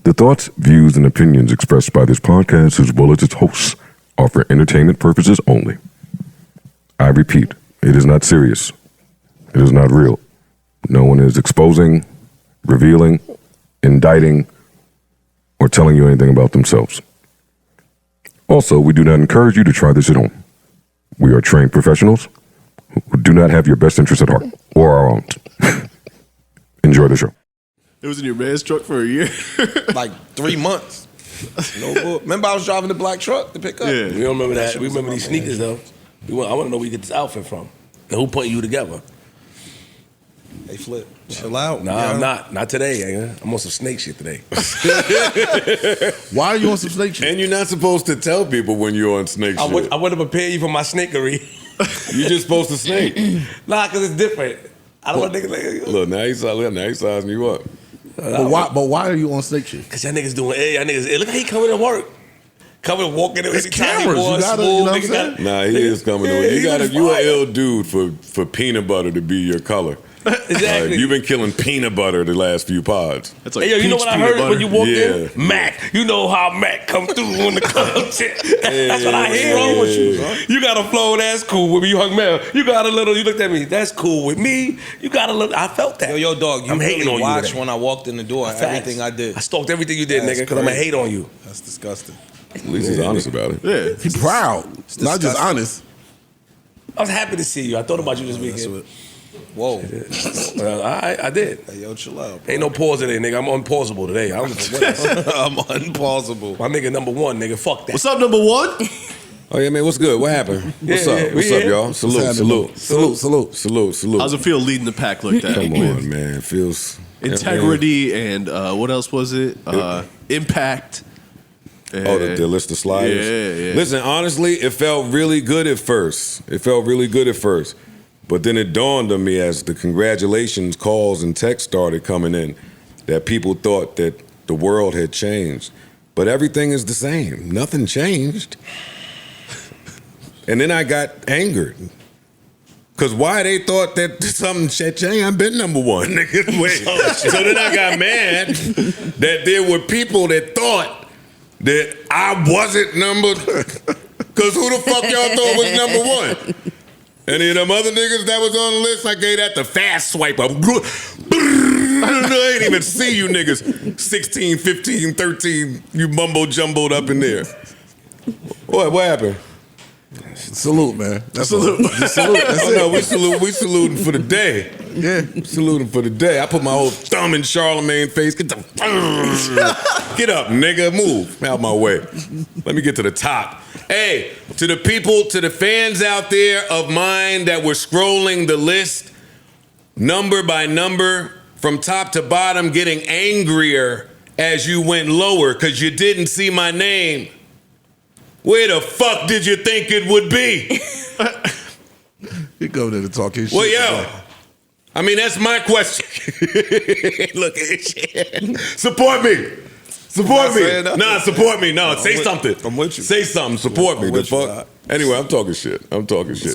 The thoughts, views, and opinions expressed by this podcast, as well as its hosts, are for entertainment purposes only. I repeat, it is not serious. It is not real. No one is exposing, revealing, indicting, or telling you anything about themselves. Also, we do not encourage you to try this at home. We are trained professionals who do not have your best interests at heart, or our own. Enjoy the show. It was in your man's truck for a year? Like 3 months. No bull. Remember I was driving the black truck to pick up? Yeah. We don't remember that. We remember these sneakers, though. I want to know where you get this outfit from. And who put you together? They flip. Chill out. Nah, I'm not. Not today, nigga. I'm on some snake shit today. Why are you on some snake shit? And you're not supposed to tell people when you're on snake shit. I want to prepare you for my snakery. You're just supposed to snake. Nah, because it's different. I don't want niggas like... Look, now he's sizing you up. But why are you on snake shit? Because y'all niggas doing... Hey, y'all niggas... Look how he coming to work. Coming, walking in. It's cameras. You gotta, you know what I'm saying? Nah, he is coming to work. You an ill dude for peanut butter to be your color. Exactly. You've been killing peanut butter the last few pods. That's like hey, yo, you know what I heard when you walked in? Yeah. Mac. You know how Mac come through when the club shit. That's what I hear. What's wrong with you, bro? You got a flow, that's cool with me. You hung man. You got a little, you looked at me, that's cool with me. You got a little, I felt that. Yo, dog, you I'm hating really on you watched today. when I walked in the door, everything I did. I stalked everything you did, That's nigga, because I'm going to crazy. hate on you. That's disgusting. At least he's honest about it. Yeah. He's proud, not just honest. I was happy to see you. I thought about you this weekend. Whoa. I did. Hey, yo, chill out, bro. Ain't no pause today, nigga. I'm unpausable today. I'm unpausable. My nigga number one, nigga. Fuck that. What's up, number one? Oh yeah, man. What's good? What happened? What's up? What's up, y'all? Salute. How's it feel leading the pack like that? Come on, man. It feels Integrity and what else was it? Impact. Oh, the list of sliders? Yeah. Listen, honestly, it felt really good at first. But then it dawned on me as the congratulations calls and texts started coming in that people thought that the world had changed. But everything is the same. Nothing changed. And then I got angered. Because why they thought that something should change? I've been number one. Nigga. Wait. So then I got mad that there were people that thought that I wasn't number... Because who the fuck y'all thought was number one? Any of them other niggas that was on the list, I gave that the fast swipe up. I ain't even see you niggas. 16, 15, 13, you mumbo jumbled up in there. What happened? Salute, man. That's Salute. salute. That's it. No, we saluting for the day. Yeah. Saluting for the day. I put my whole thumb in Charlemagne's face. Get up, nigga. Move out my way. Let me get to the top. Hey, to the people, to the fans out there of mine that were scrolling the list, number by number, from top to bottom, getting angrier as you went lower because you didn't see my name. Where the fuck did you think it would be? You go there to talk his shit. Well, yo, I mean, that's my question. Look at this shit. Support me. Support me. Nah, support me. No, say something. I'm with you. Say something. Support me. The fuck. Anyway, I'm talking shit. I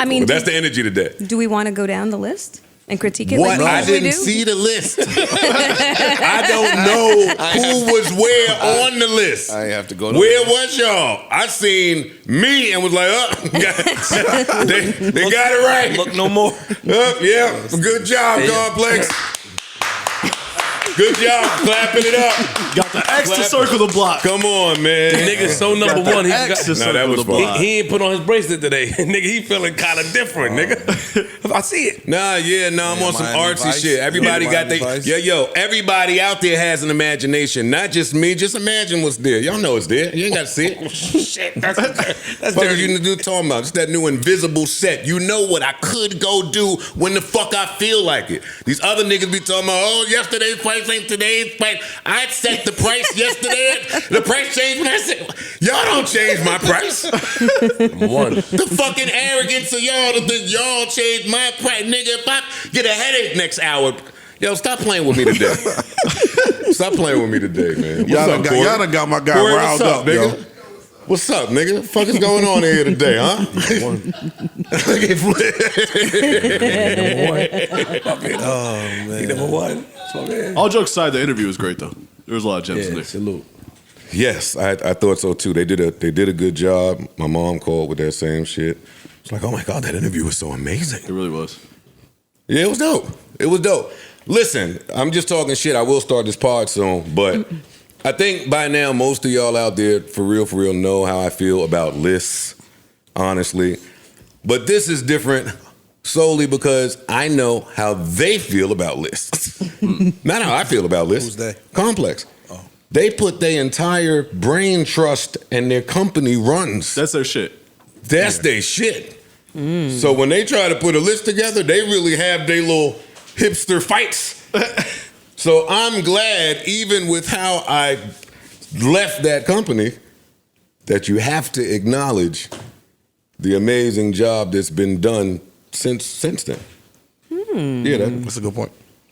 mean, but that's the energy today. Do we want to go down the list and critique it? What? Like we I usually didn't do? see the list. I don't know who was where on the list. I ain't have to go. Where was y'all? I seen me and was like, they got it right. Look no more. Yeah, good job, Complex. Good job, clapping it up. Got the X to circle the block. Come on, man. Nigga's so number one. He X to Nah, that was circle the block. He ain't put on his bracelet today. Nigga, he feeling kind of different, nigga. I see it. I'm on some Miami artsy Vice. shit. Everybody got Miami their... Vice. everybody out there has an imagination. Not just me. Just imagine what's there. Y'all know it's there. You ain't got to see it. Shit, that's What are dirty. you do talking about? It's that new invisible set. You know what I could go do when the fuck I feel like it. These other niggas be talking about, oh, yesterday's price ain't today's price. I set the price yesterday. The price changed when I said, y'all don't change my price. One. The fucking arrogance of y'all to think y'all change my price. Nigga, if I get a headache next hour, yo, stop playing with me today. Stop playing with me today, man. Y'all done got my guy Corey, riled up, nigga? yo. What's up, nigga? What the fuck is going on here today, huh? Oh, man. Number one. That's my man. All jokes aside, the interview was great, though. It There was a lot of gems in there. Salute. Yes, I thought so too. They did a good job. My mom called with that same shit. It's like, oh my God, that interview was so amazing. It really was. Yeah, it was dope. It was dope. Listen, I'm just talking shit. I will start this pod soon, but I think by now most of y'all out there, for real, know how I feel about lists, honestly. But this is different solely because I know how they feel about lists. Not how I feel about lists. Who's they? Complex. They put their entire brain trust and their company runs. That's their shit. That's their shit. So when they try to put a list together, they really have their little hipster fights. So I'm glad, even with how I left that company, that you have to acknowledge the amazing job that's been done since then. Yeah, That's a good point.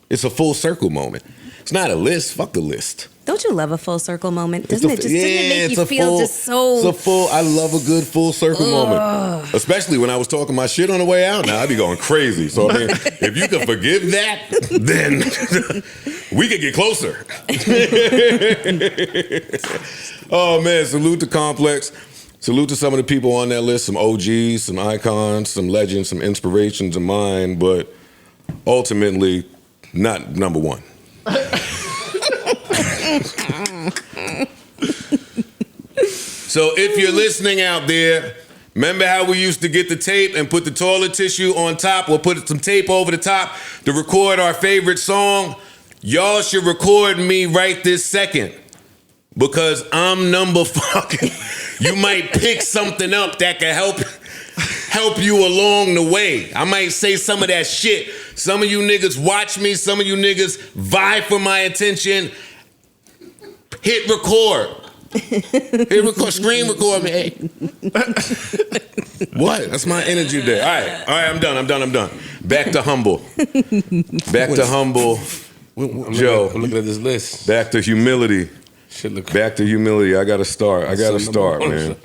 it's a full circle moment. It's not a list. Fuck the list. Don't you love a full circle moment? Doesn't it just Yeah, doesn't it make it's you a feel full- just so? It's a full. I love a good full circle moment, especially when I was talking my shit on the way out. Now I'd be going crazy. So I mean, if you can forgive that, then we could get closer. Oh man, salute to Complex. Salute to some of the people on that list. Some OGs, some icons, some legends, some inspirations of mine, but ultimately not number one. So if you're listening out there, remember how we used to get the tape and put the toilet tissue on top or put some tape over the top to record our favorite song? Y'all should record me right this second because I'm number fucking. You might pick something up that can help you along the way. I might say some of that shit. Some of you niggas watch me. Some of you niggas vie for my attention. Hit record. Hit record. Screen record me. Hey. What? That's my energy there. All right. I'm done. Back to humble. Joe. I'm looking at this list. Back to humility. Shit look. Back to humility. I gotta start, man.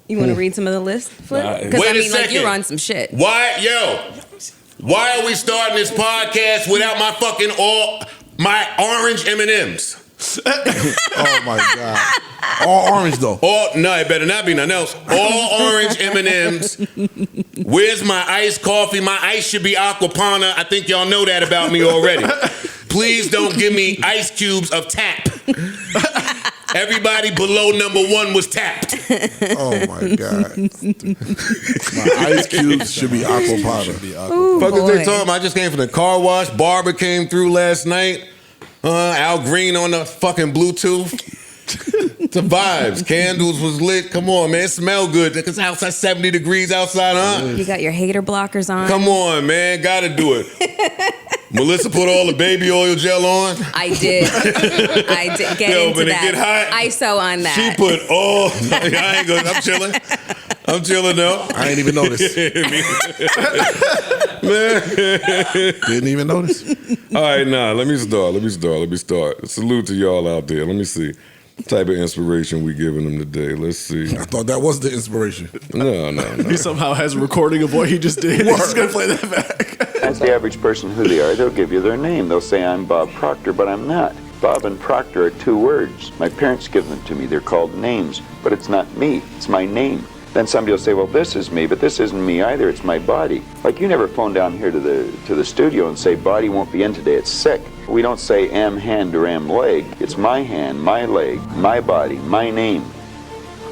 You want to read some of the list, Flip? Nah, Because Wait I a mean, like second. you're on some shit. Why are we starting this podcast without my orange M&Ms? Oh my God. All orange though. No, it better not be nothing else. All orange M&Ms. Where's my iced coffee? My ice should be aquapana. I think y'all know that about me already. Please don't give me ice cubes of tap. Everybody below number one was tapped. Oh my God. My ice cubes should be aqua powder. Ooh, Fuck is boy. they talking about? I just came from the car wash. Barber came through last night. Al Green on the fucking Bluetooth. The vibes. Candles was lit. Come on, man. It smelled good. It's outside 70 degrees outside, huh? You got your hater blockers on. Come on, man. Gotta do it. Melissa put all the baby oil gel on. I did. Get Yo, into when it that. get hot, ISO on that. She put all. I ain't gonna. I'm chilling though. I ain't even noticed. Didn't even notice. All right, let me start. Salute to y'all out there. Let me see. What type of inspiration we giving them today? Let's see. I thought that was the inspiration. No. He somehow has a recording of what he just did. He's just gonna play that back. Ask the average person who they are, they'll give you their name. They'll say, I'm Bob Proctor, but I'm not. Bob and Proctor are two words. My parents give them to me. They're called names, but it's not me. It's my name. Then somebody will say, well, this is me, but this isn't me either. It's my body. Like you never phone down here to the studio and say, body won't be in today. It's sick. We don't say am hand or am leg. It's my hand, my leg, my body, my name.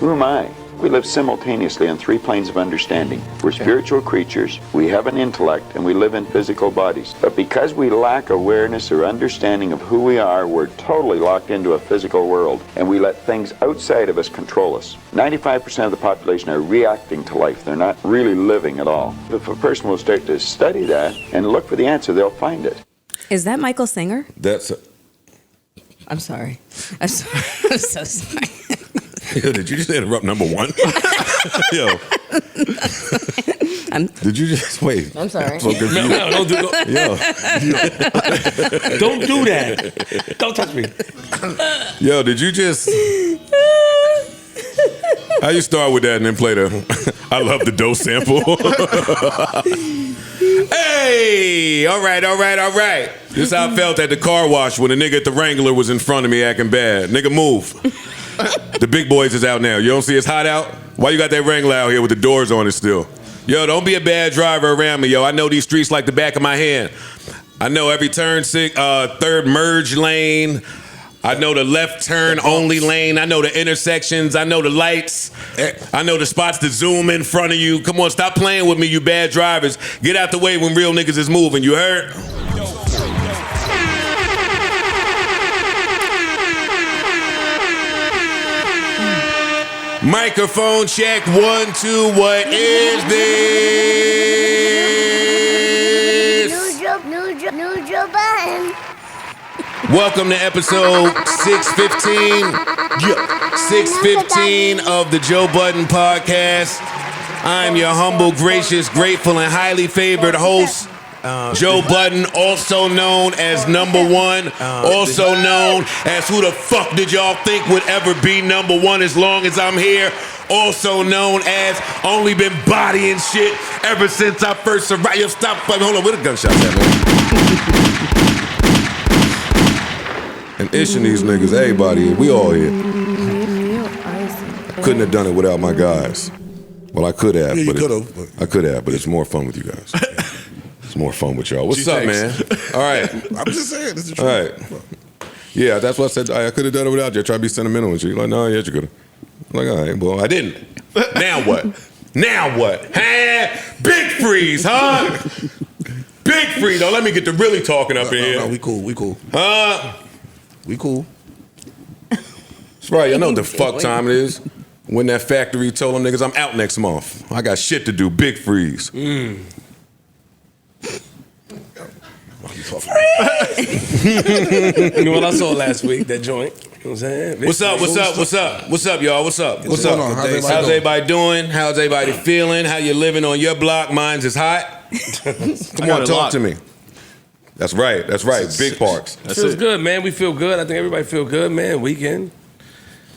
Who am I? We live simultaneously on three planes of understanding. We're spiritual creatures, we have an intellect, and we live in physical bodies. But because we lack awareness or understanding of who we are, we're totally locked into a physical world, and we let things outside of us control us. 95% of the population are reacting to life. They're not really living at all. If a person will start to study that and look for the answer, they'll find it. Is that Michael Singer? That's. I'm sorry. I'm sorry. I'm so sorry. Yo, did you just interrupt number one? Yo. Did you just wait? I'm sorry. So confused. No, don't do Yo. Don't do that. Don't touch me. Yo, did you just? How you start with that and then play the? I love the dough sample. Hey, Hey, all right. This how I felt at the car wash when the nigga at the Wrangler was in front of me acting bad. Nigga, move. The big boys is out now. You don't see it's hot out? Why you got that Wrangler out here with the doors on it still? Yo, don't be a bad driver around me, yo. I know these streets like the back of my hand. I know every turn, third merge lane. I know the left turn only lane. I know the intersections. I know the lights. I know the spots to zoom in front of you. Come on, stop playing with me, you bad drivers. Get out the way when real niggas is moving. You heard? Microphone check 1, 2. What is this? New Joe Budden. Welcome to episode 615. 615 of the Joe Budden podcast. I'm your humble, gracious, grateful, and highly favored host, Joe Budden, also known as number one, also known as who the fuck did y'all think would ever be number one as long as I'm here, also known as only been bodying shit ever since I first arrived. Yo, stop, hold on, where the gunshots at, man? And ishing these niggas, everybody, we all here. Couldn't have done it without my guys. Well, I could have, but it's more fun with you guys. It's more fun with y'all. What's up, man? All right. I'm just saying, this is true. All right. Yeah, that's what I said. I could have done it without you. I tried to be sentimental and shit. You're like, no, yeah, you could have. I'm like, all right, well, I didn't. Now what? Now what? Big freeze, huh? Big freeze. Don't let me get to really talking up in here. No, we cool. Huh? We cool. That's right. You know what the fuck time it is? When that factory told them niggas I'm out next month. I got shit to do. Big freeze. You know what I saw last week? That joint. You know what I'm saying? What's up, y'all? What's up? What's up? How's everybody doing? How's everybody feeling? How you living on your block? Mine's is hot. Come on, talk to me. That's right. Big parks. Feels good, man. We feel good. I think everybody feel good, man. Weekend.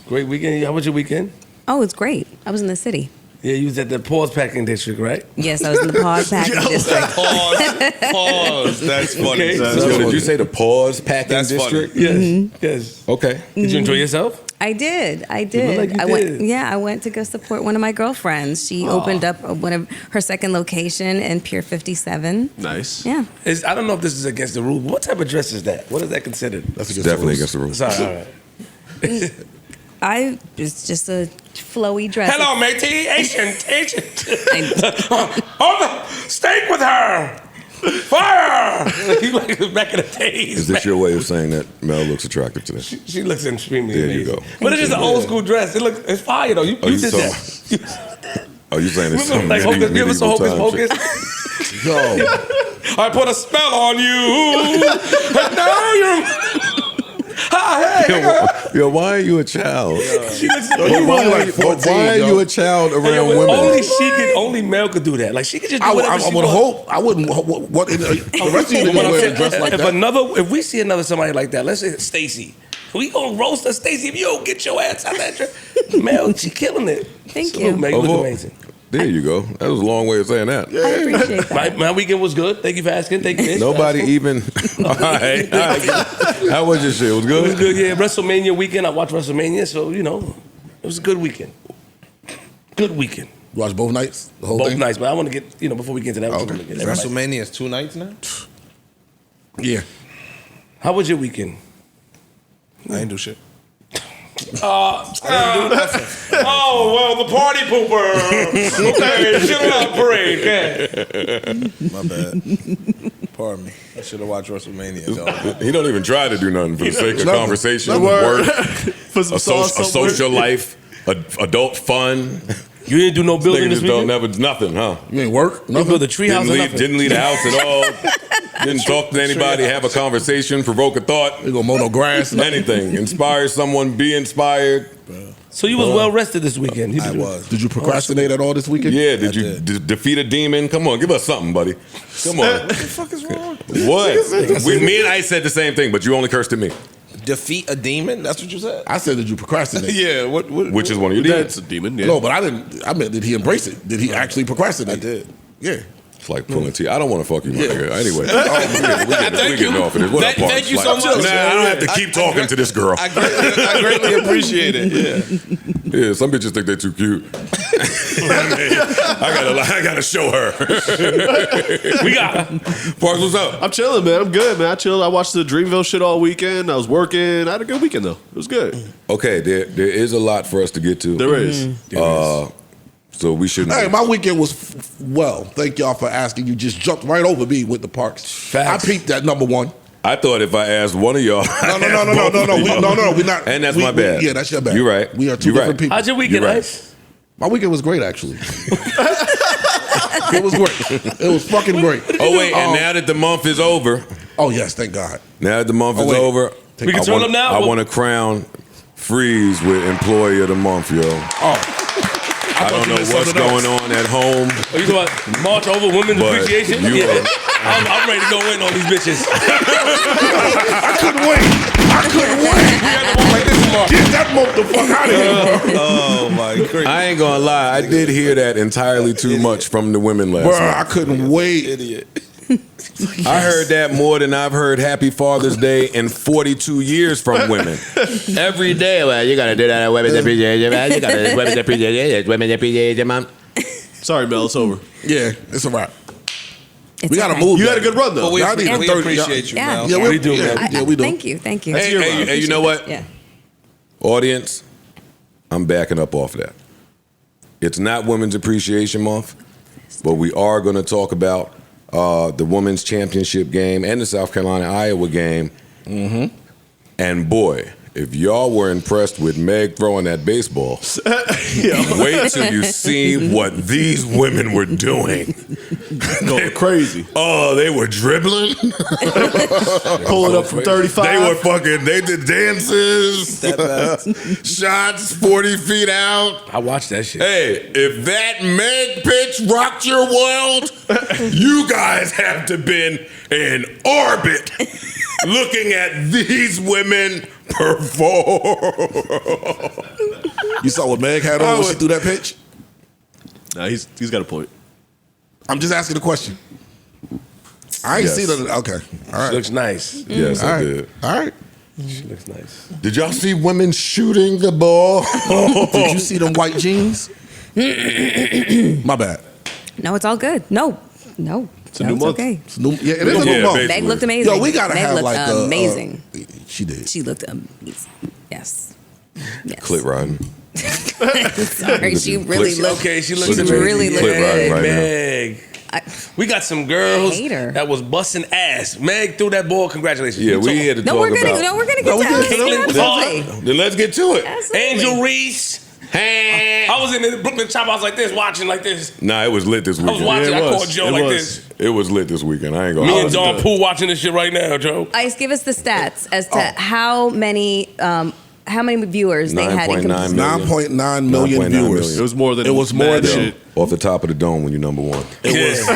Great weekend. How was your weekend? Oh, it's great. I was in the city. Yeah, you was at the pause packing district, right? Yes, I was in the pause packing district. Pause. That's funny. Okay. So did you say the pause packing district? Yes. Yes. Okay. Did you enjoy yourself? I did. look like you did. I went to go support one of my girlfriends. She opened up one of her second location in Pier 57. Nice. Yeah. I don't know if this is against the rules. What type of dress is that? What is that considered? That's definitely against the rules. Sorry, all right. It's just a flowy dress. Hello, matey. Asian. Steak with her. Fire! You like back in the days. Is this your way of saying that Mel looks attractive today? She looks extremely There amazing. you go. But it's just an old school dress. It's fire though. You did that. Oh, you saying it's some like medieval give us a hocus time pocus. shit. Yo, I put a spell on you. And now you're. Yo, why are you a child? She looks Why are you a child around women? Only Mel could do that. Like she could just do whatever she would wants. hope. I wouldn't. What the rest of you But I'm wear a saying, dress like that? if we see another somebody like that, let's say Stacy, we gonna roast her. Stacy, if you don't get your ass out that dress, Mel, she killing it. Thank Salute, you. Mel, you look amazing. There you go. That was a long way of saying that. I appreciate that. My weekend was good. Thank you for asking. Thank you. Mitch, Nobody even. All right. How was your shit? It was It good? was good. Yeah, WrestleMania weekend. I watched WrestleMania, so it was a good weekend. Good weekend. You watch both nights? The whole Both thing? nights, but I want to get before we get to that. I just wanna get everybody- WrestleMania is 2 nights now? Yeah. How was your weekend? I ain't do shit. Oh, well, the party pooper. Okay, chill out, parade. My bad. Pardon me. I should have watched WrestleMania, dog. He don't even try to do nothing for the sake of Nothing. conversation, Word. work, For some a sauce somewhere. social life, adult fun. You didn't do no building Niggas this just don't weekend? never nothing, huh? You ain't work? You Nothing? built a treehouse or nothing? Didn't leave the house at all. Didn't talk to anybody, have a conversation, provoke a thought. You gonna mow no grass? Anything. Inspire someone, be inspired. So you was well rested this weekend. I was. Did you procrastinate at all this weekend? Yeah, did you defeat a demon? Come on, give us something, buddy. Come on. What the fuck is wrong? What? Me and I said the same thing, but you only cursed at me. Defeat a demon? That's what you said? I said, did you procrastinate? Yeah. What? Which is one of your That's demons. a demon. Yeah. No, but I didn't. I meant, did he embrace it? Did he actually procrastinate? I did. Yeah. It's like pulling teeth. I don't want to fuck you, my nigga. Anyway, we getting off of this. What up, Parks? Thank you so much. Nah, I don't have to keep talking to this girl. I greatly appreciate it. Yeah, some bitches think they're too cute. I gotta show her. We got her. Parks, what's up? I'm chilling, man. I'm good, man. I chilled. I watched the Dreamville shit all weekend. I was working. I had a good weekend, though. It was good. Okay, there is a lot for us to get to. There is. So we shouldn't. Hey, my weekend was well. Thank y'all for asking. You just jumped right over me with the Parks. Facts. I peaked that number one. I thought if I asked one of y'all. No. We're not. And that's my bad. Yeah, that's your bad. You're right. We are two different people. How'd your weekend, You're right. Ice? My weekend was great, actually. It was great. It was fucking great. Oh wait, and now that the month is over. Oh yes, thank God. Now that the month is wait. over. We can turn them now? I want to crown Freeze with Employee of the Month, yo. I don't know what's going on at home. Oh, you talking about March over Women's But Appreciation? you Yeah. are- I'm ready to go in on these bitches. I couldn't wait. Get that motherfucker out of here. Oh my God. I ain't gonna lie, I did hear that entirely too much from the women last Bruh, night. I couldn't wait. Idiot. I heard that more than I've heard Happy Father's Day in 42 years from women. Every day, well, you gotta do that. Women's appreciation, man. You gotta women's appreciation, women's appreciation, man. Sorry, Mel. It's over. Yeah, it's a wrap. It's We gotta okay. move. You that. had a good run, though. Well, we Y'all need a 30 appreciate you, Yeah. Mel. Yeah, We do, man. Yeah, we do. Thank you. Hey, you know what? Yeah. Audience, I'm backing up off that. It's not Women's Appreciation Month, but we are going to talk about the Women's Championship game and the South Carolina-Iowa game. Mm-hmm. And boy, if y'all were impressed with Meg throwing that baseball, wait till you see what these women were doing. Going crazy. Oh, they were dribbling. Pulling up from 35. They did dances, shots 40 feet out. I watched that shit. Hey, if that Meg pitch rocked your world, you guys have to been in orbit looking at these women perform. You saw what Meg had on when she threw that pitch? Nah, he's got a point. I'm just asking the question. I ain't Yes. seen it. Okay. All She right. looks nice. Yes, All I right. did. All right. She looks nice. Did y'all see women shooting the ball? Did you see them white jeans? My bad. No, it's all good. No. a new It's month. okay. It's new, yeah, it is a Yeah, new month. basically. Meg looked amazing. Yo, we gotta Meg have looked like amazing. She did. She looked amazing. Yes. Yes. Clit riding. Sorry, she really looked. Okay, she looks Look at She you. really Clit looked riding good. right now. Meg. We got some girls I hate her. that was busting ass. Meg threw that ball. Congratulations. Yeah, we had to No, talk we're gonna. about. No, we're gonna No, we get to did. that. Caitlin Absolutely. Then let's get to it. Absolutely. Angel Reese. I was in the Brooklyn Chop. I was like this, watching like this. Nah, it was lit this I was weekend. watching. Yeah, it I was. called Joe It like was. this. It was lit this weekend. I ain't gonna Me lie. and Don good. Poole watching this shit right now, Joe. Ice, give us the stats as to how many viewers they had in 9.9 complete. 9.9 million 9.9 viewers. million. It was more than It was more mad than- shit. Off the top of the dome when you're number one. It was.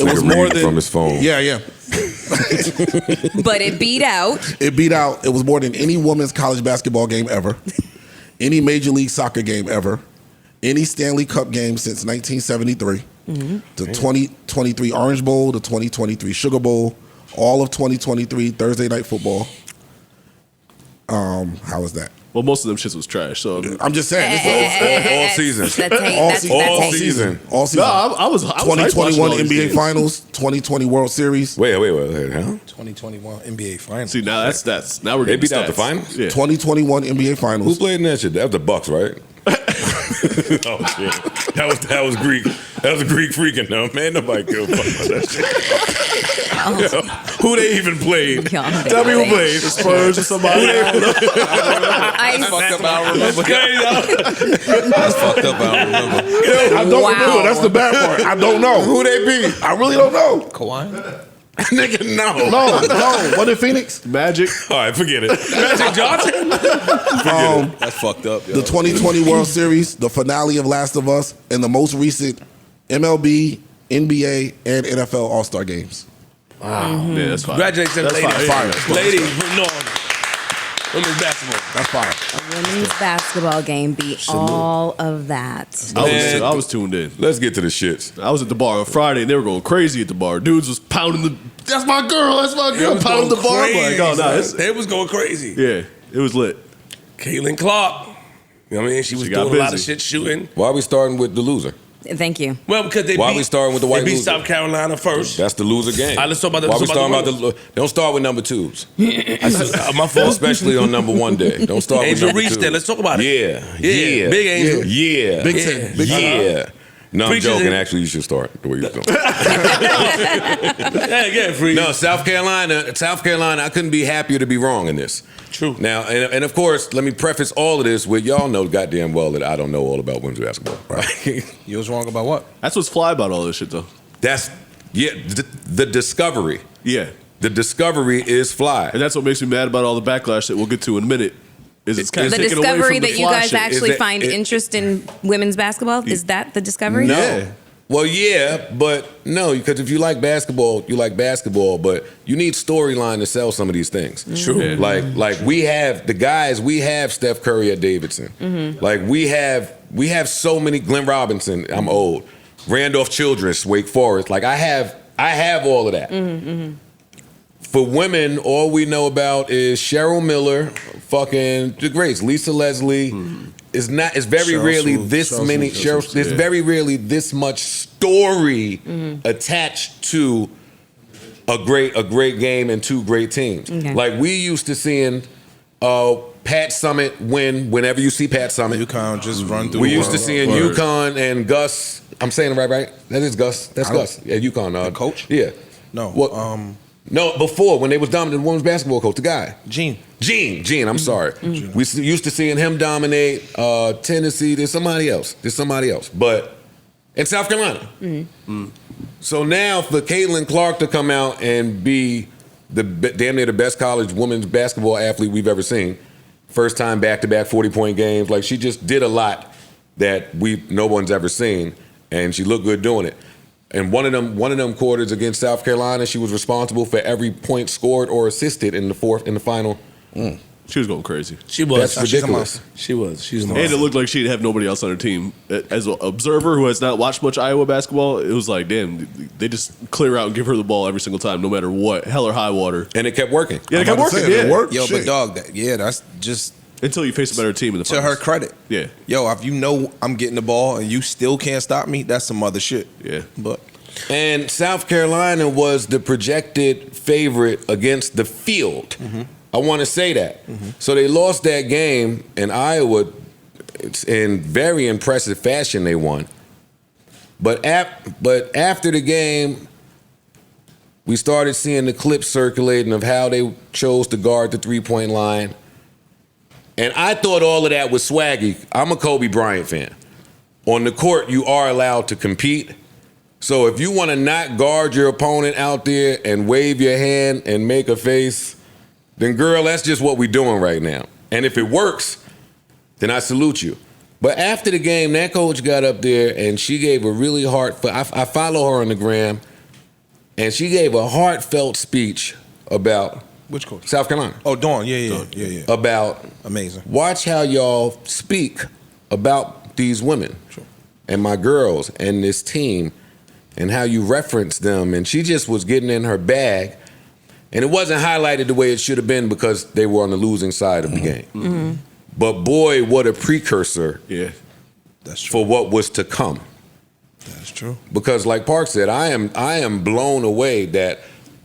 It was Nigga more reading than from his phone. Yeah. But it beat out. It beat out. It was more than any women's college basketball game ever, any Major League Soccer game ever, any Stanley Cup game since 1973, the 2023 Orange Bowl, the 2023 Sugar Bowl, all of 2023 Thursday Night Football. How was that? Well, most of them shits was trash. So I'm just saying. All season. All season. no, I was 2021 NBA Finals. Finals, 2020 World Series, Wait, huh? 2021 NBA Finals. See, now that's now we're They getting beat out the stats. finals? Yeah. 2021 NBA Who Finals. played in that shit? That was the Bucks, right? Oh shit. That was Greek. That was a Greek freaking though, man. Nobody give a fuck about that shit. Yo, who they even played? Y'all Tell me who big. played. Spurs or somebody. Ice. Fucked up, I don't remember. Crazy. That's fucked up, I don't remember. I don't remember. That's the bad part. I don't know. Who they beat? I really don't know. Kawhi? Nigga, no. No. What in Phoenix? Magic. All right, forget it. Magic Johnson. That's fucked up, yo. The 2020 World Series, the finale of Last of Us, and the most recent MLB, NBA, and NFL All-Star games. Yeah, that's fine. Congratulations, That's ladies. fine. Fire. Ladies, no. Women's basketball. That's fire. A women's basketball game beat all of that. I was tuned in. Let's get to the shits. I was at the bar on Friday and they were going crazy at the bar. Dudes was pounding the. That's my girl. That's my girl. Pounding the bar. I'm like, oh no, they was going crazy. Yeah, it was lit. Caitlin Clark. You know what I mean? She was doing a lot of shit shooting. Why are we starting with the loser? Thank you. Well, because they Why are we starting with the white They beat loser? South Carolina first. That's the loser game. All right, let's talk about the. Why we starting about the. don't start with number twos. My fault. Especially on number 1 day. Don't start Angel with number Reese two. there. Let's talk about it. Yeah. Big Angel. Yeah. Big Ten. Big Yeah. No, I'm Preachers joking. in- Actually, you should start the way you're doing. Yeah, free. No, South Carolina, I couldn't be happier to be wrong in this. True. Now, and of course, let me preface all of this with y'all know goddamn well that I don't know all about women's basketball. Right? You was wrong about what? That's what's fly about all this shit, though. That's, the discovery. Yeah. The discovery is fly. And that's what makes me mad about all the backlash that we'll get to in a minute. Is it's kind The of taken away discovery from the that you fly guys shit. actually Is that- find interest in women's basketball? Is that the discovery? No. Yeah. Well, yeah, but no, because if you like basketball, you like basketball, but you need storyline to sell some of these things. True. Yeah. Like we have the guys, we have Steph Curry at Davidson. Like we have so many Glenn Robinson, I'm old. Randolph Childress, Wake Forest. Like I have all of that. For women, all we know about is Cheryl Miller, fucking the greats, Lisa Leslie. It's very Cheryl rarely Swoop. this Cheryl many. Swoop, Cheryl, there's very rarely this much story attached to a great game and two great teams. Okay. Like we used to seeing Pat Summitt win whenever you see Pat Summitt. UConn just run through. We the used to world. seeing UConn and Gus. I'm saying it right? That is Gus. That's Gus. Yeah, UConn. The coach? Yeah. No. What? No, before when they was dominant women's basketball coach, the guy. Gene. I'm sorry. We used to seeing him dominate Tennessee. There's somebody else. But in South Carolina. So now for Caitlin Clark to come out and be damn near the best college women's basketball athlete we've ever seen. First time back-to-back 40-point games. Like she just did a lot that no one's ever seen, and she looked good doing it. And one of them quarters against South Carolina, she was responsible for every point scored or assisted in the final. She was going crazy. She was. That's ridiculous. She was. She's And it looked like she'd have nobody else on her team. As an observer who has not watched much Iowa basketball, it was like, damn, they just clear out and give her the ball every single time, no matter what, hell or high water. And it kept working. Yeah, it kept working. It Yeah. worked. Yo, Shit. but dog, that's just Until you face a better team in the to her finals. credit. Yeah. Yo, if you know I'm getting the ball and you still can't stop me, that's some other shit. Yeah. But And South Carolina was the projected favorite against the field. I want to say that. So they lost that game, and Iowa, it's in very impressive fashion, they won. But after the game, we started seeing the clips circulating of how they chose to guard the three-point line. And I thought all of that was swaggy. I'm a Kobe Bryant fan. On the court, you are allowed to compete. So if you want to not guard your opponent out there and wave your hand and make a face, then girl, that's just what we're doing right now. And if it works, then I salute you. But after the game, that coach got up there and she gave a really I follow her on the gram, and she gave a heartfelt speech about which coach? South Carolina. Oh, Dawn. Yeah. About Amazing. watch how y'all speak about these women and my girls and this team and how you reference them. And she just was getting in her bag. And it wasn't highlighted the way it should have been because they were on the losing side of the game. But boy, what a precursor That's true. for what was to come. That's true. Because like Park said, I am blown away that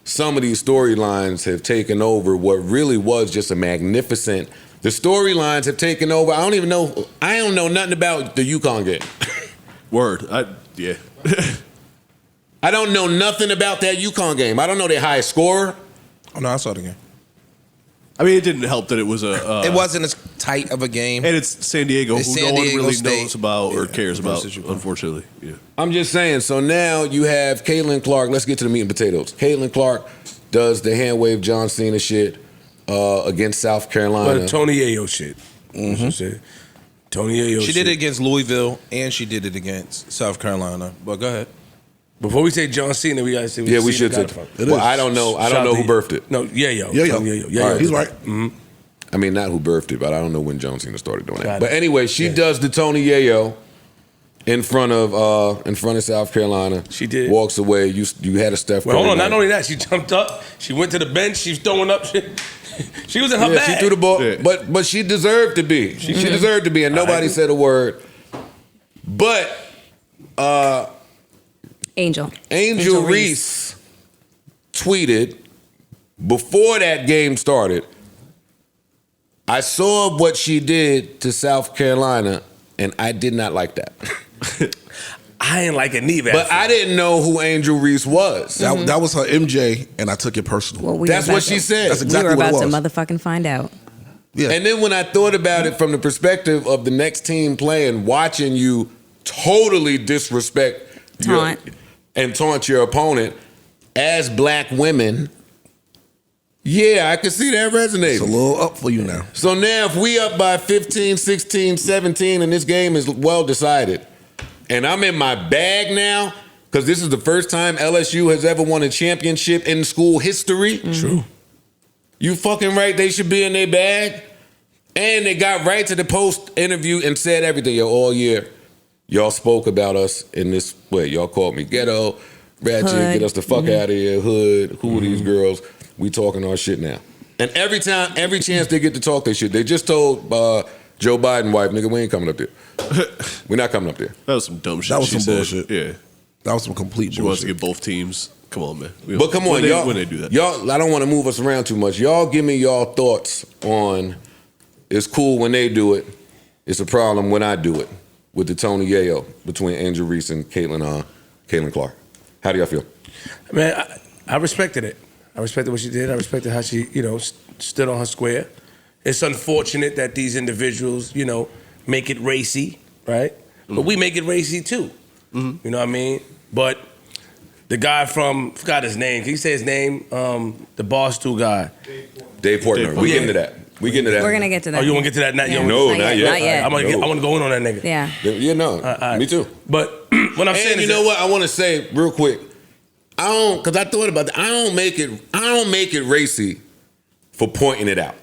some of these storylines have taken over what really was just a magnificent. The storylines have taken over. I don't know nothing about the UConn game. Word. I don't know nothing about that UConn game. I don't know their highest scorer. Oh no, I saw the game. I mean, it didn't help that it was a. It wasn't as tight of a game. And it's San Diego, It's who San no one Diego really State. knows about or Yeah, cares about, versus UConn. unfortunately. Yeah. I'm just saying. So now you have Caitlin Clark. Let's get to the meat and potatoes. Caitlin Clark does the hand wave John Cena shit against South Carolina. But Tony Ayo shit. Tony Ayo She shit. did it against Louisville and she did it against South Carolina. But go ahead. Before we say John Cena, we gotta say Yeah, we should say. Godfather. Well, I don't know. I don't know who birthed it. No, Yayo. Yayo. Tony Yayo. All right, he's right. I mean, not who birthed it, but I don't know when John Cena started doing that. Got But it. anyway, she does the Tony Yayo in front of South Carolina. She did. Walks away. You had a Steph Curry. Well, hold on. night. Not only that, she jumped up. She went to the bench. She's throwing up. She was in her Yeah, bag. she threw the ball, Yeah. but she deserved to be. She deserved to be, and nobody said a word. But Angel Reese tweeted before that game started, I saw what she did to South Carolina, and I did not like that. I ain't like it neither. But I didn't know who Angel Reese was. That was her MJ, and I took it personal. Well, we That's were what about she to- said. That's exactly we were what it about was. to motherfucking find out. Yeah. And then when I thought about it from the perspective of the next team playing, watching you totally disrespect Taunt. and taunt your opponent as black women, yeah, I can see that It's a resonating. little up for you now. So now if we up by 15, 16, 17 and this game is well decided, and I'm in my bag now, because this is the first time LSU has ever won a championship in school history. True. You fucking right, they should be in their bag. And they got right to the post interview and said everything. Yo, all year, y'all spoke about us in this way. Y'all called me ghetto, ratchet, Hood. get us the fuck out of here, hood, who are these girls? We talking our shit now. And every chance they get to talk their shit, they just told Joe Biden wife, nigga, we ain't coming up there. We're not coming up there. That was some dumb shit. That was she some said. bullshit. Yeah. That was some complete She wants to bullshit. get both teams. Come on, man. But come on, y'all. When they do that. Y'all, I don't want to move us around too much. Y'all give me y'all thoughts on it's cool when they do it. It's a problem when I do it with the Tony Yayo between Angel Reese and Caitlin Clark. How do y'all feel? Man, I respected it. I respected what she did. I respected how she, stood on her square. It's unfortunate that these individuals, make it racy, right? But we make it racy too. You know what I mean? But the guy forgot his name. Can you say his name? The Barstool guy. Dave Portnoy. We get into that. We get into that. We're gonna get to that. Oh, you want to get to that? Yeah. No, not yet. Not yet. I want to go in on that nigga. Yeah. Yeah, no. right. Me too. But what I'm saying And is you know what? I want to say real quick. Because I thought about that. I don't make it racy for pointing it out.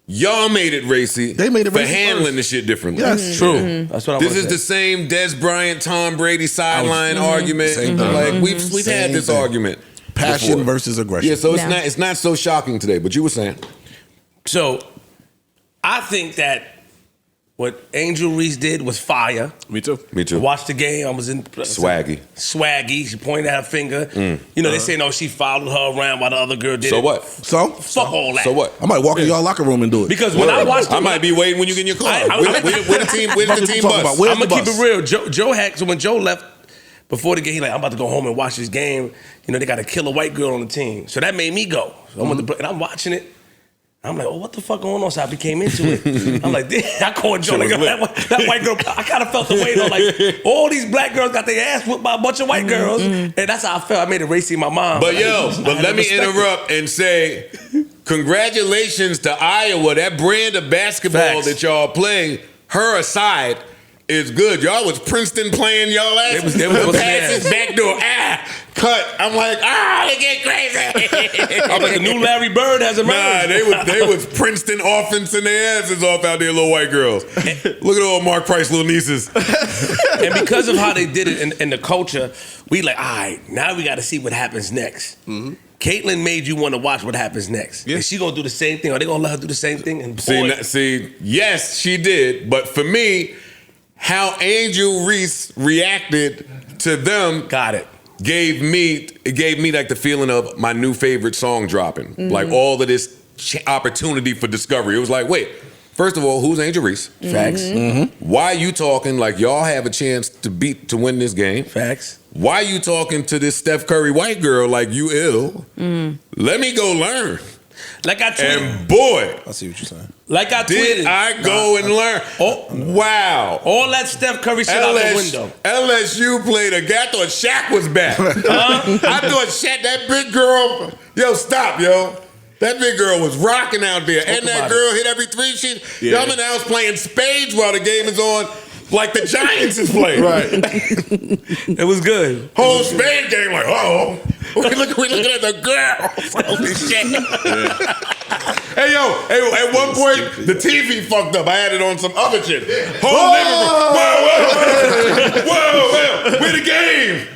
Y'all made it racy. They made it for racy handling first. the shit differently. Yes. True. That's what I This want is to the say. same Des Bryant, Tom Brady sideline argument. Same thing. Like we've Same had this thing. argument. Passion before. versus aggression. Yeah, so Yeah. it's not so shocking today. But you were saying, So, I think that what Angel Reese did was fire. Me too. me I too. watched the game. I was in Swaggy. Swaggy. She pointed at her finger. They say no. She followed her around while the other girl did So it. what? So Fuck all that. So what? I might walk in y'all locker room and do it. Because when I watched, I might be waiting when you get in your car. I- Where's the team? Where's the team Talking bus? about where's I'm gonna the keep bus? it real. Joe had, so when Joe left before the game, he like, I'm about to go home and watch this game. They got to kill a white girl on the team. So that made me go. So I went to, and I'm watching it. I'm like, oh, what the fuck going on? So I became into it. I'm like, I called Joe. Like, that white girl, I kind of felt the way though. Like, all these black girls got their ass whooped by a bunch of white girls. And that's how I felt. I made it racy in my mind. But I let me interrupt and say, congratulations to Iowa. That brand of basketball Facts. that y'all play, her aside, is good. Y'all was Princeton playing y'all ass. They was the whooping passes ass. back door, cut. I'm like, they get crazy. I'm like, the new Larry Bird has emerged. Nah, they was Princeton offensing their asses off out there, little white girls. Look at all Mark Price little nieces. And because of how they did it in the culture, we like, all right, now we got to see what happens next. Caitlyn made you want to watch what happens next. Yeah. Is she gonna do the same thing? Are they gonna let her do the same thing? And See, yes, she did. But for me, how Angel Reese reacted to them got it. gave me like the feeling of my new favorite song dropping. Like all of this opportunity for discovery. It was like, wait, first of all, who's Angel Reese? Facts. Why you talking like y'all have a chance to win this game? Facts. Why you talking to this Steph Curry white girl like you ill? Let me go learn. Like I tweeted. And boy, I see what you're saying. Like I did tweeted. I go and learn. Oh, wow. all that Steph Curry shit out the window. LSU played a guy. I thought Shaq was back. I thought Shaq, that big girl. Yo, stop, yo. That big girl was rocking out there. And that about girl hit every three. Y'all in the house playing spades while the game is on, like the Giants is playing. Right. It was good. Whole spade game, like, we looking at the girl. Holy shit. Hey, yo, at one point, the TV fucked up. I had it on some other shit. Whole living room. Whoa, we're the game.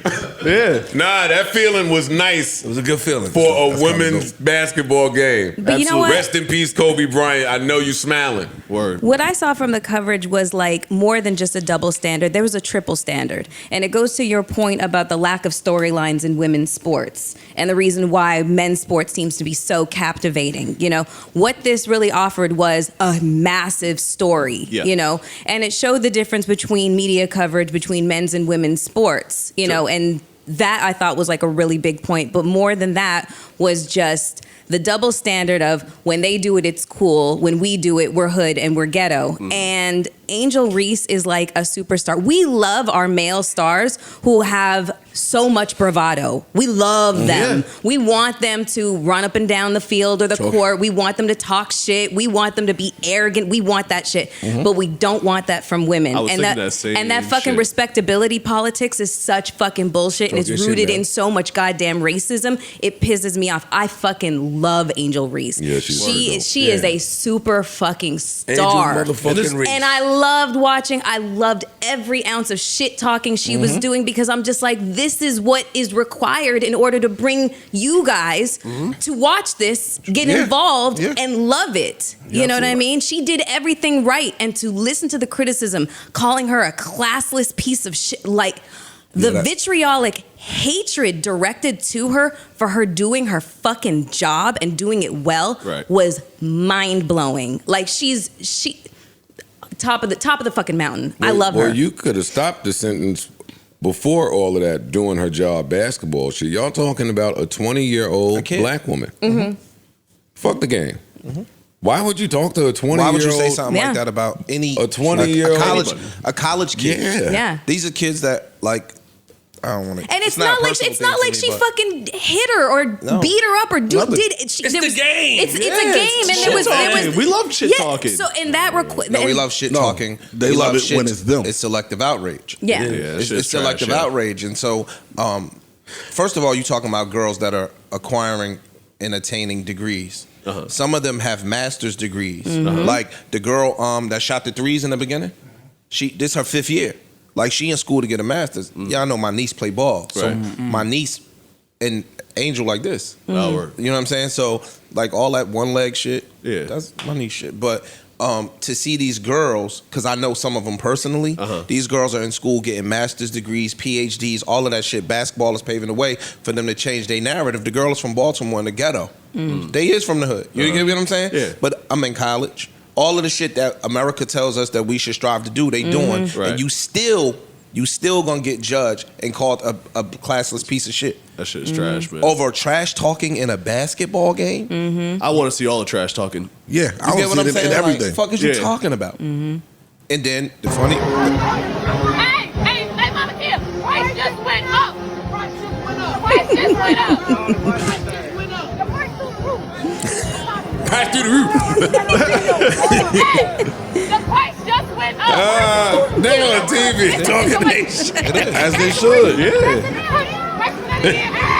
Yeah. Nah, that feeling was nice. It was a good feeling. For a women's basketball game. But you know what? Rest in peace, Kobe Bryant. I know you smiling. Word. What I saw from the coverage was like more than just a double standard. There was a triple standard. And it goes to your point about the lack of storylines in women's sports and the reason why men's sports seems to be so captivating. You know, what this really offered was a massive story, you know, and it showed the difference between media coverage between men's and women's sports, you know, and that I thought was like a really big point. But more than that was just the double standard of when they do it, it's cool. When we do it, we're hood and we're ghetto. And Angel Reese is like a superstar. We love our male stars who have so much bravado. We love them. Yeah. We want them to run up and down the field or the court. We want them to talk shit. We want them to be arrogant. We want that shit. But we don't want that from women. And that fucking respectability politics is such fucking bullshit. And it's rooted in so much goddamn racism. It pisses me off. I fucking love Angel Reese. Yeah, she is a super fucking star. Angel motherfucking Reese. And I loved every ounce of shit talking she was doing because I'm just like, this is what is required in order to bring you guys to watch this, get involved, and love it. You know what I mean? She did everything right. And to listen to the criticism, calling her a classless piece of shit, like the vitriolic hatred directed to her for her doing her fucking job and doing it well was mind-blowing. Like she top of the fucking mountain. I love her. Well, you could have stopped the sentence before all of that, doing her job basketball shit. Y'all talking about a 20-year-old black woman. Fuck the game. Why would you talk to a 20-year-old? Why would you say something like that about a 20-year-old a college kid? Yeah. These are kids that like. I don't want to. And it's not like she fucking hit her or beat her up or did. It's the game. It's a game, and we love shit talking. So in that we love shit talking. They love it when it's them. It's selective outrage. Yeah, it's selective outrage. And so, first of all, you talking about girls that are acquiring and attaining degrees. Some of them have master's degrees. Like the girl that shot the threes in the beginning. This her 5th year. Like she in school to get a master's. Yeah, I know my niece play ball. So my niece and Angel like this. You know what I'm saying? So like all that one leg shit, that's my niece shit. But to see these girls, because I know some of them personally, these girls are in school getting master's degrees, PhDs, all of that shit. Basketball is paving the way for them to change their narrative. The girl is from Baltimore in the ghetto. They is from the hood. You get what I'm saying? Yeah. But I'm in college. All of the shit that America tells us that we should strive to do, they doing, and you still gonna get judged and called a classless piece of shit. That shit is trash, man. Over trash talking in a basketball game. I want to see all the trash talking. Yeah, I get what I'm saying? In everything. Like, fuck is you talking about? And then the funny. Hey, Mama Tia, price just went up. Price just went up. Pass through the roof. The price just went up. They on TV talking that shit. As they should,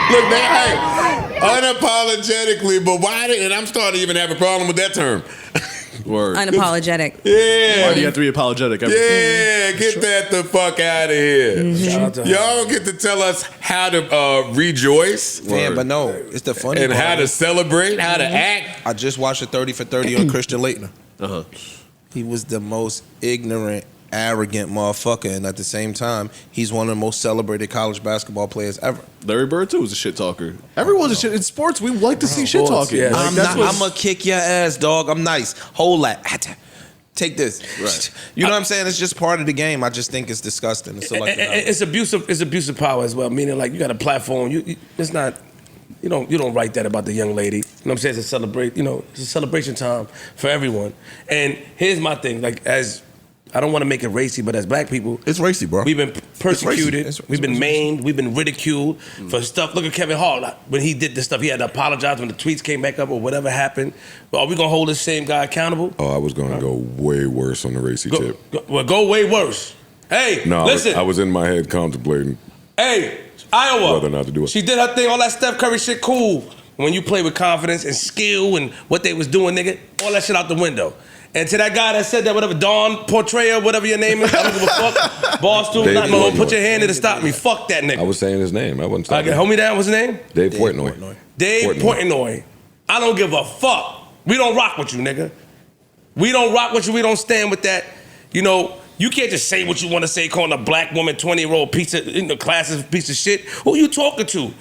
Look, unapologetically, but why and I'm starting to even have a problem with that term. Word. Unapologetic. Yeah. Why do you have to be apologetic? Yeah, get that the fuck out of here. Y'all get to tell us how to rejoice. Yeah, but no, it's the funny and part. how to celebrate, how to act. I just watched a 30 for 30 on Christian Laettner. He was the most ignorant, arrogant motherfucker, and at the same time, he's one of the most celebrated college basketball players ever. Larry Bird too was a shit talker. Everyone's a shit in sports. We like to see shit talking. Yeah. I'm gonna kick your ass, dog. I'm nice. Hold that. Take this. Right. You know what I'm saying? It's just part of the game. I just think it's disgusting. It's abusive. It's abusive power as well. Meaning, like you got a platform. It's not. You don't write that about the young lady. You know what I'm saying? It's a celebrate. It's a celebration time for everyone. And here's my thing. Like I don't want to make it racy, but as black people, it's racy, bro. We've been persecuted. We've been maimed. We've been ridiculed for stuff. Look at Kevin Hart. When he did this stuff, he had to apologize when the tweets came back up or whatever happened. But are we going to hold this same guy accountable? Oh, I was going to go way worse on the racy tip. Go way worse. Hey, no, listen. I was in my head contemplating. Hey, Iowa. Whether or not to do it. She did her thing. All that Steph Curry shit, cool. when you play with confidence and skill and what they was doing, nigga, all that shit out the window. And to that guy that said that, whatever, Don Portnoy, whatever your name is, I don't give a fuck. Barstool, Dave not no, Portnoy. put your hand in to stop me. Fuck that nigga. I was saying his name. I wasn't stopping. Okay, hold me down. What's his name? Dave Portnoy. Dave Portnoy. I don't give a fuck. We don't rock with you, nigga. We don't rock with you. We don't stand with that. You know, you can't just say what you want to say, calling a black woman 20-year-old piece of in the classes piece of shit. Who you talking to?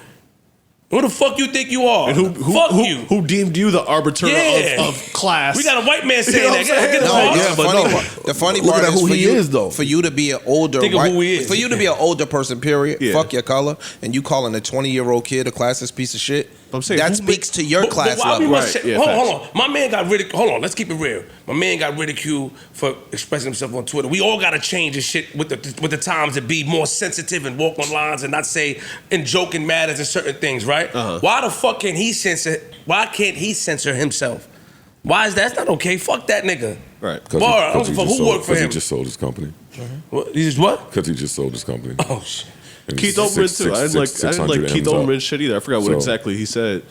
Who the fuck you think you are? And who you? Who deemed you the arbiter of class? We got a white man saying that. The funny part is who for he you, is, though. for you to be an older Think of who he is. for you to be an older person, period. Yeah. Fuck your color, and you calling a 20-year-old kid a classist piece of shit. I'm saying, that who speaks to your But class why we level. must say- hold on. My man got ridiculed. Hold on, let's keep it real. My man got ridiculed for expressing himself on Twitter. We all got to change this shit with the times and be more sensitive and walk on lines and not say in joking matters and certain things, right? Why the fuck can't he censor? Why can't he censor himself? Why is that? That's not okay. Fuck that nigga. Right. Bar, I don't give a fuck who worked for him. He just sold his company. What? He just what? Because he just sold his company. Oh shit. And Keith it's Olbermann too. I didn't like 600 Keith M's up. Olbermann shit either. I forgot what So- exactly he said.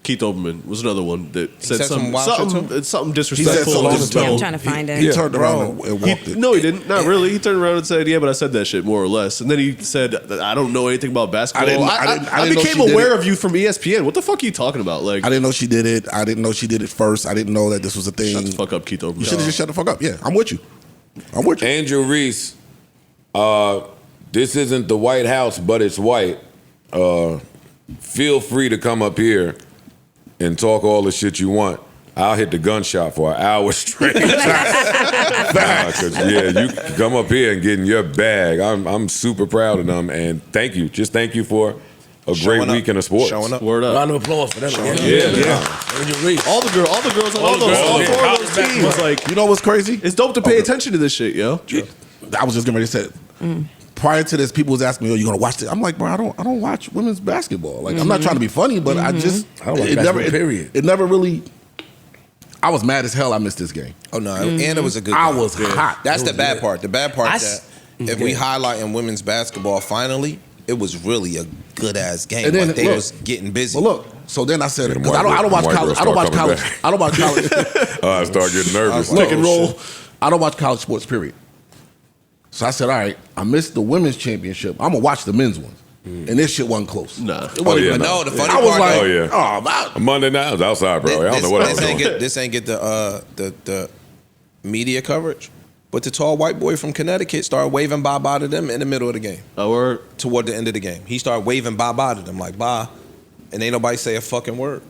Keith Olbermann was another one that said said some wild shit too? something He said disrespectful. something to his disrespectful. tone. I'm trying to find it. He turned around and walked it. No, he didn't. Not really. He turned around and said, "Yeah, but I said that shit more or less." And then he said, "I don't know anything about basketball. I didn't know became she did aware it. of you from ESPN. What the fuck are you talking about? Like, I didn't know she did it. I didn't know she did it first. I didn't know that this was a thing. shut the fuck up, Keith Olbermann. You should have just shut the fuck up. Yeah, I'm with you. I'm with you. Angel Reese, this isn't the White House, but it's white. Feel free to come up here and talk all the shit you want. I'll hit the gunshot for an hour straight. 'Cause, yeah, you can come up here and get in your bag. I'm super proud of them, and thank you. Just thank you for a great week in the sports. Showing up. Word up. Round of applause for them. Angel Reese. All the girls on all four of those teams. Like, You know what's crazy? it's dope to pay attention to this shit, yo. I was just getting ready to say it. Prior to this, people was asking me, "Oh, you gonna watch this?" I'm like, bro, I don't watch women's basketball. Like, I'm not trying to be funny, but I just I don't watch basketball, period. It never really. I was mad as hell. I missed this game. Oh no, and it was a good. I game. was hot. That's It the was bad good. part. The bad part I that s- if we highlight in women's basketball, finally, it was really a good ass game. And then, Like they look. was getting busy. Well, look. So then I said, Them because I don't watch white college. girls I don't watch start coming college. back. I don't watch college. I start getting nervous. Look, Pick and roll. I don't watch college sports. Period. So I said, all right, I missed the women's championship. I'm gonna watch the men's ones, and this shit wasn't close. Nah. It wasn't yeah, even- no, the funny I was part. like, Oh, yeah. Monday night I was outside, bro. I don't know what I was doing. This ain't get the media coverage, but the tall white boy from Connecticut started waving bye-bye to them in the middle of the game. Oh, word. Toward the end of the game, he started waving bye-bye to them like bye, and ain't nobody say a fucking word.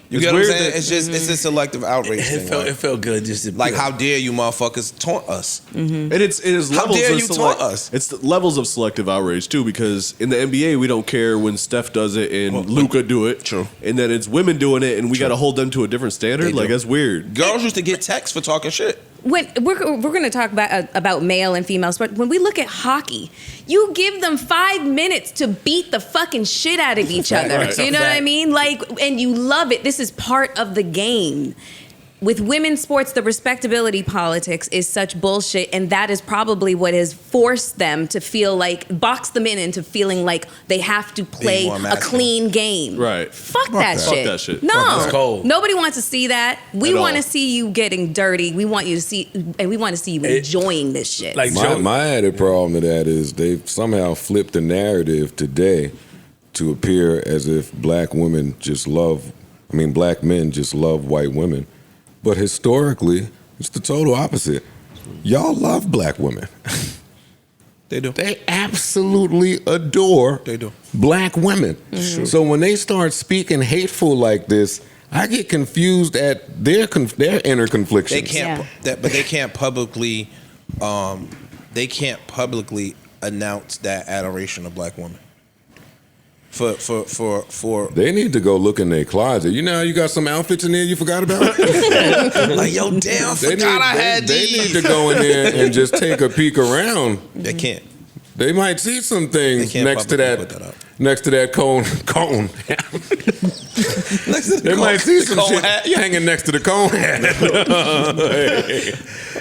You It's get what I'm weird saying? that- It's a selective outrage It thing. felt, Like, it felt good just to like, how dare you motherfuckers taunt us? And it is How levels dare of you taunt us? It's the levels of selective outrage too, because in the NBA we don't care when Steph does it and Luka do it. True. And then it's women doing it, and we got to hold them to a different standard. They Like do. that's weird. Girls used to get texts for talking shit. When we're going to talk about male and female sports. When we look at hockey, you give them 5 minutes to beat the fucking shit out of each other. Right. You know what I mean? Like, and you love it. This is part of the game. With women's sports, the respectability politics is such bullshit, and that is probably what has forced them to feel like, box them in into feeling like they have to play more a masculine. clean game. Right. Fuck that that. shit. Fuck that shit. No. That's cold. Nobody wants to see that. We At want all. to see you getting dirty. We want you to see, and we want to see you enjoying this shit. like My, Joe, my added problem to that is they've somehow flipped the narrative today to appear as if black men just love white women. But historically, it's the total opposite. Y'all love black women. They do. They absolutely adore They do. black women. So when they start speaking hateful like this, I get confused at their inner conflictions. They can't, but they can't publicly. They can't publicly announce that adoration of black women. For They need to go look in their closet. You know how you got some outfits in there you forgot about? like, yo, damn, forgot I had they these. need to go in there and just take a peek around. They can't. They might see some things They can't next to publicly that, put that up. next to that cone. They might see some shit hanging next to the cone hat.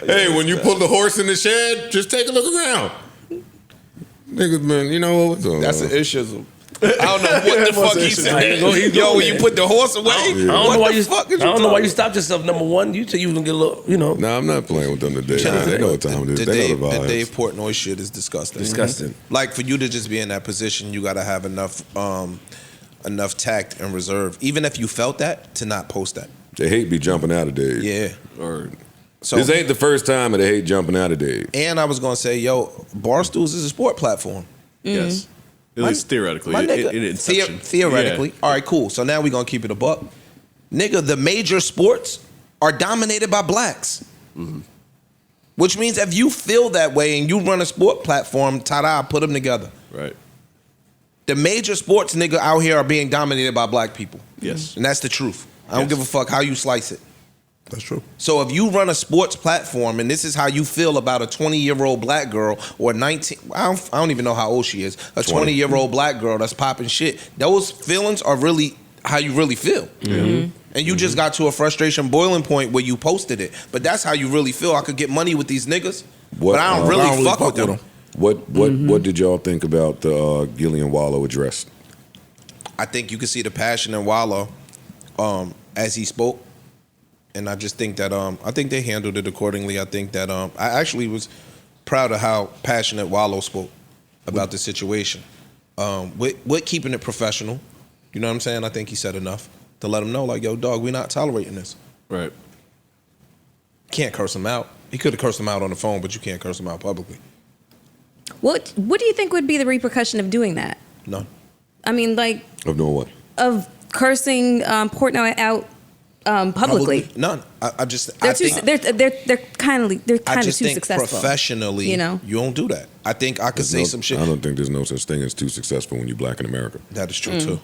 hey, when you pull the horse in the shed, just take a look around. Niggas, man, you know what? That's an issue. I don't know what the fuck he said. Yo, when you put the horse away, I don't know why you stopped yourself. Number one, you said you was gonna get a little, you know. Nah, I'm not playing with them today. They know what time it is. They know the vibes. The Dave Portnoy shit is disgusting. Disgusting. Like for you to just be in that position, you got to have enough tact and reserve. Even if you felt that, to not post that. They hate be jumping out of Dave. Yeah. So this ain't the first time that they hate jumping out of Dave. And I was gonna say, yo, Barstools is a sport platform. Yes. At least theoretically. In inception. Theoretically. Yeah. All right, cool. So now we're gonna keep it a buck. Nigga, the major sports are dominated by blacks. Mm-hmm. Which means if you feel that way and you run a sport platform, ta-da, put them together. Right. The major sports, nigga, out here are being dominated by black people. Yes. And that's the truth. I don't give a fuck how you slice it. That's true. So if you run a sports platform and this is how you feel about a 20-year-old black girl or 19, I don't even know how old she is, a 20-year-old black girl that's popping shit, those feelings are really how you really feel. Mm-hmm. And you just got to a frustration boiling point where you posted it. But that's how you really feel. I could get money with these niggas, but I don't really fuck with them. What did y'all think about the Gillian Wallo address? I think you could see the passion in Wallo as he spoke. And I just think that I think they handled it accordingly. I think that I actually was proud of how passionate Wallo spoke about the situation. With keeping it professional, you know what I'm saying? I think he said enough to let him know, like, yo, dog, we're not tolerating this. Right. Can't curse him out. He could have cursed him out on the phone, but you can't curse him out publicly. What do you think would be the repercussion of doing that? None. I mean, like, Of doing what? of cursing Portnoy out publicly. None. I just They're I think they're kind of I too just think successful. professionally, you know, you don't do that. I think I could say some shit. I don't think there's no such thing as too successful when you're black in America. That is true too.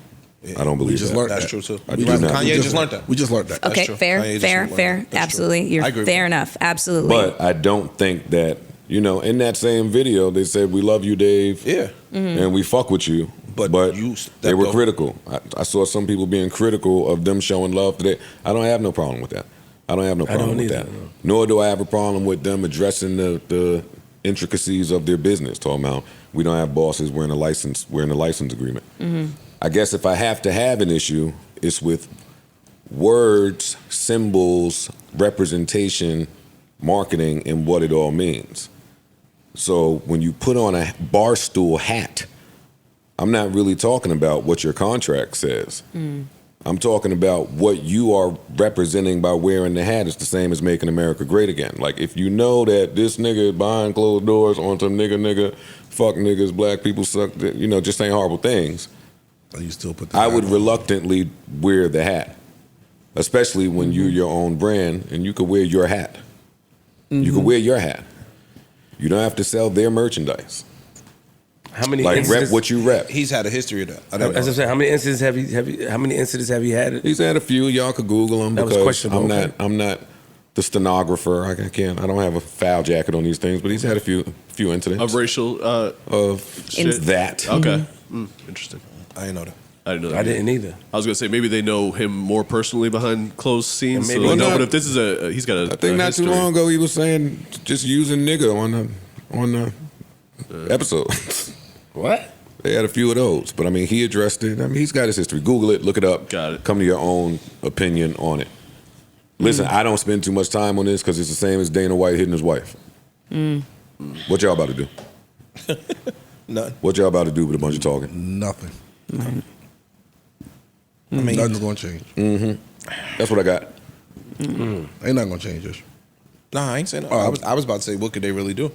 I don't believe just that. learned That's that. true too. I do not. Kanye just learned that. We just learned that. That's okay, true. fair, Kanye just fair, learned fair. that. That's Absolutely, true. I you're agree with fair that. enough. Absolutely. But I don't think that, you know, in that same video, they said, we love you, Dave. Yeah. And we fuck with you. But you they were stepped critical. I saw some people being critical of them showing love today. I don't have no problem with that. I don't have no problem with that. No. Nor do I have a problem with them addressing the intricacies of their business. Talking about we don't have bosses. We're in a license agreement. I guess if I have to have an issue, it's with words, symbols, representation, marketing, and what it all means. So when you put on a barstool hat, I'm not really talking about what your contract says. I'm talking about what you are representing by wearing the hat. It's the same as making America great again. Like, if you know that this nigga behind closed doors on some nigga, fuck niggas, black people suck, you know, just saying horrible things, You still put the I hat would on. reluctantly wear the hat, especially when you're your own brand and you could wear your hat. You could wear your hat. You don't have to sell their merchandise. How many Like, incidents? rep what you rep. He's had a history of that. I don't As know. I'm saying, how many incidents have you had? He's had a few. Y'all could Google them That was because questionable, okay. I'm not the stenographer. I don't have a foul jacket on these things, but he's had a few incidents Of racial shit. That. Okay. Interesting. I didn't know that. I didn't know that. I didn't either. I was gonna say maybe they know him more personally behind closed scenes. Maybe So they know, not. but if this is he's got a I think not history. too long ago he was saying just using nigga on the episode. What? They had a few of those, but I mean he addressed it. I mean he's got his history. Google it, look it up. Got it. Come to your own opinion on it. Listen, I don't spend too much time on this because it's the same as Dana White hitting his wife. What y'all about to do? None. What y'all about to do with a bunch of talking? Nothing. I mean, Nothing's going to change. That's what I got. Ain't nothing going to change this. nah, I ain't saying that. I was about to say, what could they really do?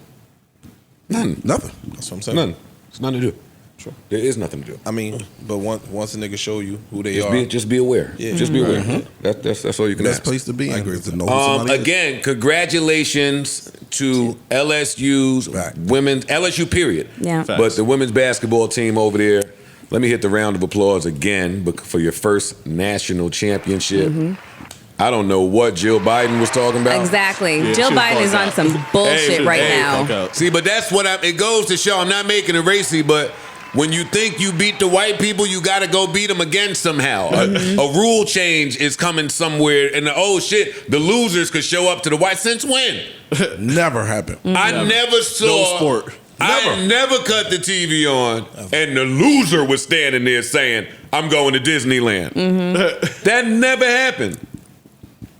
None. Nothing. That's what I'm saying. None. It's nothing to do. Sure. There is nothing to do. I mean, but once a nigga show you who they are, Just be aware. Yeah. Just be aware. That's all you can Best ask. place to be in. I agree. is to know who somebody is. Again, congratulations to LSU's Right. women's LSU period. Yeah. Facts. But the women's basketball team over there. Let me hit the round of applause again for your first national championship. I don't know what Jill Biden was talking about. Exactly. Yeah, Jill she was Biden is bugged on out. some bullshit right now. Fuck out. See, but that's what it goes to show. I'm not making it racy, but when you think you beat the white people, you got to go beat them again somehow. A rule change is coming somewhere, and the losers could show up to the white. Since when? Never happened. I never saw. No sport. I never cut the TV on, and the loser was standing there saying, "I'm going to Disneyland." That never happened.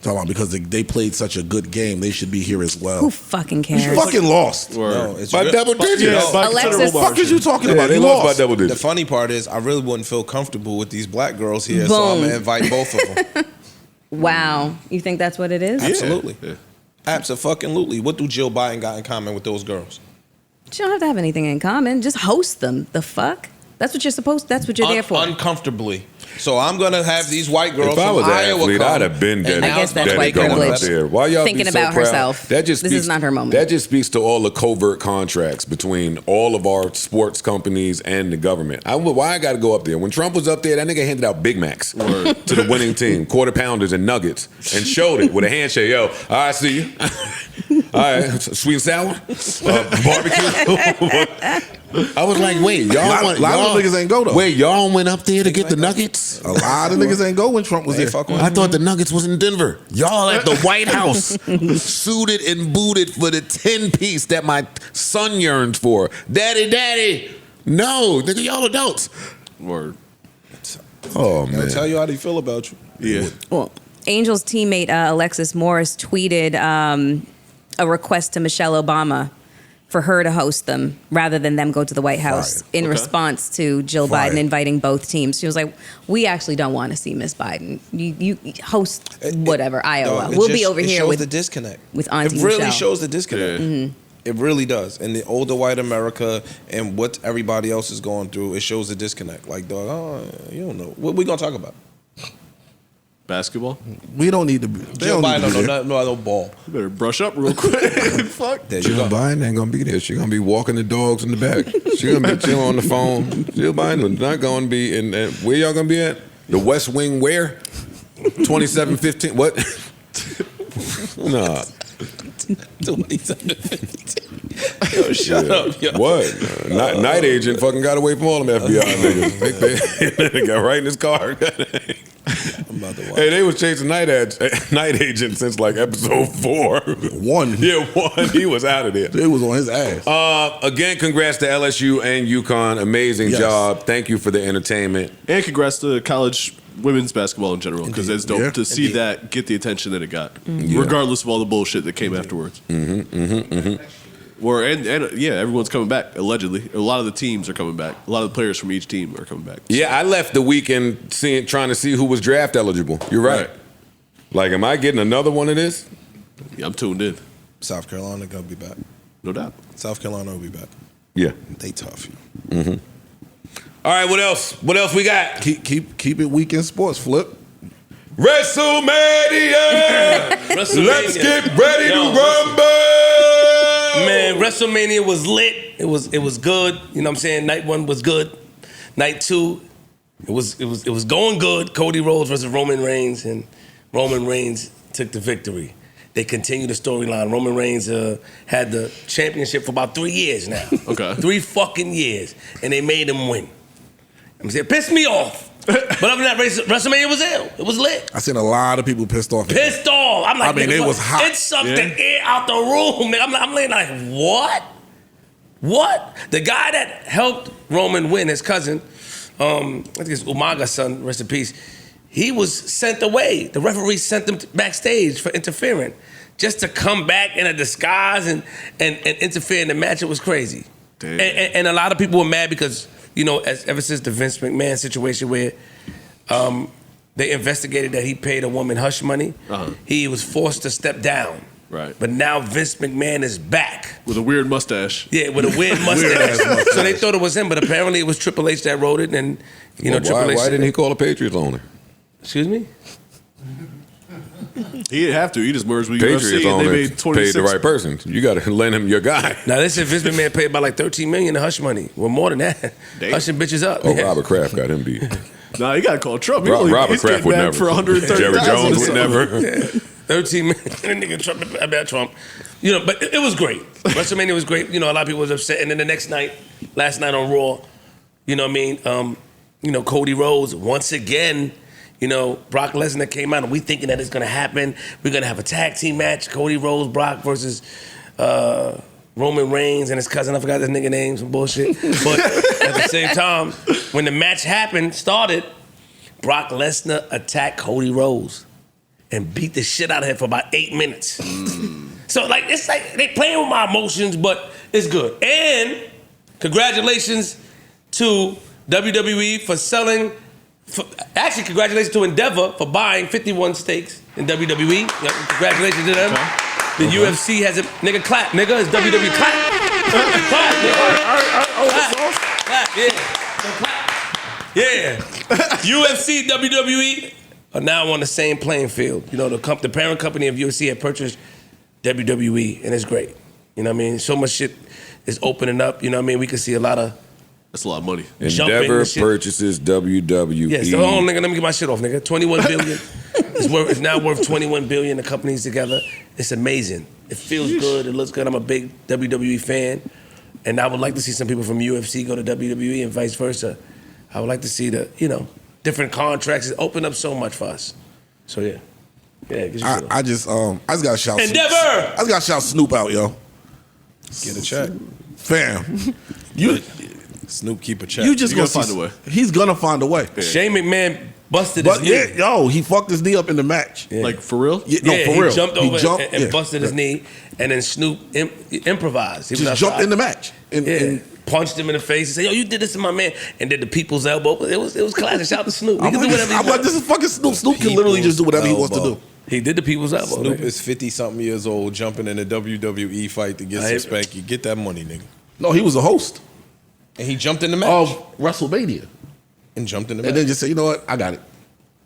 Talking about because they played such a good game, they should be here as well. Who fucking cares? You fucking lost. No, it's By double digits. Yeah, by Alexis- considerable What the fuck is margin. you talking Yeah, about? they You lost by lost. double The digits. funny part is, I really wouldn't feel comfortable with these black girls here, so I'm Boom. gonna invite both of them. Wow. You think that's what it is? Absolutely, Yeah. absolutely. What do Jill Biden got in common with those girls? You don't have to have anything in common. Just host them. The fuck? That's what you're supposed. That's what you're there for. Uncomfortably. So I'm gonna have these white girls If I from was an Iowa athlete, come. I'd have been dead. and I now guess it's that's gonna white be going privilege. up there. Why y'all Thinking be so about proud? herself. That just This speaks, is not her moment. That just speaks to all the covert contracts between all of our sports companies and the government. Why I got to go up there? When Trump was up there, that nigga handed out Big Macs to the winning team, quarter pounders and nuggets, and showed it with a handshake. Yo, all right, see you. All right, sweet and sour, barbecue. I was like, wait, y'all A lot of niggas ain't go though. Wait, y'all went up there to get the nuggets? A lot of niggas ain't go when Trump was They there. fuck with I thought the Nuggets was in Denver. Y'all at the White House, suited and booted for the 10-piece that my son yearns for. Daddy. No, nigga, y'all adults. Word. Oh, I'll man. tell you how they feel about you. Yeah. Well, Angels teammate Alexis Morris tweeted a request to Michelle Obama for her to host them rather than them go to the White House in response to Jill Biden inviting both teams. She was like, we actually don't want to see Miss Biden. You host whatever, Iowa. No, We'll be over it here shows with the disconnect. with Auntie It really Michelle. shows the disconnect. Yeah. It really does. And the older white America and what everybody else is going through, it shows the disconnect. Like, dog, you don't know. What we gonna talk about? Basketball? We don't need to be. They Jill don't need to be Biden, there. no ball. You better brush up real quick. Fuck. There you Jill go. Biden ain't gonna be there. She's gonna be walking the dogs in the back. She's gonna be chilling on the phone. Jill Biden is not gonna be in. Where y'all gonna be at? The West Wing where? 2715. What? Nah. 2715. Yo, shut up, yo. What? Night agent fucking got away from all them FBI niggas. They got right in his car. I'm about to watch. Hey, they was chasing night agent since like episode 4. One. Yeah, 1. He was out of there. It was on his ass. Again, congrats to LSU and UConn. Amazing Yes. job. Thank you for the entertainment. And congrats to college women's basketball in general, because it's dope Yeah. to see Indeed. that get the attention that it got, regardless of all the bullshit that came afterwards. And everyone's coming back, allegedly. A lot of the teams are coming back. A lot of the players from each team are coming back. Yeah, I left the weekend trying to see who was draft eligible. You're right. Like, am I getting another one of this? Yeah, I'm tuned in. South Carolina gonna be back. No doubt. South Carolina will be back. Yeah. They tough. All right, what else? What else we got? Keep it weak in sports. Flip. WrestleMania! Let's get ready to rumble! Man, WrestleMania was lit. It was good. You know what I'm saying? Night 1 was good. Night 2, it was going good. Cody Rhodes versus Roman Reigns, and Roman Reigns took the victory. They continue the storyline. Roman Reigns had the championship for about 3 years now. Okay. 3 fucking years, and they made him win. I'm saying, pissed me off. But other than that, WrestleMania was ill. It was lit. I seen a lot of people pissed off. Pissed off. I'm like, I mean, nigga, it what? was hot. It sucked the air out the room. Nigga. I'm laying like, what? What? The guy that helped Roman win, his cousin, I think it's Umaga's son, rest in peace, he was sent away. The referee sent him backstage for interfering, just to come back in a disguise and interfere in the match. It was crazy. Damn. And a lot of people were mad because, you know, ever since the Vince McMahon situation where they investigated that he paid a woman hush money, he was forced to step down. Right. But now Vince McMahon is back. With a weird mustache. Yeah, with a weird mustache. So they thought it was him, but apparently it was Triple H that wrote it. And, you know, Triple H. Why didn't he call a Patriots owner? Excuse me? He didn't have to. He just merged with Patriots UFC and they owner made paid 26. the right person. You got to lend him your guy. Now, they said Vince McMahon paid about like $13 million in hush money. Well, more than that. Damn. Hushing bitches up. Oh, Robert Kraft got him beat. Nah, he got to call Trump. Robert He's Kraft getting would back never. for 130,000. Jerry Jones or would something. never. 13 million. Nigga Trump, about Trump. You know, but it was great. WrestleMania was great. You know, a lot of people was upset. And then the next night, last night on Raw, you know what I mean? You know, Cody Rhodes, once again, you know, Brock Lesnar came out and we thinking that it's going to happen. We're going to have a tag team match. Cody Rhodes, Brock versus Roman Reigns and his cousin, I forgot his nigga name, some bullshit. But at the same time, when the match started, Brock Lesnar attacked Cody Rhodes and beat the shit out of him for about 8 minutes. So like, it's like they playing with my emotions, but it's good. And congratulations to WWE for selling, actually congratulations to Endeavor for buying 51 stakes in WWE. Congratulations to them. The UFC has a, nigga clap, nigga, it's WWE clap. Clap, nigga. Clap, yeah. UFC, WWE are now on the same playing field. You know, the parent company of UFC had purchased WWE, and it's great. You know what I mean? So much shit is opening up. You know what I mean? We can see a lot of. That's a lot of money. Endeavor purchases WWE. Yes, hold on, nigga. Let me get my shit off, nigga. 21 billion. It's now worth 21 billion. The companies together. It's amazing. It feels good. It looks good. I'm a big WWE fan, and I would like to see some people from UFC go to WWE and vice versa. I would like to see the, different contracts. It opened up so much for us. So yeah. I just gotta shout Endeavor. I just gotta shout Snoop out, yo. Get a check, fam. Snoop keep a check. You just gonna gonna find a way. He's gonna find a way. Yeah. Shane McMahon busted his knee. He fucked his knee up in the match. Yeah. Like for real? Yeah, no, for real. He jumped over and yeah. busted his knee, and then Snoop improvised. He Just jumped in the match. And punched him in the face and said, "Yo, you did this to my man," and did the people's elbow. It was classic. Shout out to Snoop. He can do whatever he I'm wants. like, this is fucking Snoop. Snoop can literally just do whatever he wants to do. He did the people's elbow. Snoop nigga. is 50-something years old, jumping in a WWE fight to get some spanky. Get that money, nigga. No, he was a host And he jumped in the match. of WrestleMania. And jumped in the match. And then just say, you know what? I got it.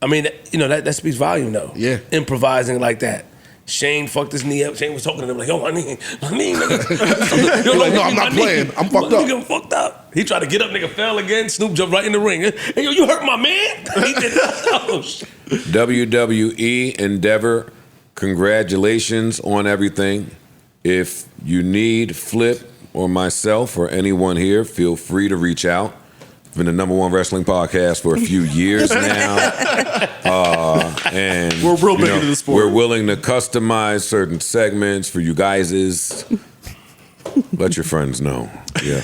I mean, that speaks volume, though. Yeah. Improvising like that. Shane fucked his knee up. Shane was talking to him like, "Yo, my knee, nigga." Like, no, I'm not playing. I'm fucked up. Nigga fucked up. He tried to get up, nigga fell again. Snoop jumped right in the ring. Hey, yo, you hurt my man? He did oh, shit. WWE Endeavor, congratulations on everything. If you need Flip or myself or anyone here, feel free to reach out. Been the #1 wrestling podcast for a few years now. And We're real big into the sport. We're willing to customize certain segments for you guys. Let your friends know. Yeah.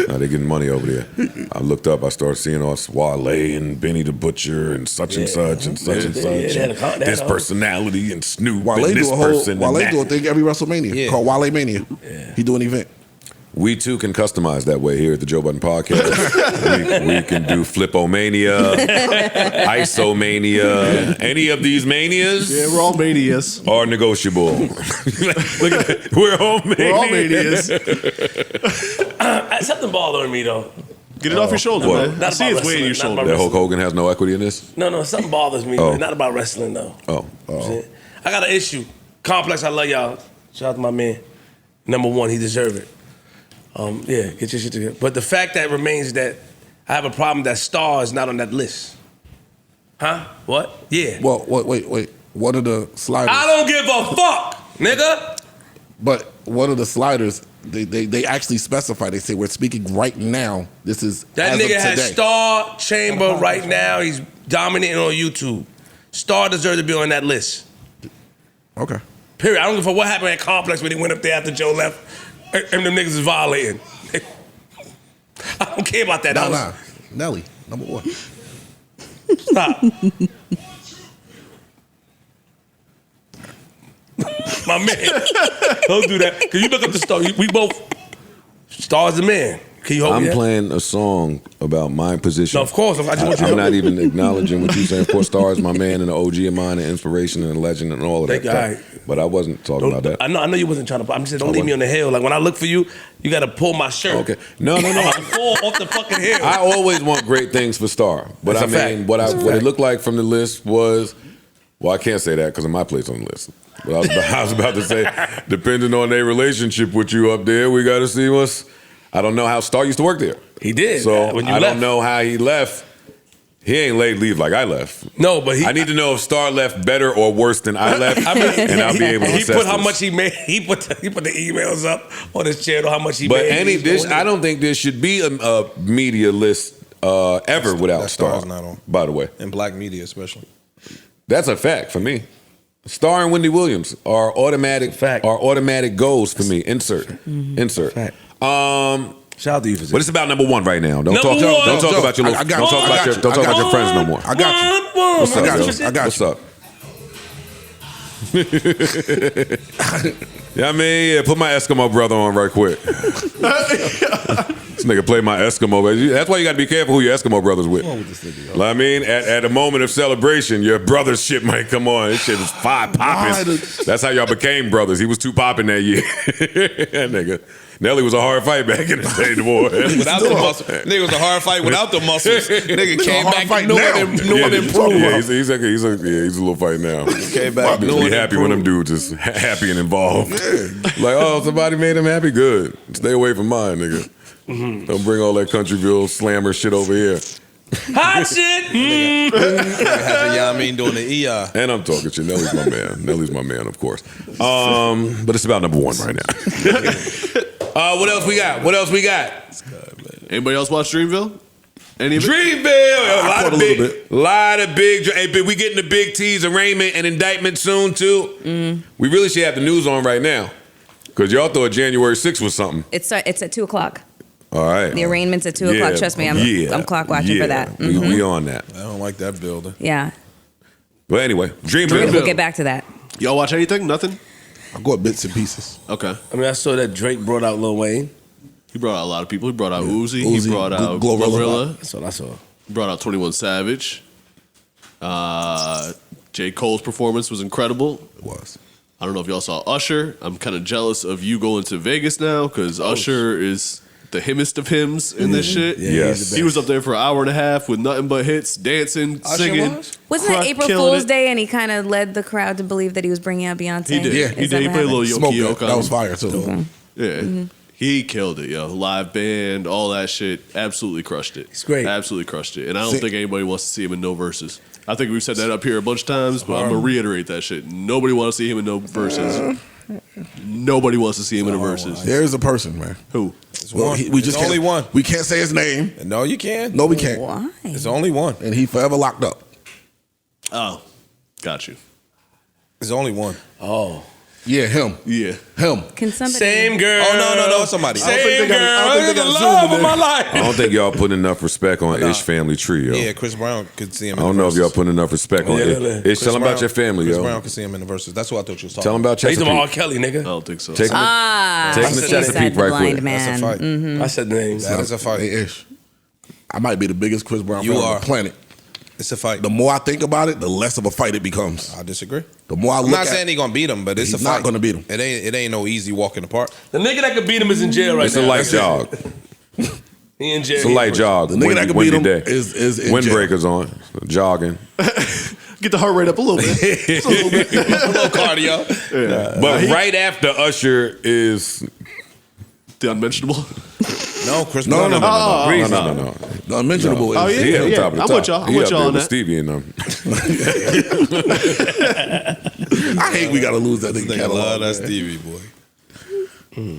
Now they're getting money over there. I looked up, I started seeing all Wale and Benny the Butcher and such and such and such and such. And this personality and Snoop Wale and this person. Wale and do a thing every WrestleMania called Wale Mania. He do an event. We too can customize that way here at the Joe Budden Podcast. we can do Flipomania, Isomania, any of these manias. Yeah, we're all manias. Are negotiable. Look at that. We're all manias. We're all manias. Something bothering me, though. Get it off your shoulder, What? man. Not See about it's weighing your wrestling, not shoulder. about That Hulk Hogan has no equity in this? No, something bothers me. But not about wrestling, though. Oh. I got an issue. Complex, I love y'all. Shout out to my man. #1, he deserve it. Yeah, get your shit together. But the fact that remains that I have a problem that Star is not on that list. Huh? What? Yeah. Well, wait. What are the sliders? I don't give a fuck, nigga. But what are the sliders? They actually specify. They say we're speaking right now. This is That as nigga of has today. Star Chamber right now. He's dominating on YouTube. Star deserves to be on that list. Okay. Period. I don't give a fuck what happened at Complex when he went up there after Joe left. And them niggas is violating. I don't care about that. Nah. Nelly, #1. Stop. My man. Don't do that. Can you look up the Star? We both. Star's the man. Can you hold me? I'm playing a song about my position. No, of course. I just want you to I'm not even acknowledging what you're saying. Of course, Star is my man and an OG of mine and inspiration and a legend and all of that Thank you. stuff. All right. But I wasn't talking about that. I know you wasn't trying to. I'm just saying, don't leave me on the hill. Like when I look for you, you got to pull my shirt. Okay. No. I fall off the fucking hill. I always want great things for Star. But That's a I mean, fact. what it looked like from the list was, well, I can't say that because of my place on the list. But I was about to say, depending on their relationship with you up there, we got to see what's. I don't know how Star used to work there. He did. So when you I left. don't know how he left. He ain't laid leave like I left. No, but I need to know if Star left better or worse than I left, and I'll be able to He assess put how this. much he made. He put the emails up on his channel. How much he But made. I don't think there should be a media list ever without that Star. Star's not on. By the way, In black media especially. that's a fact for me. Starring Wendy Williams are automatic Fact. are automatic goals for me. Insert. Fact. Shout out to you for this. But it's about number one right now. Don't talk Joe, about your little, I got don't you. talk about your, don't talk about your friends no more. I got you. What's up, I got Joe? you. I got What's you. up? Yeah, I mean, put my Eskimo brother on right quick. This nigga play my Eskimo. That's why you got to be careful who your Eskimo brother's with. Like, I mean, at a moment of celebration, your brother's shit might come on. This shit was popping. That's how y'all became brothers. He was too popping that year. That nigga. Nelly was a hard fight back in the day, boy. Without the muscles. Nigga was a hard fight without the muscles. Nigga came back fight new now. and improved. Yeah, he's a little fight now. Came back new Be and happy when them dudes is happy and involved. Like, oh, somebody made him happy. Good. Stay away from mine, nigga. Don't bring all that Countryville slammer shit over here. Hot shit. Doing the ER. And I'm talking shit. Nelly's my man. Nelly's my man, of course. But it's about number one right now. What else we got? Anybody else watch Dreamville? Any of it? Dreamville. A lot of big. Hey, we getting the big T's arraignment and indictment soon too. We really should have the news on right now, because y'all thought January 6th was something. It's at 2:00. All right. The arraignment's at 2:00. Trust me, I'm clock watching for that. We on that. I don't like that building. Yeah. But anyway, Dreamville. We'll get back to that. Y'all watch anything? Nothing? I go at bits and pieces. Okay. I mean, I saw that Drake brought out Lil Wayne. He brought out a lot of people. He brought out Uzi. He Uzi, brought out Glorilla. Glorilla. That's what I saw. He brought out 21 Savage. J. Cole's performance was incredible. It was. I don't know if y'all saw Usher. I'm kind of jealous of you going to Vegas now, because Usher is the himmest of hymns in this shit. Yeah, yes. He was up there for an hour and a half with nothing but hits, dancing, singing. Wasn't it April killing Fool's it. Day, and he kind of led the crowd to believe that he was bringing out Beyonce? He did. Yeah. He did. He played a little Smoke Yoki it. That was fire too. Yeah. He killed it, yo. Live band, all that shit. Absolutely crushed it. It's great. Absolutely crushed it. And I don't think anybody wants to see him in no verses. I think we've said that up here a bunch of times, but I'm going to reiterate that shit. Nobody wants to see him in no verses. Nobody wants to see him in a verses. There is a person, man. Who? We just only can't- one. We can't say his name. No, you can. No, we can't. Why? It's only one. And he forever locked up. Oh, got you. There's only one. Oh. Yeah, him. Yeah. Him. Can somebody? Same girl. Oh, no, it's somebody. Same girl. I don't think they got the a love Zoom in of my there. life. I don't think y'all put enough respect on Ish Family Tree, yo. Yeah, Chris Brown could see him I in don't the know if y'all verses. putting enough respect on Yeah, it. Ish, tell him about your family, Chris yo. Brown could see him in the verses. That's what I thought you was talking Tell him about He's talking about R. Chesapeake. Kelly, nigga. I don't think so. Take him to He said Chesapeake the right blind quick. man. That's a fight. I said the name. That is a fight. Hey, Ish. I might be the biggest Chris Brown You fan are. on the planet. It's a fight. The more I think about it, the less of a fight it becomes. I disagree. The more I I'm look not at saying he's gonna beat him, but it's He's a fight. not gonna beat him. It ain't no easy walk in the park. The nigga that could beat him is in jail right It's now. a light That's it. jog. He in jail. It's a light jog. the nigga that can beat him day. is in jail. Windbreakers on. Jogging. Get the heart rate up a little bit. Just a little bit. A little cardio. But right after Usher is The unmentionable. No, Chris No, Brown. no, no, Reese. No. The unmentionable Oh, is. yeah. He at the top of the I'm top. with y'all. I'm He with up y'all there on with that. Stevie and them. I hate we gotta lose that nigga Nigga catalog. love that man. Stevie boy.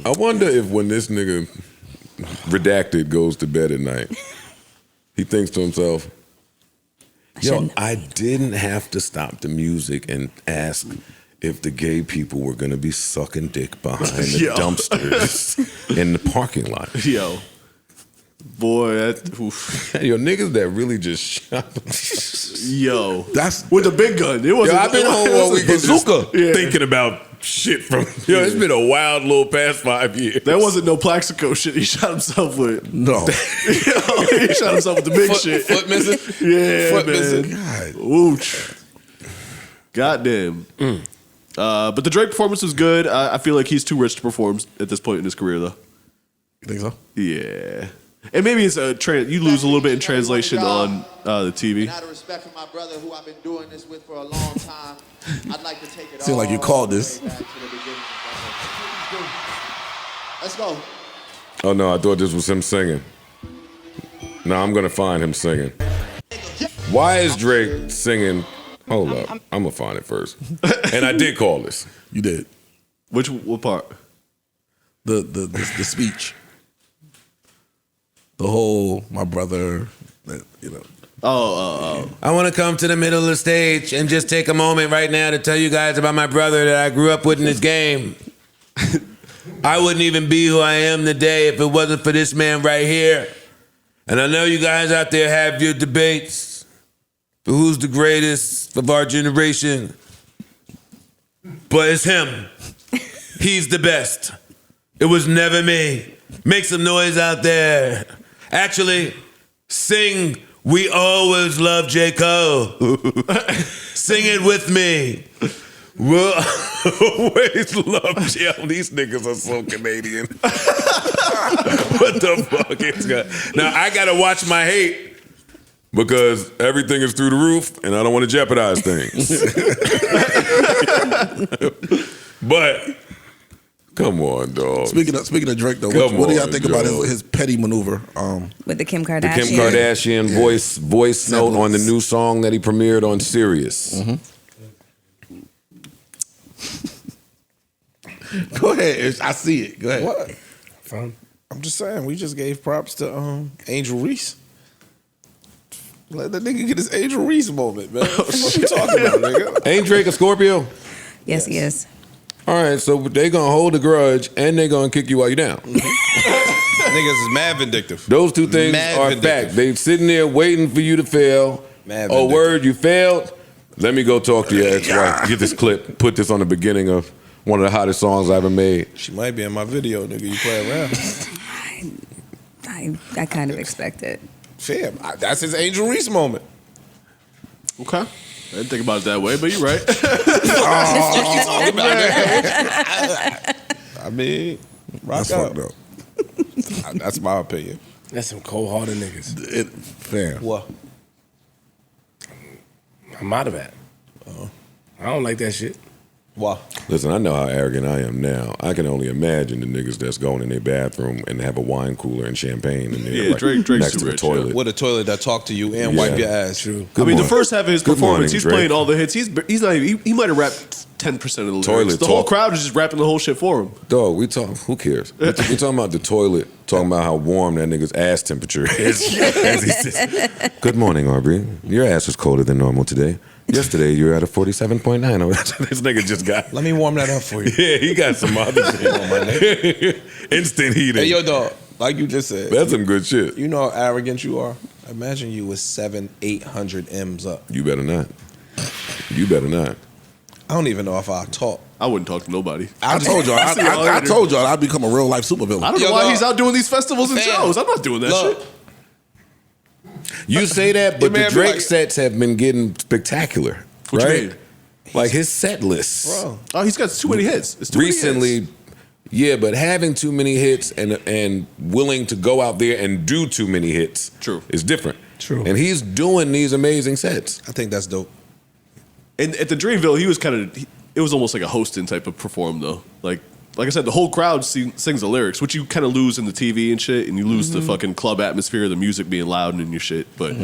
I wonder if when this nigga redacted goes to bed at night, he thinks to himself, yo, I didn't have to stop the music and ask if the gay people were going to be sucking dick behind the Yo. dumpsters in the parking lot. Yo. Boy, that. Oof. Yo, niggas that really just shot. Yo. That's With the big gun. It Yo, wasn't. I've been home all weekend just bazooka. Yeah. thinking about shit from. Yo, it's been a wild little past 5 years. That wasn't no Plaxico shit he shot himself with. no. Yo, he shot himself with the big shit. Foot missing. Yeah, Foot man. missing. God. Wooch. Goddamn. But the Drake performance was good. I feel like he's too rich to perform at this point in his career, though. You think so? Yeah. And maybe it's you lose a little bit in translation on the TV. And out of respect for my brother, who I've been doing this with for a long time, I'd like to take it Seemed like you called this. way back to the beginning. Let's go. Oh no, I thought this was him singing. No, I'm gonna find him singing. Why is Drake singing? Hold up, I'm gonna find it first. And I did call this. You did. What part? The speech. The whole my brother, you know. Oh. I want to come to the middle of the stage and just take a moment right now to tell you guys about my brother that I grew up with in this game. I wouldn't even be who I am today if it wasn't for this man right here. And I know you guys out there have your debates for who's the greatest of our generation. But it's him. He's the best. It was never me. Make some noise out there. Actually, sing We Always Love J. Cole. Sing it with me. We'll always love J. These niggas are so Canadian. What the fuck is that? Now, I gotta watch my hate because everything is through the roof and I don't want to jeopardize things. But come on, dog. Speaking of Drake, though, what do y'all think about his petty maneuver? With the Kim Kardashian. The Kim Kardashian voice note on the new song that he premiered on Sirius. Mm-hmm. Go ahead. I see it. Go ahead. What? Fine. I'm just saying, we just gave props to Angel Reese. Let the nigga get his Angel Reese moment, man. What you talking about, nigga? Ain't Drake a Scorpio? Yes, he is. All right, so they gonna hold a grudge and they gonna kick you while you down. Niggas is mad vindictive. Those two things are fact. They sitting there waiting for you to fail. Mad Oh, vindictive. word, you failed? Let me go talk to your ex-wife. Get this clip, put this on the beginning of one of the hottest songs I ever made. She might be in my video, nigga. You play around. I kind of expect it. Fam, that's his Angel Reese moment. Okay. I didn't think about it that way, but you're right. I mean, rock That's out. fucked up. That's my opinion. That's some cold-hearted niggas. Fam. What? I'm out of that. I don't like that shit. Why? Listen, I know how arrogant I am now. I can only imagine the niggas that's going in their bathroom and have a wine cooler and champagne in there, Yeah, Drake's next to too the rich, toilet. With a toilet that talk to you and wipe your ass. True. I mean, morning. the first half of his Good performance, morning, he's Drake. playing all the hits. He's not even, he might have rapped 10% of the lyrics. Toilet The whole talk. crowd is just rapping the whole shit for him. Dog, who cares? We talking about the toilet, talking about how warm that nigga's ass temperature is. As he says, good morning, Aubrey. Your ass is colder than normal today. Yesterday, you were at a 47.9. This nigga just got... Let me warm that up for you. Yeah, he got some other shit on my nigga. Instant heating. Hey, yo, dog. Like you just said. That's some good shit. You know how arrogant you are? Imagine you with 700-800 M's up. You better not. You better not. I don't even know if I'll talk. I wouldn't talk to nobody. I told y'all. I told y'all I'd become a real life supervillain. I don't know why he's out doing these festivals and shows. I'm not doing that shit. You say that, but Your man the be Drake like- sets have been getting spectacular. What you right? mean? Like his set lists. Bro. Oh, he's got too many hits. It's too Recently, many hits. yeah, but having too many hits and willing to go out there and do too many hits is different. True. And he's doing these amazing sets. I think that's dope. And at the Dreamville, he was it was almost like a hosting type of perform though. Like I said, the whole crowd sings the lyrics, which you kind of lose in the TV and shit, and you lose the fucking club atmosphere, the music being loud and in your shit. But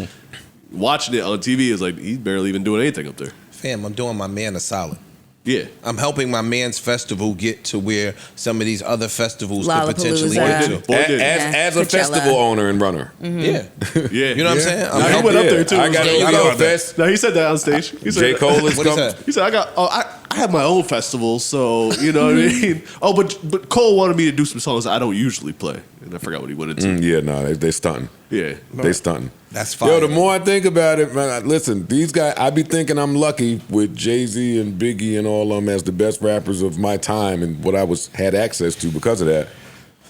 watching it on TV is like he's barely even doing anything up there. Fam, I'm doing my man a solid. Yeah. I'm helping my man's festival get to where some of these other festivals could potentially Lollapalooza. get to. As a Coachella. festival owner and runner. Yeah. Yeah. You know what I'm saying? Now, he went up there too. I got He a was like, Yo Fest. No, he said that on stage. He said J. that. Cole is What he coming. said? He said, I have my own festival, so you know what I mean? Oh, but Cole wanted me to do some songs I don't usually play. And I forgot what he wanted to. Yeah, no, they stunting. Yeah. They stunting. That's fine. Yo, the more I think about it, man, listen, these guys, I be thinking I'm lucky with Jay-Z and Biggie and all of them as the best rappers of my time and what I had access to because of that.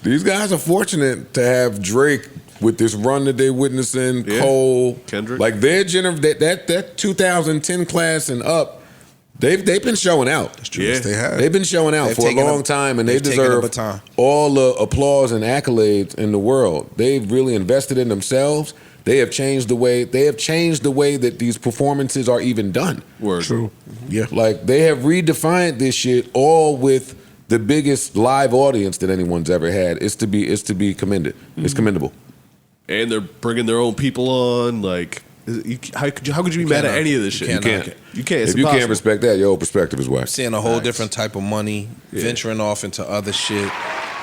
These guys are fortunate to have Drake with this run that they're witnessing, Cole, Kendrick. Like their that 2010 class and up, they've been showing out. That's true. Yeah. Yes, they have. They've been showing out They've for a taken long time, and they they've taken a deserve baton. all the applause and accolades in the world. They've really invested in themselves. They have changed the way that these performances are even done. Word. True. Yeah. Like they have redefined this shit all with the biggest live audience that anyone's ever had. It's to be commended. It's commendable. And they're bringing their own people on. Like, how could you be mad at any of this shit? You can't. You can't. It's If you can't impossible. respect that, your perspective is whack. Seeing a whole different type of money, venturing off into other shit.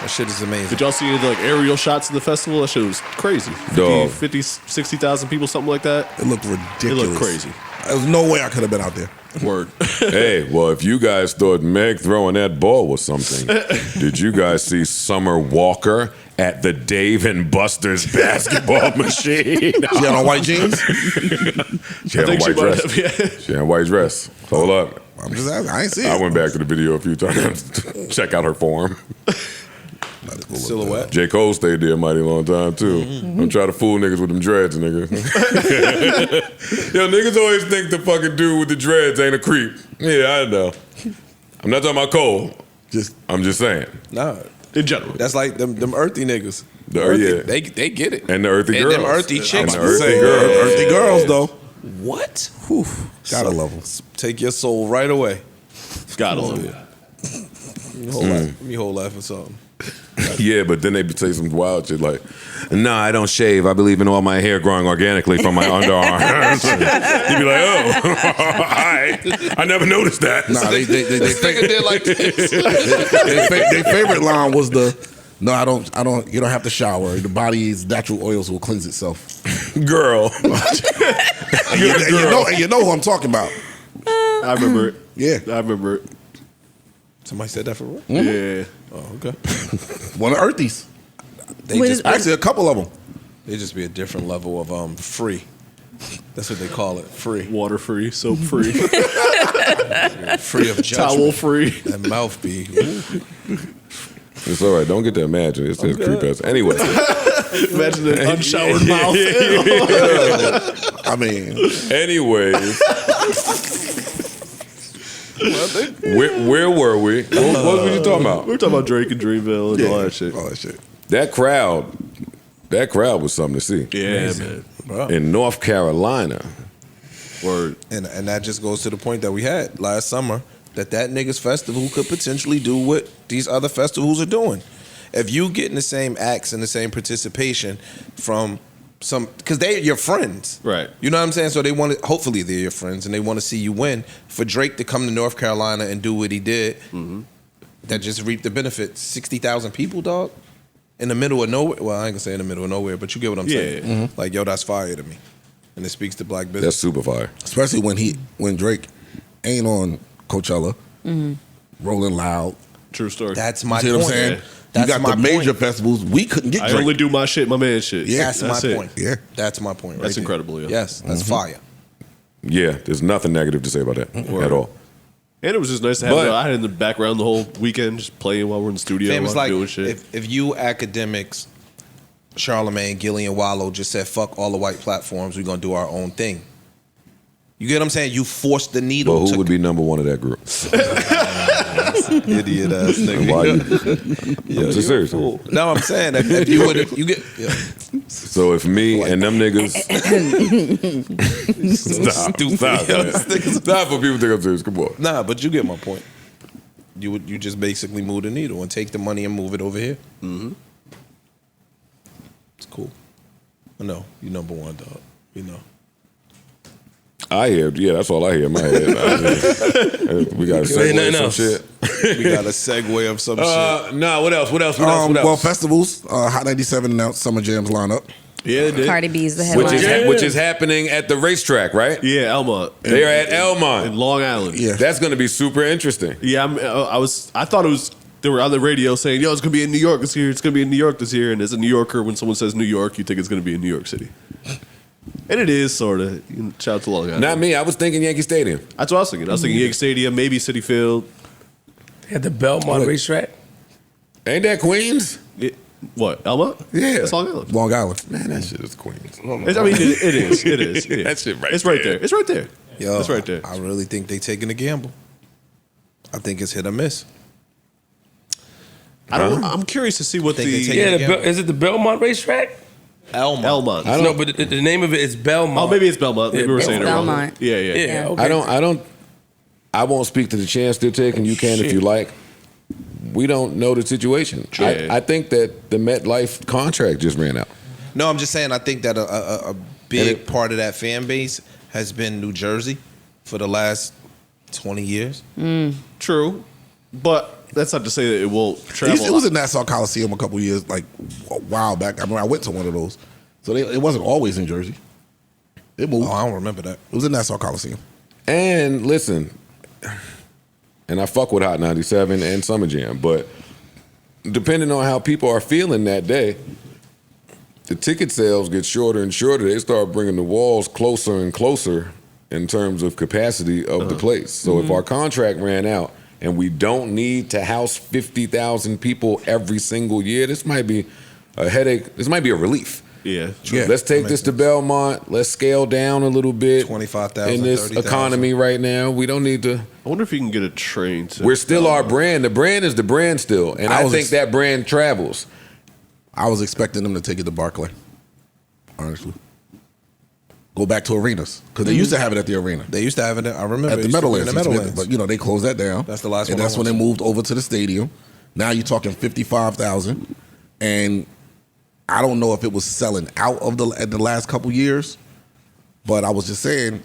That shit is amazing. Did y'all see the aerial shots of the festival? That shit was crazy. 50, 60,000 people, something like that. It looked ridiculous. It looked crazy. There's no way I could have been out there. Word. Hey, well, if you guys thought Meg throwing that ball was something, did you guys see Summer Walker at the Dave and Buster's basketball machine? She had on white jeans? She had on white dress. She had a white dress. Hold up. I'm just asking. I ain't see it. I went back to the video a few times to check out her form. Silhouette. J. Cole stayed there a mighty long time, too. Don't try to fool niggas with them dreads, nigga. Yo, niggas always think the fucking dude with the dreads ain't a creep. Yeah, I know. I'm not talking about Cole. I'm just saying. Nah. In general. That's like them earthy niggas. Yeah. They get it. And the earthy girls. And them earthy chicks. And the earthy girls. Earthy girls, though. What? Whew. Gotta love them. Take your soul right away. Gotta love it. Let me hold that for something. Yeah, but then they say some wild shit like, "Nah, I don't shave. I believe in all my hair growing organically from my underarms." You'd be like, "Oh, all right. I never noticed that." Nah, they did like this. Their favorite line was "No, I don't. You don't have to shower. The body's natural oils will cleanse itself." Girl, you know who I'm talking about. I remember it. Yeah, I remember it. Somebody said that for real? Yeah. Oh, okay. One of Earthies. Actually, a couple of them. They just be a different level of free. That's what they call it. Free. Water free, soap free. Free of judgment. Towel free. That mouth be. it's all right. Don't get to imagine. It's just creep ass. Anyway. Imagine an unshowered mouth. I mean. Anyways. Where were we? What were you talking about? We were talking about Drake and Dreamville and all that shit. All that shit. That crowd was something to see. Yeah, man. In North Carolina. Word. And that just goes to the point that we had last summer, that nigga's festival could potentially do what these other festivals are doing. If you getting the same acts and the same participation from because they're your friends. Right. You know what I'm saying? So they want to, hopefully they're your friends and they want to see you win. For Drake to come to North Carolina and do what he did, that just reaped the benefits. 60,000 people, dog, in the middle of nowhere. Well, I ain't gonna say in the middle of nowhere, but you get what I'm saying. Like, yo, that's fire to me. And it speaks to black business. That's super fire. Especially when Drake ain't on Coachella, rolling loud. True story. That's my See point. what I'm saying? That's you got my the major point. festivals. We couldn't get I Drake. only do my shit, my man shit. Yeah, That's my point. Yeah. That's my point. Right That's there. incredible, yeah. Yes, that's fire. Yeah, there's nothing negative to say about that at all. And it was just nice to have I had it in the background the whole weekend, just playing while we're in the studio, Fam, it's while like doing shit. if you academics, Charlemagne, Gillian Wallow just said, fuck all the white platforms, we're going to do our own thing. You get what I'm saying? You forced the needle. But who would be number one of that group? Idiot ass nigga. Why you? I'm just serious. No, I'm saying that if you would, you get. Yeah. So if me and them niggas, stop for people to think I'm serious. Come on. Nah, but you get my point. You just basically move the needle and take the money and move it over here. It's cool. I know you number one, dog. You know. I hear, that's all I hear in my head. We got a segue some shit. We got a segue of some shit. Nah, what else? Well, festivals. Hot 97 announced Summer Jams lineup. Yeah, they did. Cardi B is the headline. Which is happening at the racetrack, right? Yeah, Elmont. They are at Elmont. In Long Island. Yeah. That's going to be super interesting. Yeah, I thought it was, they were on the radio saying, yo, it's going to be in New York this year. It's going to be in New York this year. And as a New Yorker, when someone says New York, you think it's going to be in New York City. And it is, sort of. Shout out to Long Island. Not me. I was thinking Yankee Stadium. That's what I was thinking. I was thinking Yankee Stadium, maybe Citi Field. At the Belmont racetrack. Ain't that Queens? What, Elmont? Yeah. That's Long Island. Long Island. Man, that shit is Queens. I mean, it is. It is. That shit right It's right there. It's right there. Yo, it's right there. I really think they taking a gamble. I think it's hit or miss. I'm curious to see what Think they take is it the Belmont racetrack? Elmont. No, but the name of it is Belmont. Oh, maybe it's Belmont. Maybe we were It's saying it wrong. Belmont. Yeah. Okay. I won't speak to the chance they're taking. You can if you like. We don't know the situation. Yeah. I think that the MetLife contract just ran out. No, I'm just saying I think that a big part of that fan base has been New Jersey for the last 20 years. True. But that's not to say that it won't travel. It was in Nassau Coliseum a couple years, like a while back. I mean, I went to one of those, so it wasn't always in Jersey. It moved. Oh, I don't remember that. It was in Nassau Coliseum. And listen, and I fuck with Hot 97 and Summer Jam, but depending on how people are feeling that day, the ticket sales get shorter and shorter. They start bringing the walls closer and closer in terms of capacity of the place. So if our contract ran out and we don't need to house 50,000 people every single year, this might be a headache. This might be a relief. Yeah. Let's take this to Belmont. Let's scale down a little bit. 25,000 in this 30,000. economy right now. We don't need to. I wonder if you can get a train to. We're still our brand. The brand is the brand still, and I think that brand travels. I was expecting them to take it to Barclay. Honestly, go back to arenas because they used to have it at the arena. They used to have it. I remember at the it used to be Meadowlands. in the Meadowlands. But they closed that down. That's the last one. And that's when they moved over to the stadium. Now you're talking 55,000, and I don't know if it was selling out of the last couple years, but I was just saying,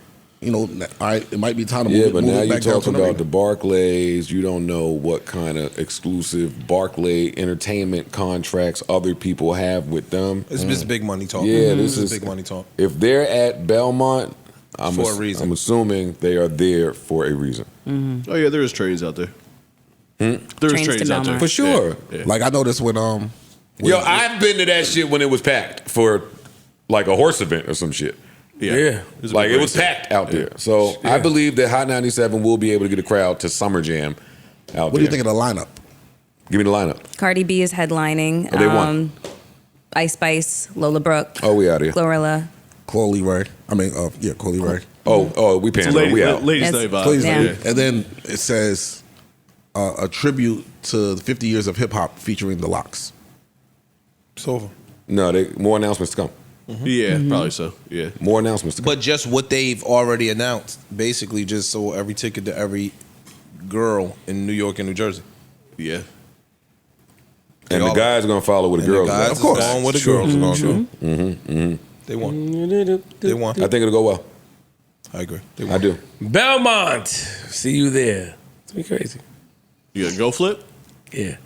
all right, it might be time to move it. But now you're talking about the arena. Barclays. You don't know what kind of exclusive Barclay entertainment contracts other people have with them. It's big money talk. Yeah, this is big money talk. If they're at Belmont, For a reason. I'm assuming they are there for a reason. Oh yeah, there is trains out there. There is trains out there For sure. Yeah. Like I noticed when Yo, I've been to that shit when it was packed for like a horse event or some shit. Yeah. Like it was packed out there. So I believe that Hot 97 will be able to get a crowd to Summer Jam out there. What do you think of the lineup? Give me the lineup. Cardi B is headlining. Oh, they won. Ice Spice, Lola Brooke. Oh, we out here. Glorilla. Chloe Ray. Chloe Ray. Oh, we paying It's we out. Ladies' That's- night vibe. Yeah. And then it says a tribute to the 50 years of hip hop featuring the Locks. It's over. No, more announcements to come. Yeah, probably so. Yeah. More announcements to come. But just what they've already announced, basically just sold every ticket to every girl in New York and New Jersey. Yeah. And the guys are going to follow with the girls. The guys Of course. is going with the girls. Mm-hmm. They won. They won. I think it'll go well. I agree. They I won. do. Belmont. See you there. It's gonna be crazy. You gonna go flip? Yeah.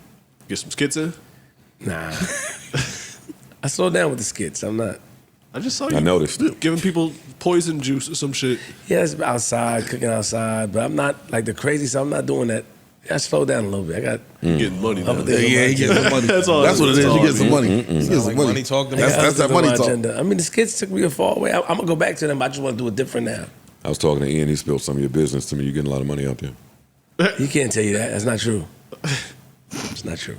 Get some skits in? Nah. I slowed down with the skits. I'm not. I just saw you. I noticed. Giving people poison juice or some shit. Yeah, it's outside, cooking outside, but I'm not like the crazy stuff. I'm not doing that. I slowed down a little bit. I got Getting money now. other things on my he gets some money. That's all. That's what it is. all You I get some mean. money. You get some Like money. money talk to me. I got That's other that things on money my talk. agenda. I mean, the skits took me a far way. I'm gonna go back to them. I just want to do it different now. I was talking to Ian. He spilled some of your business to me. You're getting a lot of money out there. He can't tell you that. That's not true. It's not true.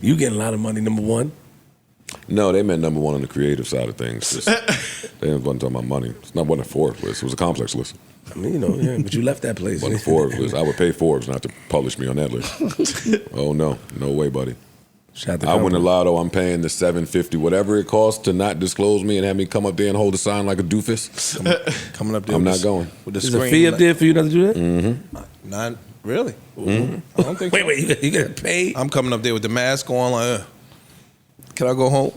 You getting a lot of money, number one. No, they meant number one on the creative side of things. Just, they wasn't talking about money. It's not wasn't a Forbes list. It was a complex list. I mean, yeah, but you left that place. It wasn't a Forbes list. I would pay Forbes not to publish me on that list. Oh no way, buddy. Shout out to I win the Company. lotto. I'm paying the $750, whatever it costs to not disclose me and have me come up there and hold a sign like a doofus. Coming up there. I'm with not the- going. With the Is a screen, fee up like- there for you not to do that? Not really. I don't think. Wait, you gotta pay? I'm coming up there with the mask on. Like, can I go home?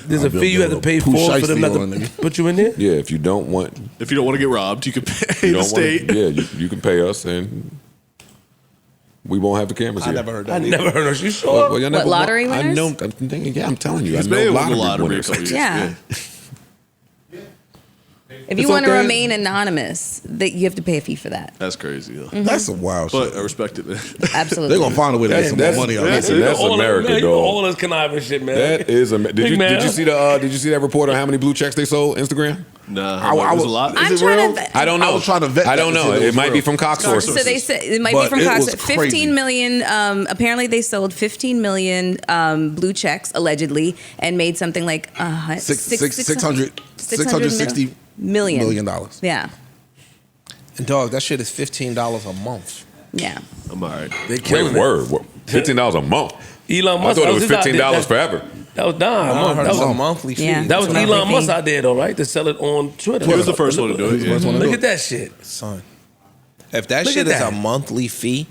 There's a fee you have to pay for them not to put you in there? Yeah, if you don't want, If you don't want to get robbed, you can pay you the don't state. want, yeah, you can pay us and we won't have the cameras I here. never heard I that. either. never heard of you sure? Well, y'all never lottery I winners? know. Yeah, I'm telling you. He's I know been with the lottery lottery a winners. couple years. Yeah. If you It's want to okay. remain anonymous, that you have to pay a fee for that. That's crazy. Though. That's some wild But shit. I respect it, man. Absolutely. They're gonna find a way to get some more money out of that's, it. that's America, man, dog. all this conniving shit, man. That is Did Big you man. see that report on how many blue checks they sold Instagram? Nah, I it was was- a lot. I'm Is it trying real? to. I don't know. I was trying to vet I don't that to know. see if it It was might be real. from cock sources. So they said it might be But from it Cox. was crazy. 15 million. Apparently, they sold 15 million blue checks allegedly, and made something like $660 million. Yeah, And dog, that shit is $15 a month. yeah. I'm all right. They Wait, killing it. word. What, $15 a month. Elon I Musk. thought it was his idea. $15 forever. That was I Don. heard That it's a was, monthly fee. Yeah. that was Monthly Elon fee. Musk's idea, though, right? To sell it on Twitter. He was the first one to do it. He was the first one to Look do at that shit. Son. If that Look shit at is that. a monthly fee,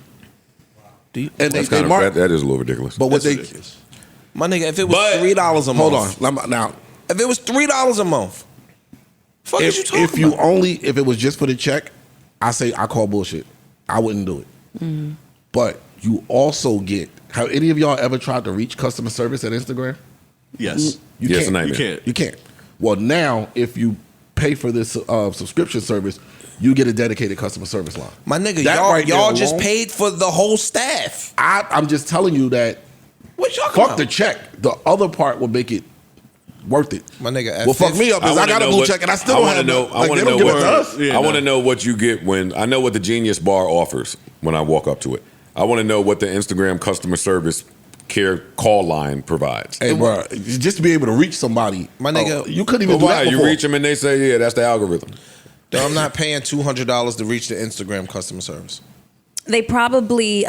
do you, And That's they kind of, mark, that is a little ridiculous. but what That's they ridiculous. my nigga, if it was But- $3 a month, hold on now. If it was $3 a month, fuck is you talking If you about? if it was just for the check, I say I call bullshit. I wouldn't do it. But you also get. Have any of y'all ever tried to reach customer service at Instagram? Yes. You Yes, can't. a You nightmare. can't. You can't. Well, now if you pay for this subscription service, you get a dedicated customer service line. My nigga, That y'all, right there y'all just alone- paid for the whole staff. I'm just telling you that. What y'all Fuck about? the check. The other part will make it worth it. My nigga, at Well, fuck 50 me up because I wanna got a know blue what- check and I still I don't wanna have know- no. I Like, wanna they don't know give it to what- us. Yeah, I want to no. know what you get when I know what the Genius Bar offers when I walk up to it. I want to know what the Instagram customer service care call line provides. Hey, bro, just to be able to reach somebody, My nigga- you couldn't even But do why? that You before. reach them and they say, yeah, that's the algorithm. Yo, I'm not paying $200 to reach the Instagram customer service. They probably,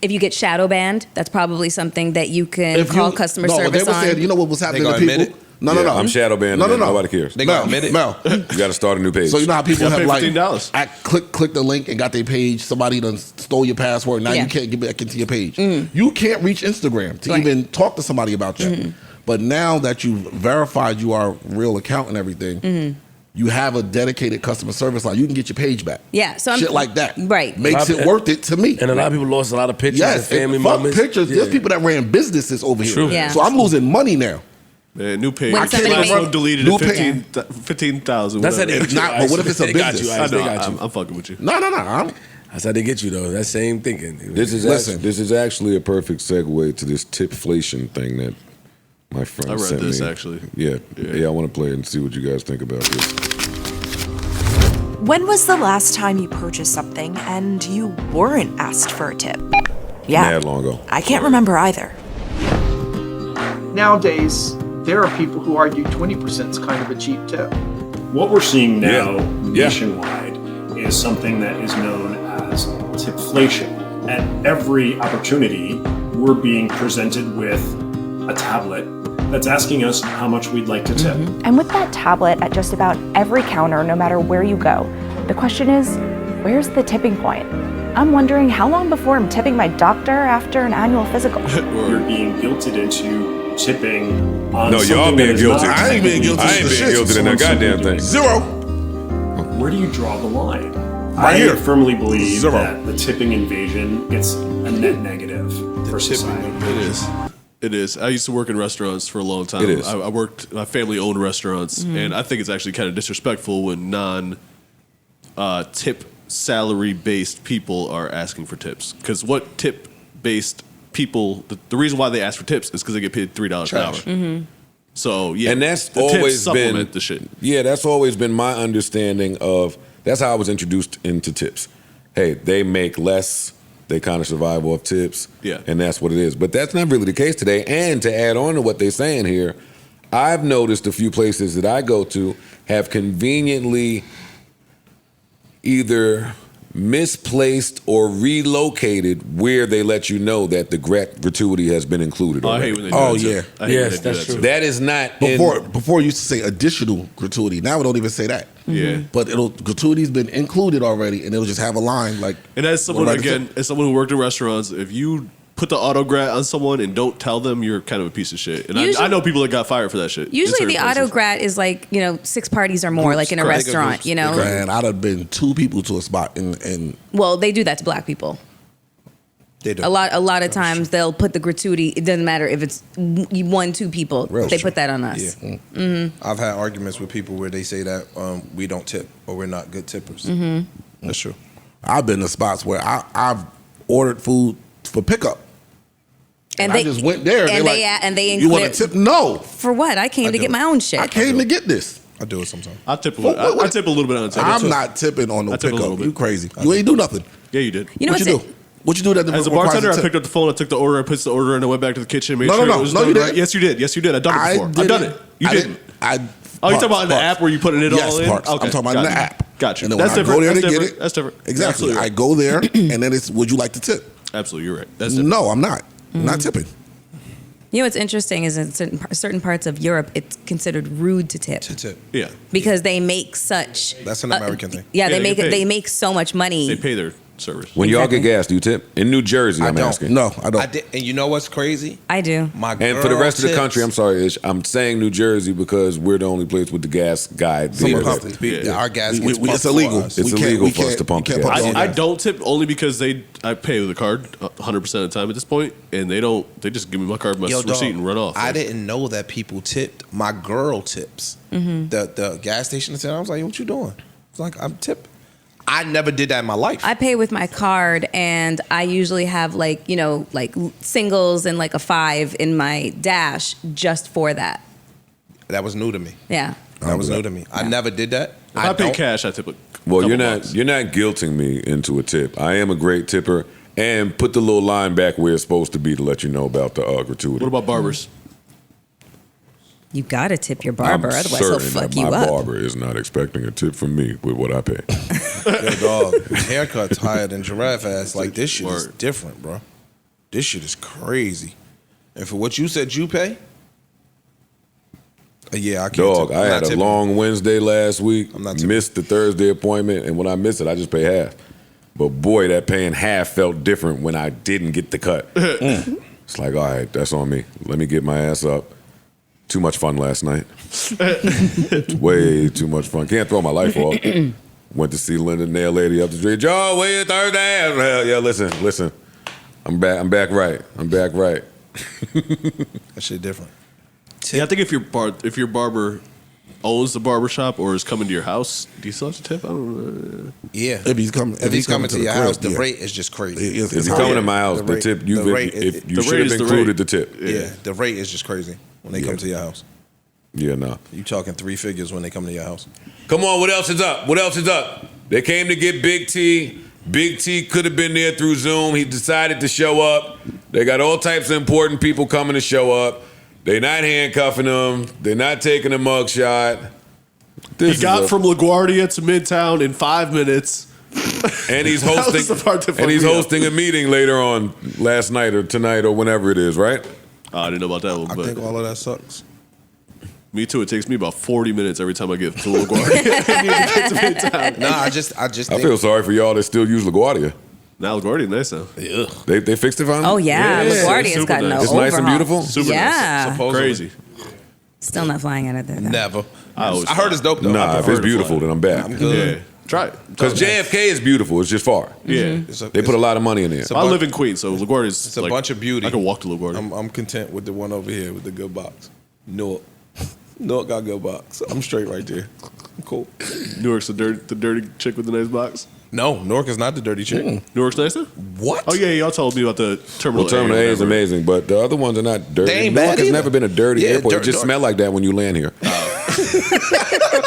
if you get shadow banned, that's probably something that you can call customer no, service they were on. saying, you know what was happening to gonna admit people? it? No, Yeah, no, no. I'm shadow banned. No, no, no. Nobody cares. They gonna admit it? Mel. You got to start a new page. So you know how people Yeah, have pay like $15. click the link and got their page. Somebody done stole your password. Now Yeah. you can't get back into your page. You can't reach Instagram to Right. even talk to somebody about that. But now that you've verified you are a real account and everything, you have a dedicated customer service line. You can get your page back. Yeah, so I'm- shit like that. Right. Makes it worth it to me. And a lot of people lost a lot of pictures and Yes, family and fuck moments. pictures. There's people that ran businesses over here. True. Yeah. So I'm losing money now. Man, new page. When somebody Last makes- one deleted New at page. 15,000. That's how they It's not, but what if it's a they got business? you. I Ice, they know. got you. I'm fucking with you. No. That's how they get you though. That same thinking. This is Listen. this is actually a perfect segue to this tip-flation thing that my friend I read sent this, me. actually. Yeah, Yeah. I want to play it and see what you guys think about this. When was the last time you purchased something and you weren't asked for a tip? Yeah, Mad long ago. I can't remember either. Nowadays, there are people who argue 20% is kind of a cheap tip. What we're seeing now Yeah. nationwide is something that is known as tip-flation. At every opportunity, we're being presented with a tablet that's asking us how much we'd like to tip. And with that tablet at just about every counter, no matter where you go, the question is, where's the tipping point? I'm wondering how long before I'm tipping my doctor after an annual physical. You're being guilted into tipping on No, y'all something being that is guilty. not I ain't being guilty. I ain't being guilty in that goddamn thing. Zero. Where do you draw the line? Right I here. firmly believe Zero. that the tipping invasion is a net negative for society. It is. It is. I used to work in restaurants for a long time. It is. I worked, my family owned restaurants, and I think it's actually kind of disrespectful when non-tip salary-based people are asking for tips. Because what tip-based people, the reason why they ask for tips is because they get paid $3 an hour. So, yeah. And that's the tips always supplement been the shit. Yeah, that's always been my understanding of. That's how I was introduced into tips. Hey, they make less. They kind of survive off tips. Yeah. And that's what it is. But that's not really the case today. And to add on to what they're saying here, I've noticed a few places that I go to have conveniently either misplaced or relocated where they let you know that the gratuity has been included. Oh, I already. hate when they do Oh, that too. yeah. I hate Yes, when they do that's that true. too. That is not in- Before it used to say additional gratuity. Now it don't even say that. Yeah. But gratuity's been included already, and it'll just have a line like. And as someone, what about the again, as someone who worked in restaurants, if you put the auto grat on someone and don't tell them, you're kind of a piece of shit. And Usually- I know people that got fired for that shit. in Usually certain the places. auto grat is like, 6 parties or more, like in a Groups, restaurant, groups. you know? Man, I'd have been 2 people to a spot, and Well, they do that to black people. They do. A lot of times they'll put the gratuity. It doesn't matter if it's 1-2 people. Real They true. put that on us. Yeah. I've had arguments with people where they say that we don't tip or we're not good tippers. That's true. I've been to spots where I've ordered food for pickup. And I just went there, and they you want a tip? No. For what? I came to get my own shit. I came to get this. I do it sometimes. I tip a little, I tip a little bit on the tip. I'm not tipping on no I tip a little pickup. bit. You crazy? You ain't do nothing. Yeah, you did. You know what what's you do? What you do that? As a bartender, I picked up the phone, I took the order, I put the order in, I went back to the kitchen, made No, sure no, it was no, done you right. didn't. Yes, you did. Yes, you did. I've done it before. I've done it. You didn't. Oh, you talking about in the app where you putting it yes, all in? Parts. Okay, I'm talking about in got the you. app. Got you. And then That's when I go different. there That's to get different. it, That's different. Exactly. Absolutely I right. go there, and then it's, would you like to tip? Absolutely, you're right. That's different. No, I'm not. I'm not tipping. You know what's interesting is in certain parts of Europe, it's considered rude to tip. Yeah. Because they make such. That's an American thing. Yeah, Yeah, they they get paid. make so much money. They pay their servers. When y'all get gas, do you tip? In New Jersey, I'm asking. No, I don't. And you know what's crazy? I do. And for the rest of the country, I'm sorry, Ish, I'm saying New Jersey because we're the only place with the gas guy. Our gas gets it's illegal. It's illegal for us to pump gas. I don't tip only because I pay with a card 100% of the time at this point, and they just give me my card, my receipt, and run off. I didn't know that people tipped. My girl tips. The gas station attendant. I was like, "What you doing?" It's like, "I'm tipping." I never did that in my life. I pay with my card, and I usually have like singles and like a 5 in my dash just for that. That was new to me. Yeah. That was new to me. I never did that. If I pay cash, I tip. Well, you're not guilting me into a tip. I am a great tipper, and put the little line back where it's supposed to be to let you know about the gratuity. What about barbers? You gotta tip your barber, I'm otherwise he'll certain fuck that you my up. barber is not expecting a tip from me with what I pay. Yo, dog, haircut's higher than giraffe ass. Like, this shit is different, bro. This shit is crazy. And for what you said you pay? Yeah, I can't. Dog, I had a long Wednesday last week. Missed the Thursday appointment, and when I miss it, I just pay half. But boy, that paying half felt different when I didn't get the cut. It's like, all right, that's on me. Let me get my ass up. Too much fun last night. Way too much fun. Can't throw my life off. Went to see Linda Nail Lady up the street. Joe, where you Thursday? Yeah, listen. I'm back right. That shit different. Yeah, I think if your barber owns the barbershop or is coming to your house, do you still have to tip? I don't know. Yeah. If he's coming to your house, the yeah. rate is just crazy. If he's coming to my house, the tip, you should have included the tip. Yeah, the rate is just crazy when they come to your house. Yeah, no. You talking 3 figures when they come to your house. Come on, what else is up? They came to get Big T. Big T could have been there through Zoom. He decided to show up. They got all types of important people coming to show up. They're not handcuffing him. They're not taking a mug shot. He got from LaGuardia to Midtown in 5 minutes. And he's hosting a meeting later on last night or tonight or whenever it is, right? I didn't know about that one. I think all of that sucks. Me too. It takes me about 40 minutes every time I get to LaGuardia. No, I just I feel sorry for y'all that still use LaGuardia. Now LaGuardia nice now. Yeah. They fixed it finally? Oh yeah, LaGuardia's gotten It's nice and beautiful? Super nice. Crazy. Still not flying out of there though. Never. I heard it's dope though. Nah, if it's beautiful, then I'm back. I'm good. Yeah. Try it. Because JFK is beautiful. It's just far. Yeah. They put a lot of money in there. I live in Queens, so LaGuardia's It's a bunch of beauty. I can walk to LaGuardia. I'm content with the one over here with the good box. Newark got good box. I'm straight right there. I'm cool. Newark's the dirty chick with the nice box. No, Newark is not the dirty chick. Newark's nicer? What? Oh yeah, y'all told me about the Terminal Well, Terminal A is amazing, but the other ones are not dirty. They ain't Newark bad has either. never been a dirty airport. It just smell like that when you land here.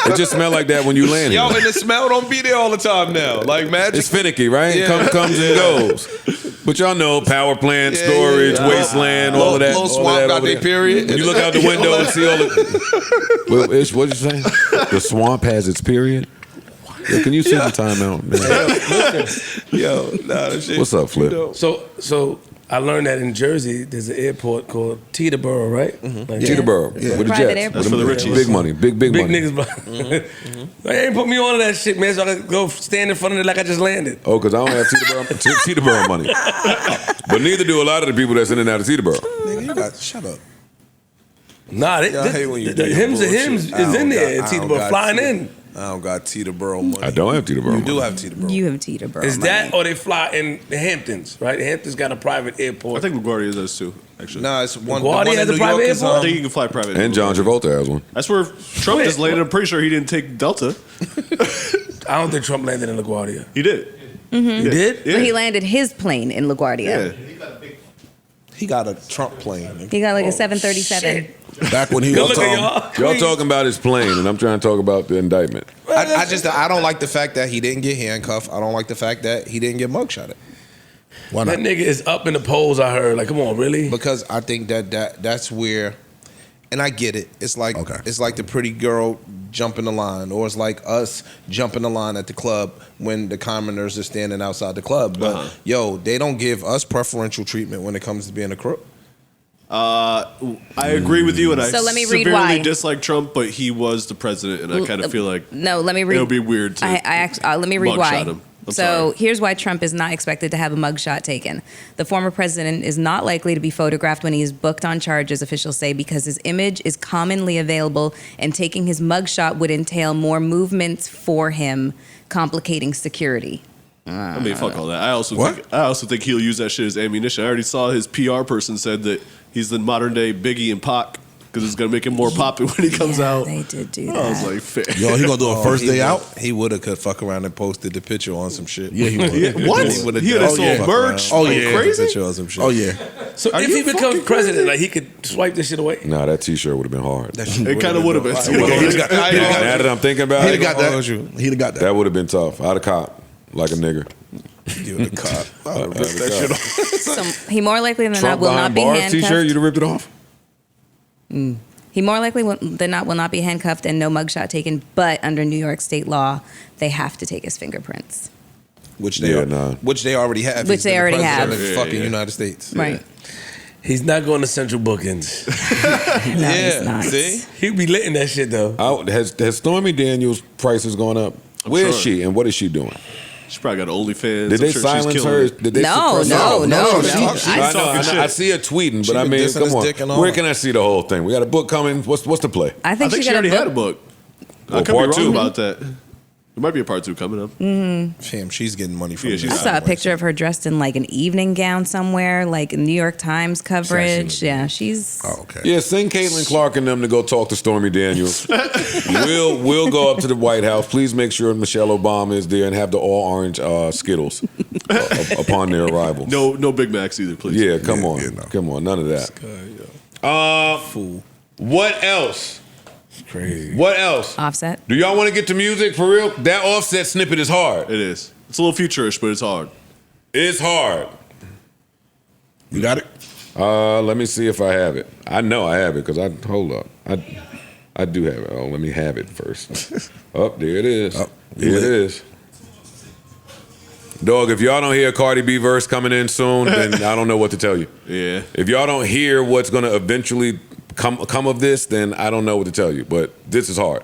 It just smell like that when you land here. Yo, and the smell don't be there all the time now. Like magic. It's finicky, right? Yeah. Comes and goes. But y'all know power plant, storage, wasteland, all of that. Little swamp got their period. When you look out the window and see all the... Well, Ish, what'd you say? The swamp has its period? Yo, can you send the time out, man? Yo, nah, that shit. What's up, Flip? So I learned that in Jersey there's an airport called Teterboro, right? Like, Teterboro, with the Private Jets. airport. With For the them richies. Big money, big Big money. niggas. They ain't put me on to that shit, man, so I could go stand in front of it like I just landed. Oh, because I don't have Teterboro money. But neither do a lot of the people that's in and out of Teterboro. Nigga, you got shut up. Nah, Y'all hate when you the do hymns of bullshit. hymns I is don't in there. got- I don't Teterboro got flying Teterboro. in. I don't got Teterboro money. I don't have Teterboro You do money. have Teterboro. You have Teterboro. Is that or they fly in the Hamptons, right? The Hamptons got a private airport. I think LaGuardia does too, actually. Nah, it's one. LaGuardia the one has in a New private York is, airport? I think you can fly private. And John Travolta has one. That's where Trump just landed. I'm pretty sure he didn't take Delta. I don't think Trump landed in LaGuardia. He did. He did? Yeah. But he landed his plane in LaGuardia. Yeah. He got a Trump plane. He got like a 737. Back when he Good was looking, y'all. Y'all talking about his plane, and I'm trying to talk about the indictment. I don't like the fact that he didn't get handcuffed. I don't like the fact that he didn't get mugshotted. Why That not? nigga is up in the polls, I heard. Like, come on, really? Because I think that's where, and I get it. It's like Okay. it's like the pretty girl jumping the line, or it's like us jumping the line at the club when the commoners are standing outside the club. But yo, they don't give us preferential treatment when it comes to being a crook. I agree with you, and I So let me read severely why. dislike Trump, but he was the president, and I kind of feel like No, let me read. it'll be weird to let me read mugshot why. him. So here's why Trump is not expected to have a mugshot taken. The former president is not likely to be photographed when he is booked on charges, officials say, because his image is commonly available and taking his mugshot would entail more movements for him, complicating security. I mean, fuck all that. I also think he'll use that shit as ammunition. I already saw his PR person said that he's the modern day Biggie and Pac because it's gonna make him more popular when he comes out. They did do that. I was like, fair. Yo, he gonna do a first day out? He would have could fuck around and posted the picture on some shit. Yeah, he would. Yeah, what? He would have He had sold merch. Oh, yeah. Crazy? Picture on some shit. Oh yeah. So if he becomes president, like he could swipe this shit away. Nah, that T-shirt would have been hard. It kind of would have been. Now that I'm thinking about He'd it, have got that. He'd have got that. that would have been tough. I'd have cop like a nigga. You would have caught. I would have ripped that shit off. So he more likely than not Trump will not behind be bars handcuffed. T-shirt, you'd have ripped it off. He more likely than not will not be handcuffed and no mugshot taken, but under New York state law, they have to take his fingerprints. Which they already have. Which they already have. President of the fucking United States. Right. He's not going to central bookings. No, he's not. See? He'd be lit in that shit though. Has Stormy Daniels' prices gone up? Where is she and what is she doing? She probably got OnlyFans. Did they silence her? Did they No. I see her tweeting, but I mean, come on. Where can I see the whole thing? We got a book coming. What's the play? I think she already had a book. I could be part wrong 2 about that. There might be a part 2 coming up. Damn, she's getting money from I saw a picture of her dressed in like an evening gown somewhere, like New York Times coverage. Yeah, she's. Oh, okay. Yeah, send Caitlin Clark and them to go talk to Stormy Daniels. we'll go up to the White House. Please make sure Michelle Obama is there and have the all orange Skittles upon their arrival. No Big Macs either, please. Yeah, come on, none of that. Fool. What else? Crazy. What else? Offset. Do y'all want to get to music for real? That Offset snippet is hard. It is. It's a little futurish, but it's hard. It's hard. You got it? Let me see if I have it. I know I have it because hold up. I do have it. Oh, let me have it first. There it is. Here it is. Dog, if y'all don't hear Cardi B verse coming in soon, then I don't know what to tell you. Yeah. If y'all don't hear what's gonna eventually come of this, then I don't know what to tell you. But this is hard,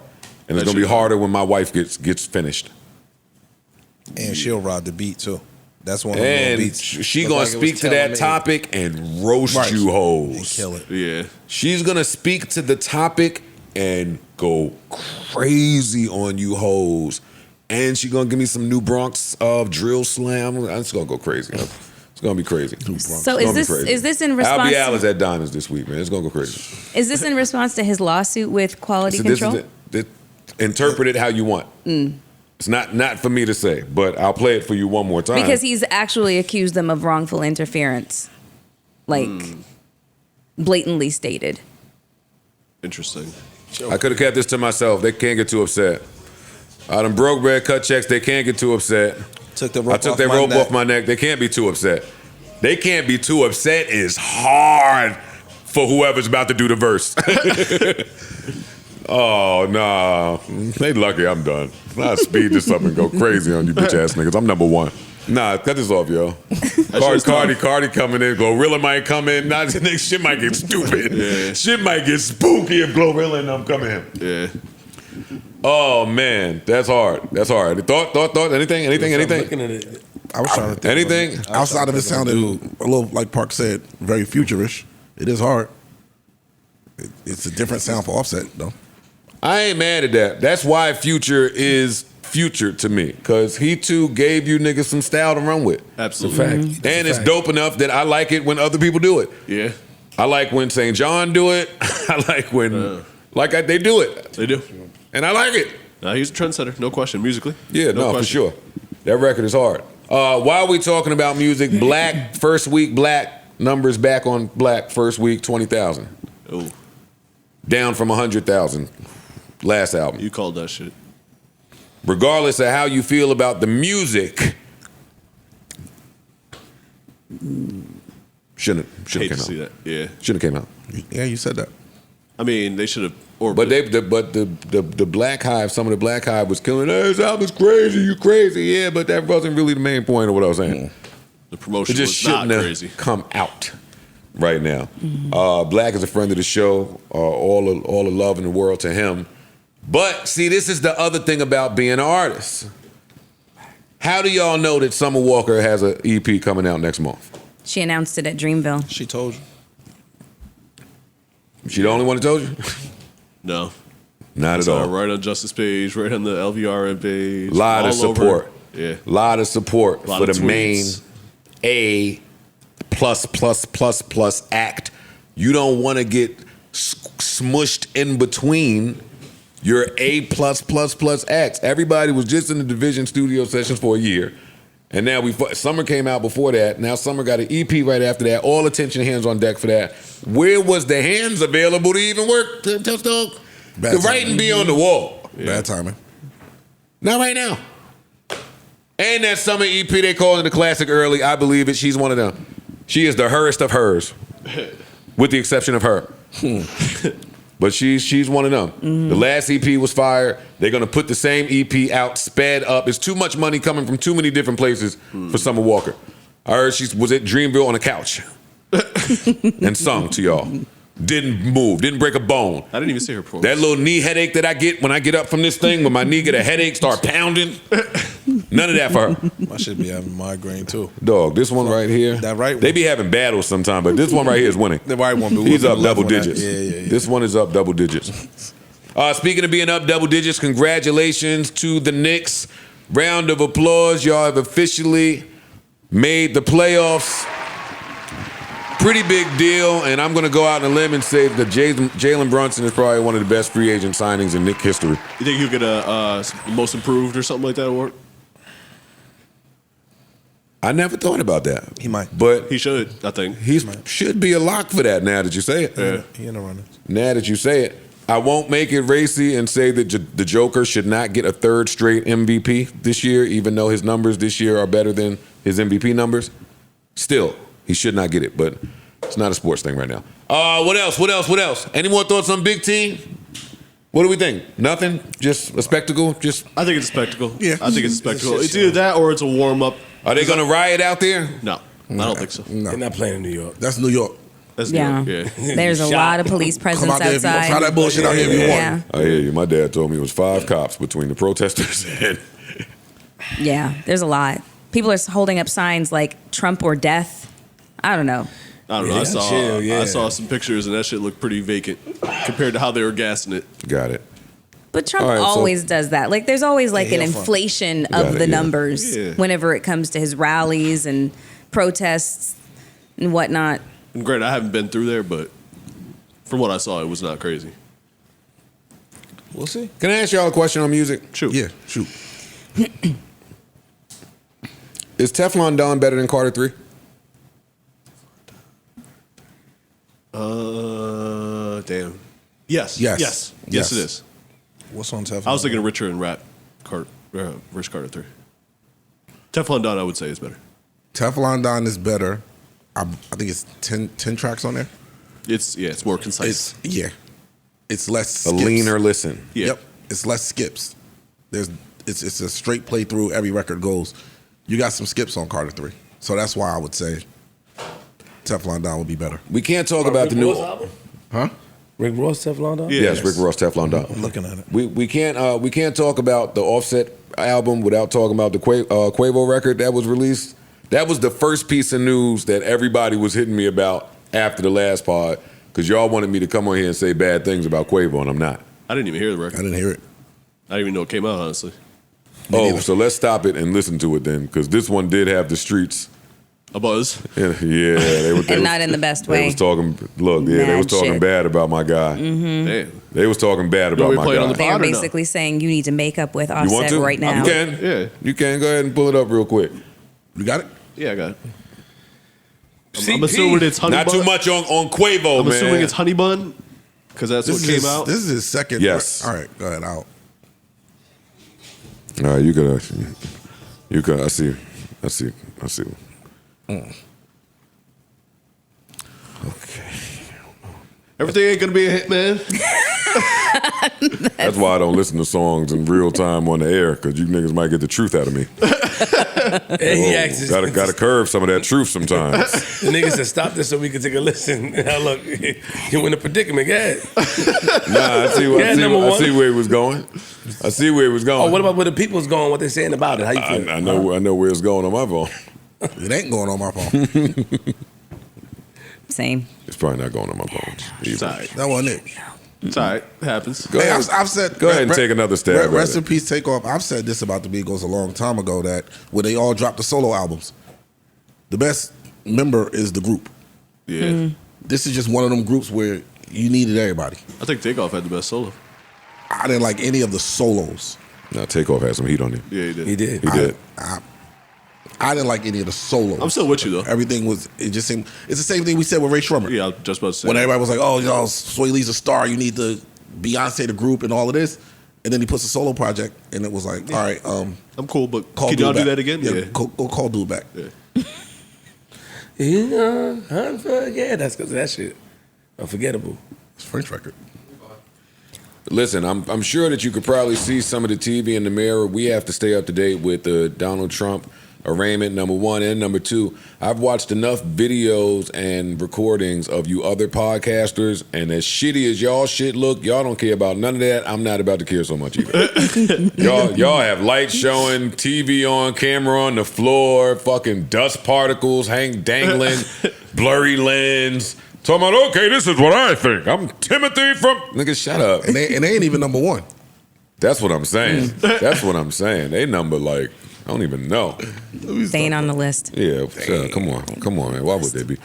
and it's gonna be harder when my wife gets finished. And she'll ride the beat too. That's one of the And beats. she Look gonna like it was speak to that tailor-made. topic and roast you hoes. And kill it. Yeah. She's gonna speak to the topic and go crazy on you hoes. And she's gonna give me some New Bronx drill slam. It's gonna go crazy. It's gonna be crazy. So is this in response? Albie Al is at Diners this week, man. It's gonna go crazy. Is this in response to his lawsuit with quality control? Interpret it how you want. It's not for me to say, but I'll play it for you one more time. Because he's actually accused them of wrongful interference, like blatantly stated. Interesting. I could have kept this to myself. They can't get too upset. I done broke bread, cut checks. They can't get too upset. I took that rope off my neck. They can't be too upset. They can't be too upset is hard for whoever's about to do the verse. Oh, nah. They lucky I'm done. I'll speed this up and go crazy on you bitch ass niggas. I'm number one. Nah, cut this off, yo. Cardi coming in. Glorilla might come in. Nah, shit might get stupid. Yeah. Shit might get spooky if Glorilla and them come in. Yeah. Oh, man. That's hard. Thought? Anything? I was trying to think. Anything? Outside of it sounded a little, like Park said, very futurish. It is hard. It's a different sound for Offset, though. I ain't mad at that. That's why Future is Future to me. Because he, too, gave you niggas some style to run with. Absolutely. It's a fact. And it's dope enough that I like it when other people do it. Yeah. I like when St. John do it. I like when... they do it. They do. And I like it. He's a trendsetter, no question, musically. Yeah, no question. for sure. That record is hard. While we talking about music, Black, first week Black, numbers back on Black, first week, 20,000. Oh. Down from 100,000 last album. You called that shit. Regardless of how you feel about the music, shouldn't Hate came to out. see that. Yeah. Shouldn't have came out. Yeah, you said that. I mean, they should have. But the Black Hive, some of the Black Hive was killing. Hey, this album's crazy. You crazy? Yeah, but that wasn't really the main point of what I was saying. The promotion it just was not shouldn't crazy. have come out right now. Black is a friend of the show. All the love in the world to him. But see, this is the other thing about being an artist. How do y'all know that Summer Walker has an EP coming out next month? She announced it at Dreamville. She told you. She the only one that told you? No. Not at all. Right on Justice page, right on the LVRN page. Lot of support. Over. Yeah. Lot of support for the main A++++ act. You don't want to get smushed in between your A+++ acts. Everybody was just in the Division studio sessions for a year. And now Summer came out before that. Now Summer got an EP right after that. All attention, hands on deck for that. Where was the hands available to even work? The writing be on the wall. Yeah. Bad timing. Not right now. And that Summer EP, they called it the classic early. I believe it. She's one of them. She is the herest of hers, with the exception of her. But she's one of them. Mm-hmm. The last EP was fire. They're going to put the same EP out, sped up. It's too much money coming from too many different places for Summer Walker. I heard she was at Dreamville on a couch and sung to y'all. Didn't move, didn't break a bone. I didn't even see her perform. That little knee headache that I get when I get up from this thing, when my knee get a headache, start pounding. None of that for her. I should be having migraine too. Dog, this one right here. That right one. They be having battles sometimes, but this one right here is winning. The right one. He's up double digits. Yeah. This one is up double digits. Speaking of being up double digits, congratulations to the Knicks. Round of applause. Y'all have officially made the playoffs. Pretty big deal, and I'm going to go out on a limb and say that Jalen Brunson is probably one of the best free agent signings in Knicks history. You think he'll get a most improved or something like that award? I never thought about that. He might. But he should, I think. He should be a lock for that now that you say it. Yeah. He in the running. Now that you say it. I won't make it racy and say that the Joker should not get a third straight MVP this year, even though his numbers this year are better than his MVP numbers. Still, he should not get it, but it's not a sports thing right now. What else? Any more thoughts on Big T? What do we think? Nothing? Just a spectacle? I think it's a spectacle. Yeah. I think it's a spectacle. It's either that or it's a warm-up. Are they going to riot out there? No, I don't think so. No. They're not playing in New York. That's New York. That's Yeah. New York. Yeah. There's a lot of police presence Come out there if you want. outside. Try that bullshit out here if you Yeah. want. I hear you. My dad told me it was 5 cops between the protesters and... Yeah, there's a lot. People are holding up signs like Trump or death. I don't know. I don't know. I saw some pictures and that shit looked pretty vacant compared to how they were gassing it. Got it. But Trump All right, always does that. Like, there's always like an he'll front. inflation Got of it, the yeah. numbers Yeah. whenever it comes to his rallies and protests and whatnot. And granted, I haven't been through there, but from what I saw, it was not crazy. We'll see. Can I ask y'all a question on music? Shoot. Yeah, shoot. Is Teflon Don better than Carter 3? Damn. Yes. Yes. Yes, Yes. it is. What's on Teflon? I was thinking Richer and Rich Carter 3. Teflon Don, I would say, is better. Teflon Don is better. I think it's 10 tracks on there. It's more concise. It's less A skips. leaner listen. Yeah. Yep. It's less skips. It's a straight play through. Every record goes. You got some skips on Carter 3. So that's why I would say Teflon Don would be better. We can't talk about the new... Huh? Rick Ross, Teflon Don? Yeah. Yes, Rick Ross, Teflon Don. I'm looking at it. We can't talk about the Offset album without talking about the Quavo record that was released. That was the first piece of news that everybody was hitting me about after the last pod, because y'all wanted me to come on here and say bad things about Quavo, and I'm not. I didn't even hear the record. I didn't hear it. I didn't even know it came out, honestly. So let's stop it and listen to it then, because this one did have the streets. A buzz. Yeah, they were. And not in the best way. They was talking. Look, yeah, they was Mad talking shit. bad about my guy. Damn. They was talking bad about we my play it on guy. the They are Pod or no? basically saying you need to make up with You want Offset to? right now. You can. Yeah. You can. Go ahead and pull it up real quick. You got it? Yeah, I got it. I'm assuming it's Honey Not Bun. too much on Quavo, I'm man. assuming it's Honey Bun, because that's what came out. This is his second. Yes. All right, go ahead. Out. All right, you can. I see. Okay. Everything ain't gonna be a hit, man. That's why I don't listen to songs in real time on the air, because you niggas might get the truth out of me. Gotta curve some of that truth sometimes. The nigga said, "Stop this so we can take a listen." Now look, you in a predicament. Go ahead. Nah, I see where he was going. I see where he was going. Oh, what about where the people's going? What they saying about it? How you feel? I know where it's going on my phone. It ain't going on my phone. Same. It's probably not going on my phone. It's all right. That wasn't it. It's all right. It happens. Hey, I've said. Go ahead and take another stab. Rest in peace, Takeoff. I've said this about the Beagles a long time ago that when they all dropped the solo albums, the best member is the group. Yeah. This is just one of them groups where you needed everybody. I think Takeoff had the best solo. I didn't like any of the solos. No, Takeoff had some heat on him. Yeah, he did. He did. He did. I didn't like any of the solos. I'm still with you, though. Everything was, it just seemed, it's the same thing we said with Ray Shrummer. Yeah, I was just about to say. When everybody was like, oh, you know, Sway Lee's a star, you need to Beyonce the group and all of this. And then he puts a solo project, and it was like, all right, I'm cool, but call can dude y'all do back. that again? Yeah, go call dude back. Yeah, that's because that shit unforgettable. It's a French record. Listen, I'm sure that you could probably see some of the TV in the mirror. We have to stay up to date with the Donald Trump arraignment, number one, and number two. I've watched enough videos and recordings of you other podcasters, and as shitty as y'all shit look, y'all don't care about none of that. I'm not about to care so much either. y'all have lights showing, TV on, camera on the floor, fucking dust particles dangling, blurry lens. Talking about, okay, this is what I think. I'm Timothy from... Nigga, shut up. And they ain't even number one. That's what I'm saying. That's what I'm saying. They number like... I don't even know. Staying on the list. Yeah, come on, man. Why would they be?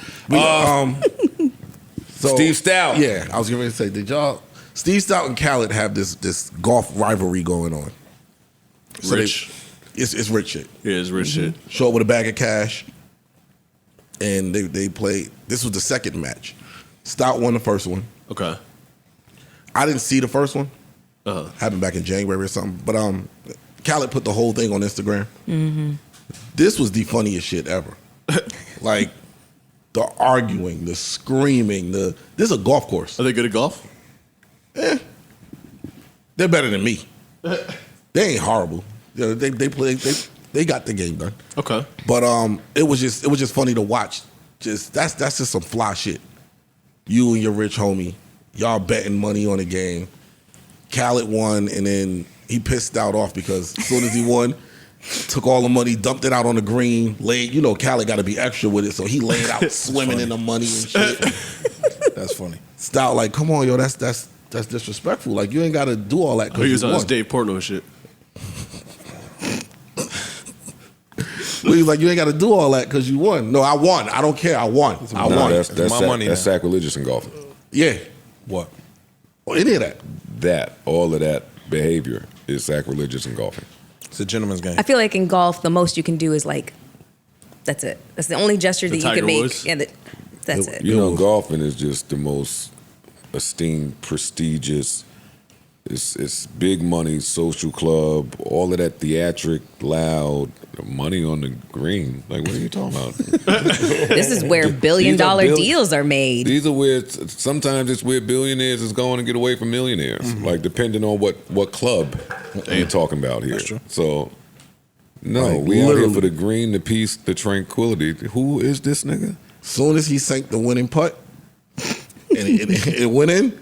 So, Steve Stout. Yeah, I was going to say, did y'all? Steve Stout and Khaled have this golf rivalry going on. So Rich. It's rich shit. Yeah, it's rich shit. Show up with a bag of cash, and they played. This was the second match. Stout won the first one. Okay. I didn't see the first one. Happened back in January or something. But Khaled put the whole thing on Instagram. Mm-hmm. This was the funniest shit ever. Like the arguing, the screaming, this is a golf course. Are they good at golf? They're better than me. They ain't horrible. You know, they play. They got the game done. Okay. But it was just funny to watch. That's just some fly shit. You and your rich homie, y'all betting money on a game. Khaled won, and then he pissed out off because as soon as he won, took all the money, dumped it out on the green, laid. You know, Khaled got to be extra with it, so he laid out swimming in the money and shit. That's funny. Stout like, come on, yo, that's disrespectful. Like, you ain't got to do all that He because was you on won. his Dave Portnoy shit. Well, he was like, you ain't got to do all that because you won. No, I won. I don't care. I won. I won. That's my money That's now. sacrilegious in golfing. Yeah. What? Or any of that. All of that behavior is sacrilegious in golfing. It's a gentleman's game. I feel like in golf, the most you can do is like, that's it. That's the only gesture that you Tiger can make. Woods? Yeah, that's it. You know, golfing is just the most esteemed, prestigious. It's big money, social club, all of that theatric, loud, money on the green. Like, what are you talking about? This is where billion-dollar deals are made. These are where sometimes it's where billionaires is going to get away from millionaires. Like, depending on what club you're talking about here. That's true. So, no, Like, we out here literally. for the green, the peace, the tranquility. Who is this nigga? Soon as he sank the winning putt, and it went in,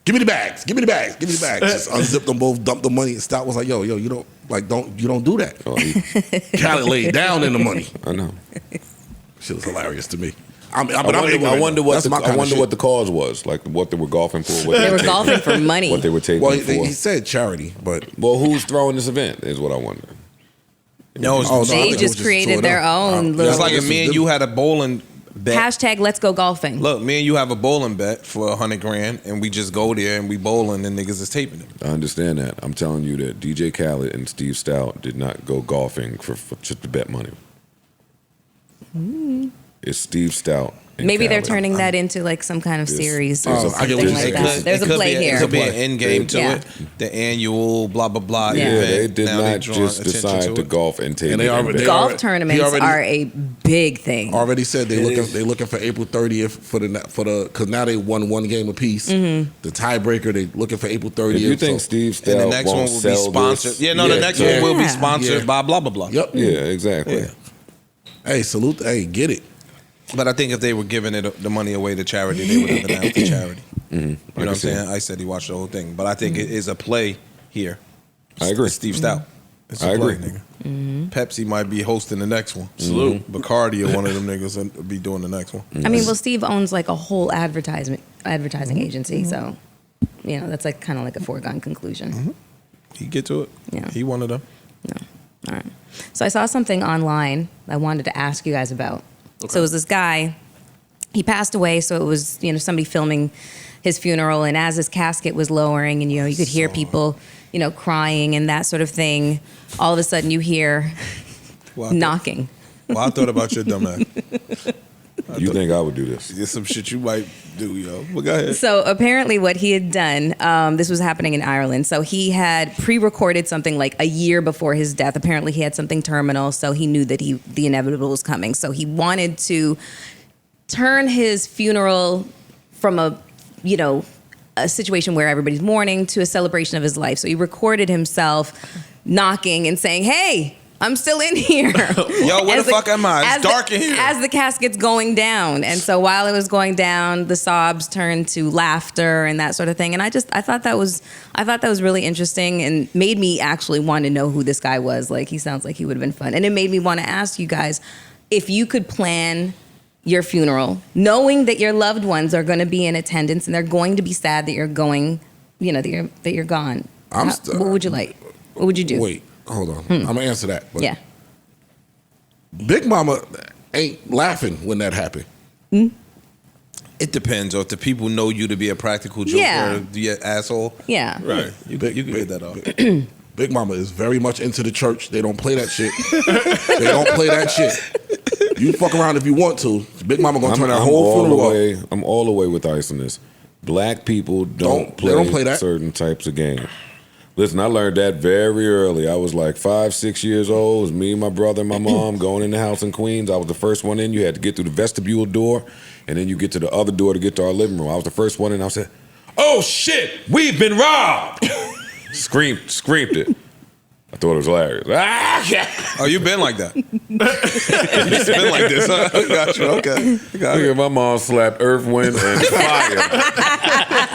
give me the bags, give me the bags, give me the bags. Just unzipped them both, dumped the money, and Stout was like, yo, you don't do that. Oh, Khaled laid down in the money. I know. Shit was hilarious to me. I wonder what the cause was, like what they were golfing for. They were golfing for money. What they were taking Well, it for. he said charity, but Who's throwing this event is what I wonder. No, I They think it just was created tore their up. own It's little like if me and you had a bowling bet. hashtag Let's Go Golfing. Look, me and you have a bowling bet for $100,000, and we just go there and we bowling, and niggas is taping it. I understand that. I'm telling you that DJ Khaled and Steve Stout did not go golfing for just to bet money. is Steve Stout. Maybe they're turning that into like some kind of series or something like It that. could- There's it a could play be here. It could be an end game to Yeah. it. The annual blah blah blah Yeah, event. they did Now not drawing just attention decide to it. golf and take And they it. already- they Golf already- tournaments he already- are a big thing. Already said they looking for April 30th for the because now they won one game apiece. Mm-hmm. The tiebreaker they looking for April 30th. If you think Steve Stout And the next one won't will be sell sponsored. this- Yeah, no, the next one will be sponsored Yeah. by blah blah blah. Yep. Yeah, exactly. Yeah. Hey, salute. Hey, get it. But I think if they were giving it the money away to charity, they would have announced the charity. Mm-hmm. You know what I'm saying? I said he watched the whole thing, but I think it is a play here. I agree. Steve Stout. It's a I play, agree. nigga. Mm-hmm. Pepsi might be hosting the next one. Salute. Bacardi or one of them niggas will be doing the next one. I mean, well, Steve owns like a whole advertising agency, so you know that's like kind of like a foregone conclusion. He get to it. Yeah. He one of them. All right. So I saw something online I wanted to ask you guys about. So it was this guy. He passed away, so it was somebody filming his funeral, and as his casket was lowering, and you could hear people crying and that sort of thing. All of a sudden, you hear knocking. Well, I thought about your dumb ass. You think I would do this? There's some shit you might do, yo. But go ahead. So apparently what he had done, this was happening in Ireland. So he had pre-recorded something like a year before his death. Apparently he had something terminal, so he knew that the inevitable was coming. So he wanted to turn his funeral from a situation where everybody's mourning to a celebration of his life. So he recorded himself knocking and saying, "Hey, I'm still in here." Yo, where the fuck am I? It's dark in here. As the casket's going down. And so while it was going down, the sobs turned to laughter and that sort of thing. And I thought that was really interesting and made me actually want to know who this guy was. Like, he sounds like he would have been fun. And it made me want to ask you guys, if you could plan your funeral, knowing that your loved ones are going to be in attendance and they're going to be sad that you're going, that you're gone. What would you like? What would you do? Wait, hold on. I'm gonna answer that. But Yeah. Big Mama ain't laughing when that happened. It depends. Or if the people know you to be a practical joker, Yeah. you an asshole. Yeah. Right. You can get that off. Big Mama is very much into the church. They don't play that shit. They don't play that shit. You fuck around if you want to. Big Mama gonna turn that whole funeral off. I'm all the way with Ice on this. Black people don't play that. certain types of games. Listen, I learned that very early. I was like 5, 6 years old. It was me, my brother, and my mom going in the house in Queens. I was the first one in. You had to get through the vestibule door, and then you get to the other door to get to our living room. I was the first one in. I said, "Oh shit, we've been robbed!" Screamed it. I thought it was hilarious. Oh, you been like that? You just been like this, huh? Got you. Okay. Got Look at my mom slapped Earth, Wind, and Fire.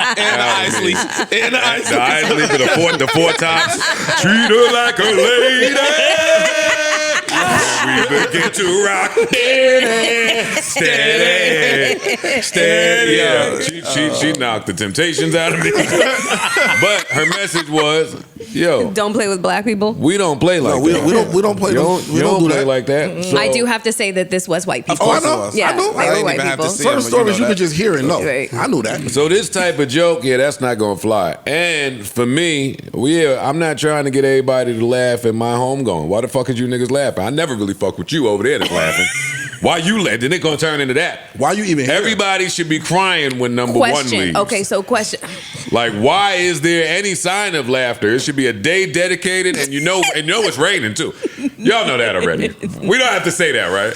And the ice leaf. And the ice leaf. The four tops. Treat her like a lady. We begin to rock. Steady. Yeah. She knocked the Temptations out of me. But her message was, yo, Don't play with black people. we don't play like that. We don't play. You don't play like that. So, I do have to say that this was white people. Oh, I know. Yeah, I know. they were white people. Certain stories you could just hear and know. Right. I knew that. So this type of joke, that's not gonna fly. And for me, I'm not trying to get everybody to laugh at my homegoing. Why the fuck is you niggas laughing? I never really fuck with you over there that's laughing. Why you laugh? Then it gonna turn into that. Why you even here? Everybody should be crying when number one Question. leaves. Okay, so question. Like, why is there any sign of laughter? It should be a day dedicated, and you know it's raining too. Y'all know that already. We don't have to say that, right?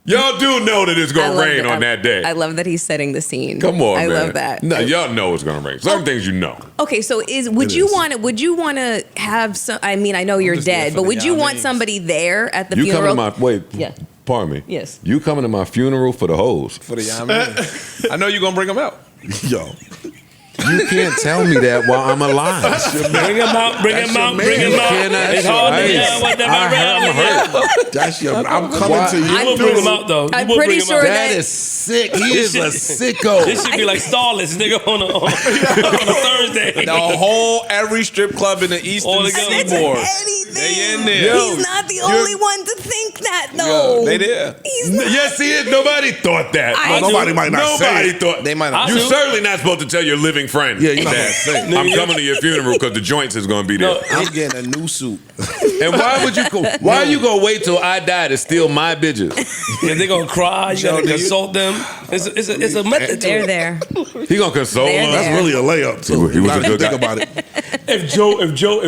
Y'all do know that it's gonna rain on that day. I love that he's setting the scene. Come on, I man. love that. No, y'all know it's gonna rain. Certain things you know. Okay, so would you want to have some? I mean, I know you're dead, but would you want somebody there at the You funeral? coming to my Yeah. Pardon me. Yes. You coming to my funeral for the hoes? For the Yamin. I know you're gonna bring them out. Yo. You can't tell me that while I'm alive. Bring him out, bring him out, bring him out. It's hard to yell with them around. That's your. I'm coming to you. You will bring him out though. I'm pretty sure That is sick. He is a sicko. This should be like Starless, nigga, on a Thursday. Every strip club in the Eastern Seaboard. They in there. He's not the only one to think that, though. Yo, they there. Yes, he is. Nobody thought that. Nobody might not say Nobody it. thought. They might not. You're certainly not supposed to tell your living friend. Yeah, you're not that gonna say. I'm coming to your funeral because the joints is gonna be there. I'm getting a new suit. And why would you go? Why are you gonna wait till I die to steal my bitches? Yeah, they gonna cry. You gotta consult them. It's a method. They're there. He gonna console them. That's really a layup too. He was a good guy. Think about it. If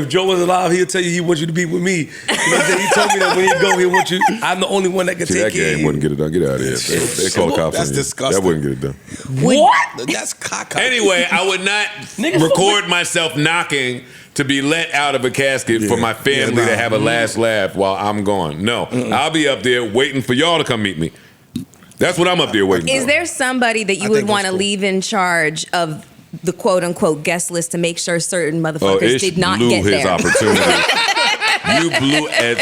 Joe was alive, he'll tell you he wants you to be with me. You know what I'm saying? He told me that when he go, he wants you. I'm the only one that can See, take that care of game you. wouldn't get it done. Get out of here. They call the cops. That's on you. disgusting. That wouldn't get it done. What? That's cock. Anyway, I would not record myself knocking to be let out of a casket for my family to have a last laugh while I'm gone. No, I'll be up there waiting for y'all to come meet me. That's what I'm up there waiting Is for. there somebody that you would want to leave in charge of the quote unquote guest list to make sure certain motherfuckers did not blew get his there? opportunity.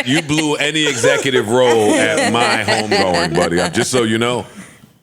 You blew any executive role at my homegoing, buddy. Just so you know.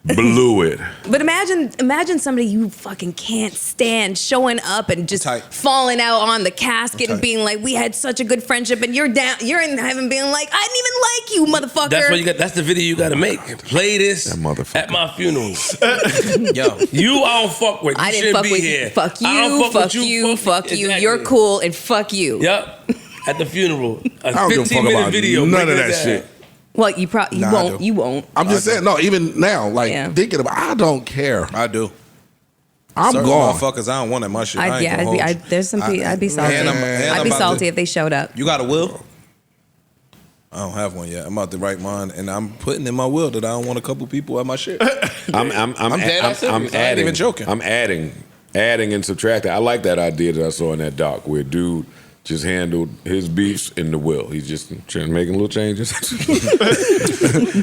Blew it. But imagine somebody you fucking can't stand showing up and just falling out on the casket and being like, "We had such a good friendship," and you're in heaven being like, "I didn't even like you, motherfucker." That's what you got. That's the video you got to make. Play this at my funerals. Yo, you I don't fuck with. You I didn't should fuck be with here. you. Fuck I don't you. fuck Fuck with you. Fuck you. Exactly. You're cool and fuck you. Yep. At the funeral, I don't give a fuck 15-minute about video. none break of it that down. shit. Well, you probably you won't. I'm just saying, no, even now, like thinking about, I don't care. I do. I'm Certain gone. motherfuckers, I don't want that much shit. There's some people. I'd be salty. I'd be salty if they showed up. You got a will? I don't have one yet. I'm about to write mine, and I'm putting in my will that I don't want a couple people at my shit. I'm not even joking. I'm adding and subtracting. I like that idea that I saw in that doc where dude just handled his beefs in the will. He's just making little changes.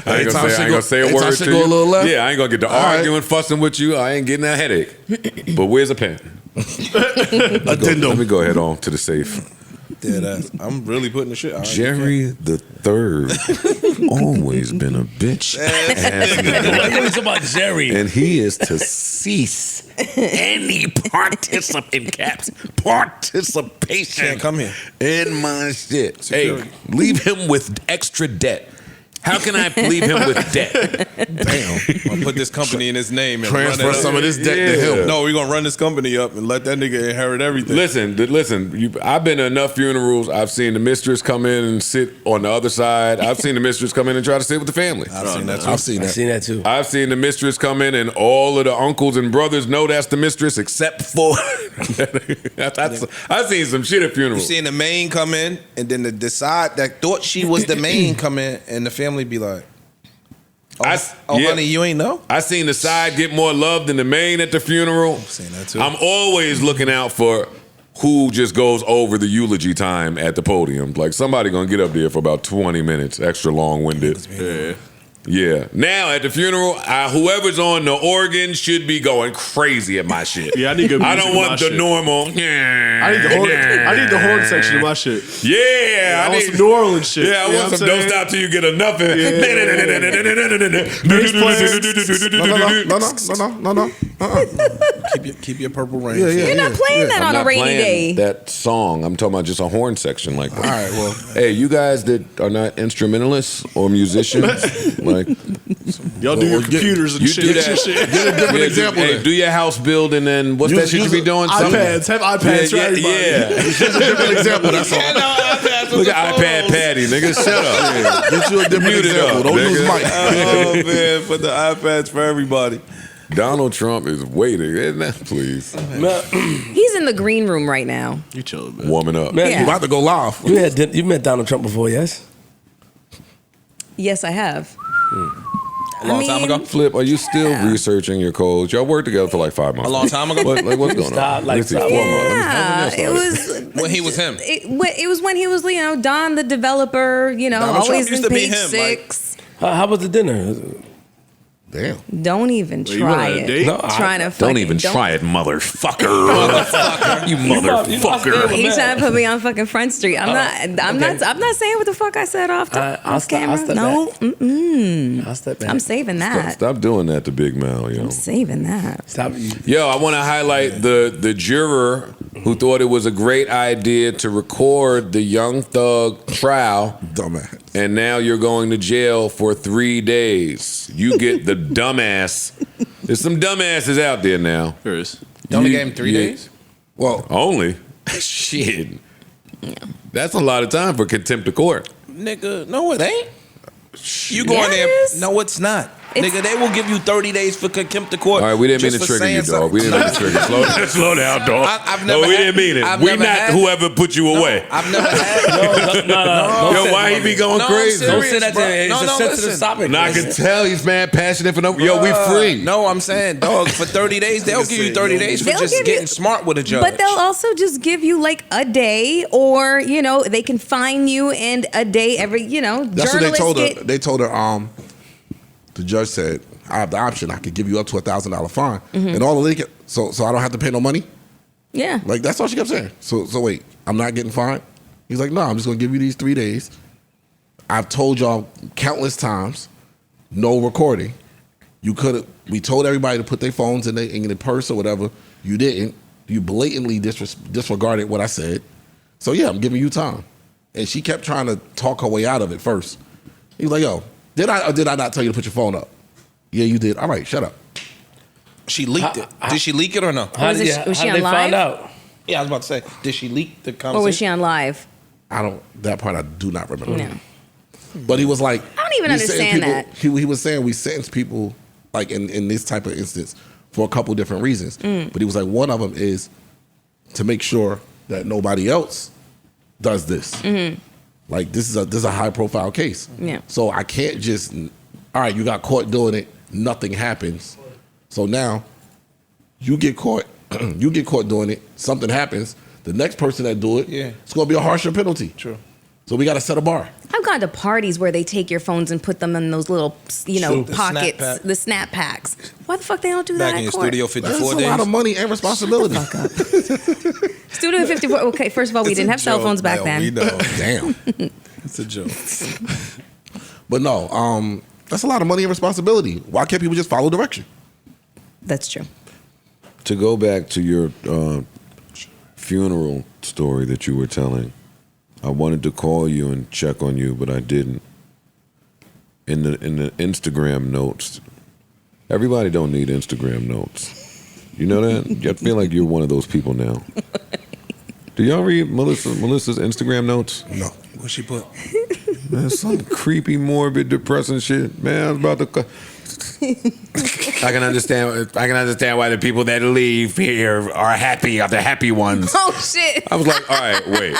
I ain't gonna say a word to you. Go a little left. Yeah, I ain't gonna get to arguing, fussing with you. I ain't getting a headache. But where's a pen? Let me go ahead on to the safe. I'm really putting the shit out. Jerry the Third always been a bitch. It's about Jerry. And he is to cease any participation Can't come here. in my shit. Hey, leave him with extra debt. How can I leave him with debt? Damn. I'll put this company in his name and Transfer run it some up. of this debt to him. No, we're gonna run this company up and let that nigga inherit everything. Listen. I've been to enough funerals. I've seen the mistress come in and sit on the other side. I've seen the mistress come in and try to sit with the family. I've seen that too. I've seen that too. I've seen the mistress come in and all of the uncles and brothers know that's the mistress except for. I've seen some shit at You funerals. seen the main come in, and then the side that thought she was the main come in, and the family be like, honey, you ain't know? I seen the side get more love than the main at the funeral. I've seen that too. I'm always looking out for who just goes over the eulogy time at the podium. Like somebody gonna get up there for about 20 minutes, extra long-winded. Yeah. Now at the funeral, whoever's on the organ should be going crazy at my shit. Yeah, I need good music. I don't want the normal. I need the horn section of my shit. Yeah, I want some New Orleans shit. Yeah, I want some Don't Stop Till You Get Enough. No. Keep your purple rain. You're not playing that on a rainy day. That song. I'm talking about just a horn section like that. All right, well. Hey, you guys that are not instrumentalists or musicians, like y'all do your computers and shit. Do that. Get a different example. Hey, do your house building and what's that shit you be doing? iPads. Have iPads for everybody. Yeah. Just a different example. That's all. Look at iPad Patty, nigga. Shut up. Get you a different example. Don't use mic. Oh man, put the iPads for everybody. Donald Trump is waiting, isn't that? Please. He's in the green room right now. You chilling, man. Warming up. Man, Yeah. You about to go live. You met Donald Trump before, yes? Yes, I have. A long time ago? Flip, are you still researching your codes? Y'all worked together for like 5 months. A long time ago? What's going Stop, on? like, Let's see, stop. 4 months. Yeah, it was When he was him. It was when he was, Don the developer, Donald always Trump used in to be page him, 6. How was the dinner? Damn. Don't even you try went on a it. date? No, Trying to Don't fucking even try it, motherfucker. You You motherfucker. know, He's trying to put me on fucking Front Street. I'm not saying what the fuck I said off camera. step No, I'll step back. I'm saving that. Stop doing that to Big Mal, yo. I'm saving that. Stop. Yo, I want to highlight the juror who thought it was a great idea to record the Young Thug trial. Dumbass. And now you're going to jail for 3 days. You get the dumbass. There's some dumbasses out there now. There is. They only gave him 3 days? Well, only? Shit. That's a lot of time for contempt of court. Nigga, no, it ain't. You going there? No, it's not. Nigga, they will give you 30 days for contempt of court. All right, we didn't mean just to for trigger you, saying dog. We didn't mean to trigger you. Slow down, dog. I've never we had- didn't mean it. I've We never not had- whoever put you away. I've never had. Yo, why he be going crazy? Don't say that to him. It's a sensitive topic. No, I can tell he's mad passionate for no. Yo, we free. No, I'm saying, dog, for 30 days, they'll give you 30 days for They'll just give you- getting smart with a judge. But they'll also just give you like a day, or you know, they can fine you and a day every. You know, That's what they told her. get- They told her. The judge said, "I have the option. I could give you up to $1,000 fine, and all the legal. So I don't have to pay no money." Yeah. Like that's all she kept saying. So wait, I'm not getting fined. He's like, no, I'm just gonna give you these 3 days. I've told y'all countless times, no recording. We told everybody to put their phones in the purse or whatever. You didn't. You blatantly disregarded what I said. So yeah, I'm giving you time. And she kept trying to talk her way out of it first. He was like, yo, did I not tell you to put your phone up? Yeah, you did. All right, shut up. She leaked it. Did she leak it or no? Was she on live? Yeah, I was about to say, did she leak the conversation? Or was she on live? That part I do not remember. No. But he was like, I don't even we sentence understand people- He was saying we sentence people like in this type of instance for a couple different reasons. But he was like, one of them is to make sure that nobody else does this. Like this is a high profile case. Yeah. So I can't just, all right, you got caught doing it, nothing happens. So now you get caught, doing it, something happens. The next person that do it, it's going to be a harsher penalty. True. So we got to set a bar. I've gone to parties where they take your phones and put them in those little, Sure. The pockets, snap pack. the snap packs. Why the fuck they don't do that Back in at your court? studio 54 That's days. a lot of money and responsibility. Studio 54. Okay, first of all, we didn't have cell phones back then. We know. Damn. It's a joke. But no, that's a lot of money and responsibility. Why can't people just follow direction? That's true. To go back to your funeral story that you were telling, I wanted to call you and check on you, but I didn't. In the Instagram notes, everybody don't need Instagram notes. You know that? I feel like you're one of those people now. Do y'all read Melissa's Instagram notes? No. What she put? Man, some creepy, morbid, depressing shit. Man, I was about to. I can understand why the people that leave here are happy, are the happy ones. Oh shit! I was like, all right, wait.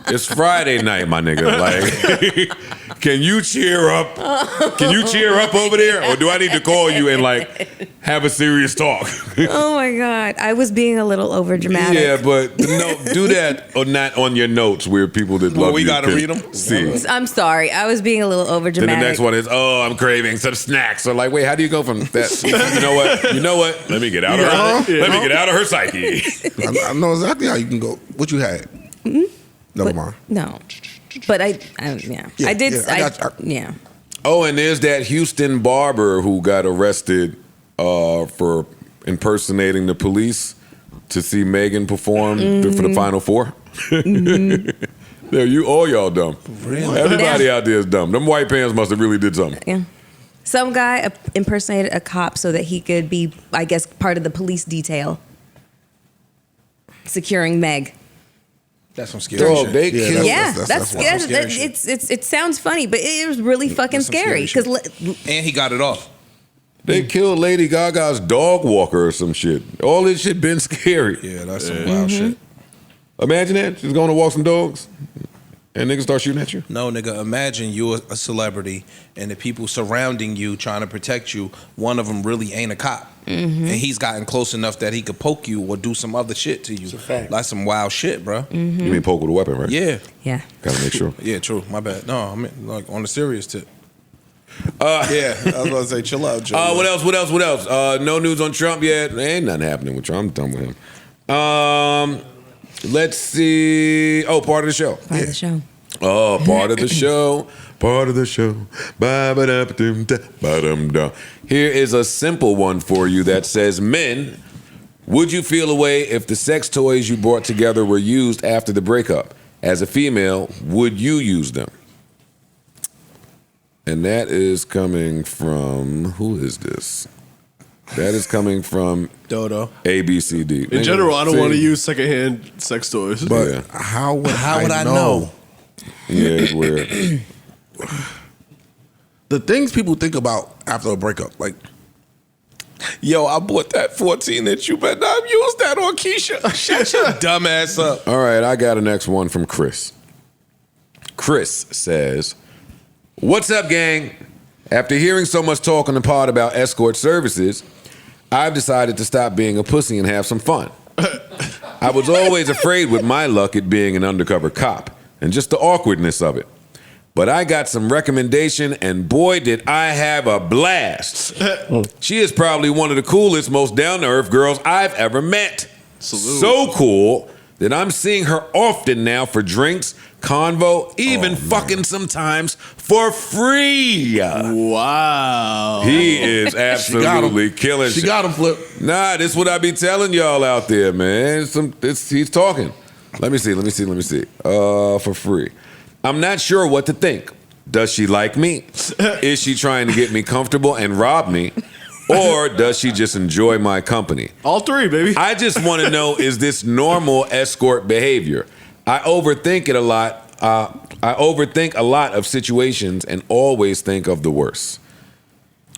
It's Friday night, my nigga. Like, can you cheer up? Can you cheer up over there, or do I need to call you and like have a serious talk? Oh my god, I was being a little overdramatic. Yeah, but no, do that or not on your notes where people that love we you gotta can read 'em? See. I'm sorry, I was being a little overdramatic. Then the next one is, oh, I'm craving some snacks. So like, wait, how do you go from that? You know what? Let me get out of her. Let me get out of her psyche. I know exactly how you can go. What you had? Never mind. No, but I did. Yeah. Oh, and there's that Houston barber who got arrested for impersonating the police to see Megan perform for the Final Four. Yeah, all y'all dumb. Really? Everybody out there is dumb. Them white pants must have really did something. Yeah. Some guy impersonated a cop so that he could be, I guess, part of the police detail securing Meg. That's some scary shit. They killed. Yeah, that's it sounds funny, but it was really fucking scary because And he got it off. They killed Lady Gaga's dog walker or some shit. All this shit been scary. Yeah, that's some wild shit. Imagine that. She's going to walk some dogs and niggas start shooting at you. No, nigga, imagine you're a celebrity and the people surrounding you trying to protect you, one of them really ain't a cop. And he's gotten close enough that he could poke you or do some other shit to you. It's a fact. That's some wild shit, bro. You mean poke with a weapon, right? Yeah. Yeah. Gotta make sure. Yeah, true. My bad. No, I mean, like on the serious tip. Yeah, I was about to say, chill out, Joe. What else? No news on Trump yet. Ain't nothing happening with Trump. I'm done with him. Let's see. Oh, part of the show. Part of the show. Oh, part of the show. Part of the show. Ba-ba-da-ba-dum-da, ba-dum-da. Here is a simple one for you that says, men, would you feel a way if the sex toys you brought together were used after the breakup? As a female, would you use them? And that is coming from, who is this? That is coming from Dodo. ABCD. In general, I don't want to use secondhand sex toys. But how would I know? Yeah, it's weird. The things people think about after a breakup, like, yo, I bought that 14-inch. You better not use that on Keisha. Shut your dumb ass up. All right, I got a next one from Chris. Chris says, "What's up, gang? After hearing so much talk on the pod about escort services, I've decided to stop being a pussy and have some fun. I was always afraid with my luck at being an undercover cop and just the awkwardness of it. But I got some recommendation, and boy, did I have a blast. She is probably one of the coolest, most down-to-earth girls I've ever met. Salute. So cool that I'm seeing her often now for drinks, convo, even fucking sometimes for free. Wow. He is absolutely killing she shit. got him, Flip. Nah, this what I be telling y'all out there, man. He's talking. Let me see. For free. I'm not sure what to think. Does she like me? Is she trying to get me comfortable and rob me? Or does she just enjoy my company? All three, baby. I just want to know, is this normal escort behavior? I overthink it a lot. I overthink a lot of situations and always think of the worst."